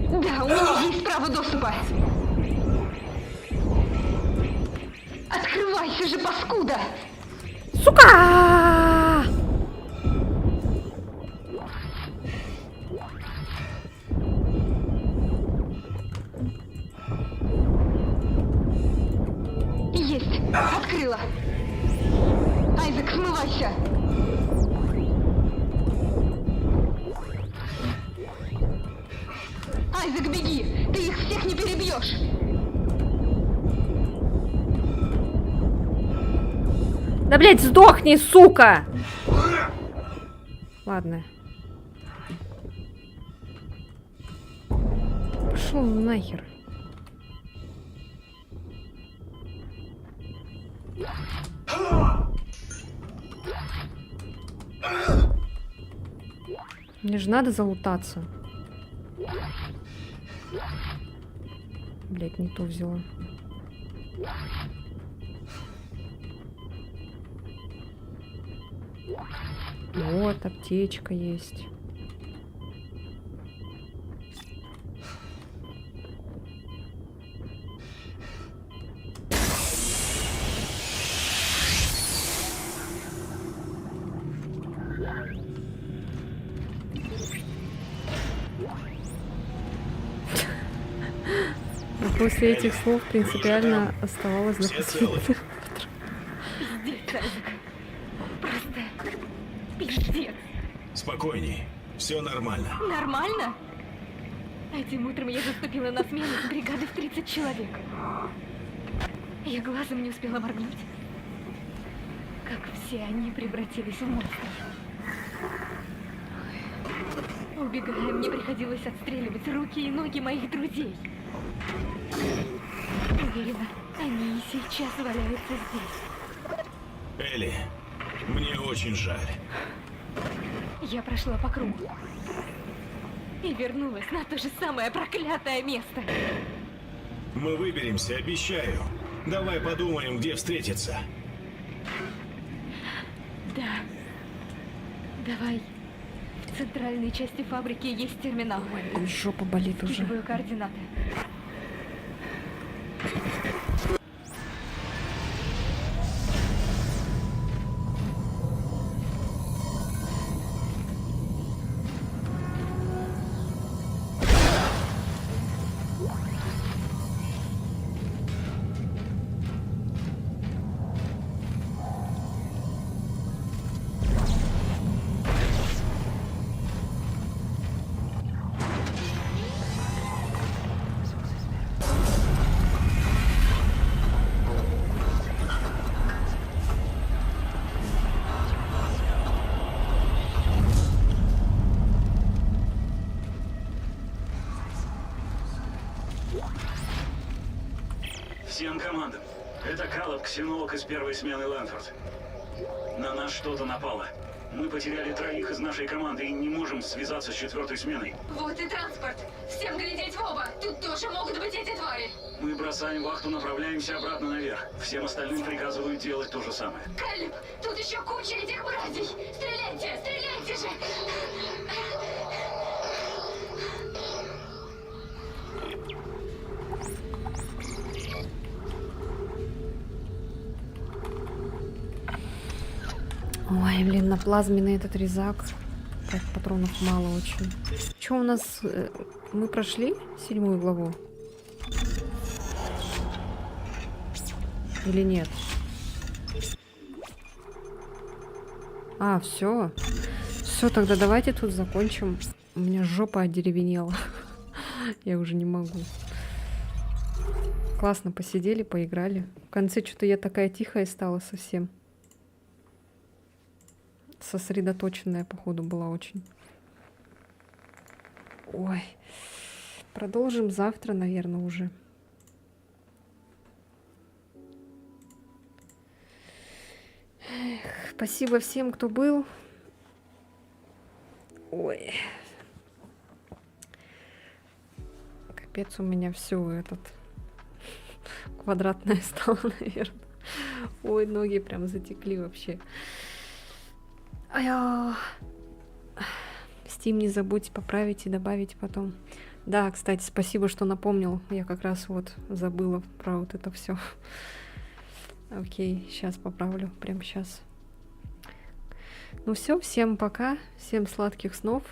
Speaker 3: Да, у меня есть право доступа. Открывайся же, паскуда!
Speaker 1: Сука!
Speaker 3: Есть! Открыла! Айзек, смывайся! Айзек, беги! Ты их всех не перебьешь!
Speaker 1: Да, блядь, сдохни, сука! Ладно. Пошел нахер. Мне же надо залутаться. Блять, не то взяла. Вот, аптечка есть. После этих слов принципиально оставалось
Speaker 8: Все целы?
Speaker 3: Пиздец, Айзек. Просто пиздец.
Speaker 8: Спокойней. Все нормально.
Speaker 3: Нормально? Этим утром я заступила на смену с бригады в 30 человек. Я глазом не успела моргнуть, как все они превратились в монстров. Убегая, мне приходилось отстреливать руки и ноги моих друзей. Уверена, они и сейчас валяются здесь.
Speaker 8: Элли, мне очень жаль.
Speaker 3: Я прошла по кругу и вернулась на то же самое проклятое место.
Speaker 8: Мы выберемся, обещаю. Давай подумаем, где встретиться.
Speaker 3: Да. Давай. В центральной части фабрики есть терминал.
Speaker 1: Ой, жопа болит уже.
Speaker 3: Скидываю координаты.
Speaker 13: Всем командам. Это Каллоп, ксенолог из первой смены Лэнфорд. На нас что-то напало. Мы потеряли 3 из нашей команды и не можем связаться с 4-й сменой.
Speaker 4: Вот и транспорт. Всем глядеть в оба. Тут тоже могут быть эти твари.
Speaker 13: Мы бросаем вахту, направляемся обратно наверх. Всем остальным приказываю делать то же самое.
Speaker 4: Калиб, тут еще куча этих мразей. Стреляйте, стреляйте же.
Speaker 1: Ой, блин, на плазменный этот резак. Так, патронов мало очень. Что у нас? Мы прошли 7 главу? Или нет? А, все. Все, тогда давайте тут закончим. У меня жопа одеревенела. Я уже не могу. Классно посидели, поиграли. В конце что-то я такая тихая стала совсем. Сосредоточенная, походу, была очень. Ой. Продолжим завтра, наверное, уже. Эх, спасибо всем, кто был. Ой. Капец, у меня все этот квадратное стало, наверное. Ой, ноги прям затекли вообще. Steam не забудьте поправить и добавить потом. Да, кстати, спасибо, что напомнил. Я как раз вот забыла про вот это все. Окей, сейчас поправлю, прямо сейчас. Ну все, всем пока, всем сладких снов.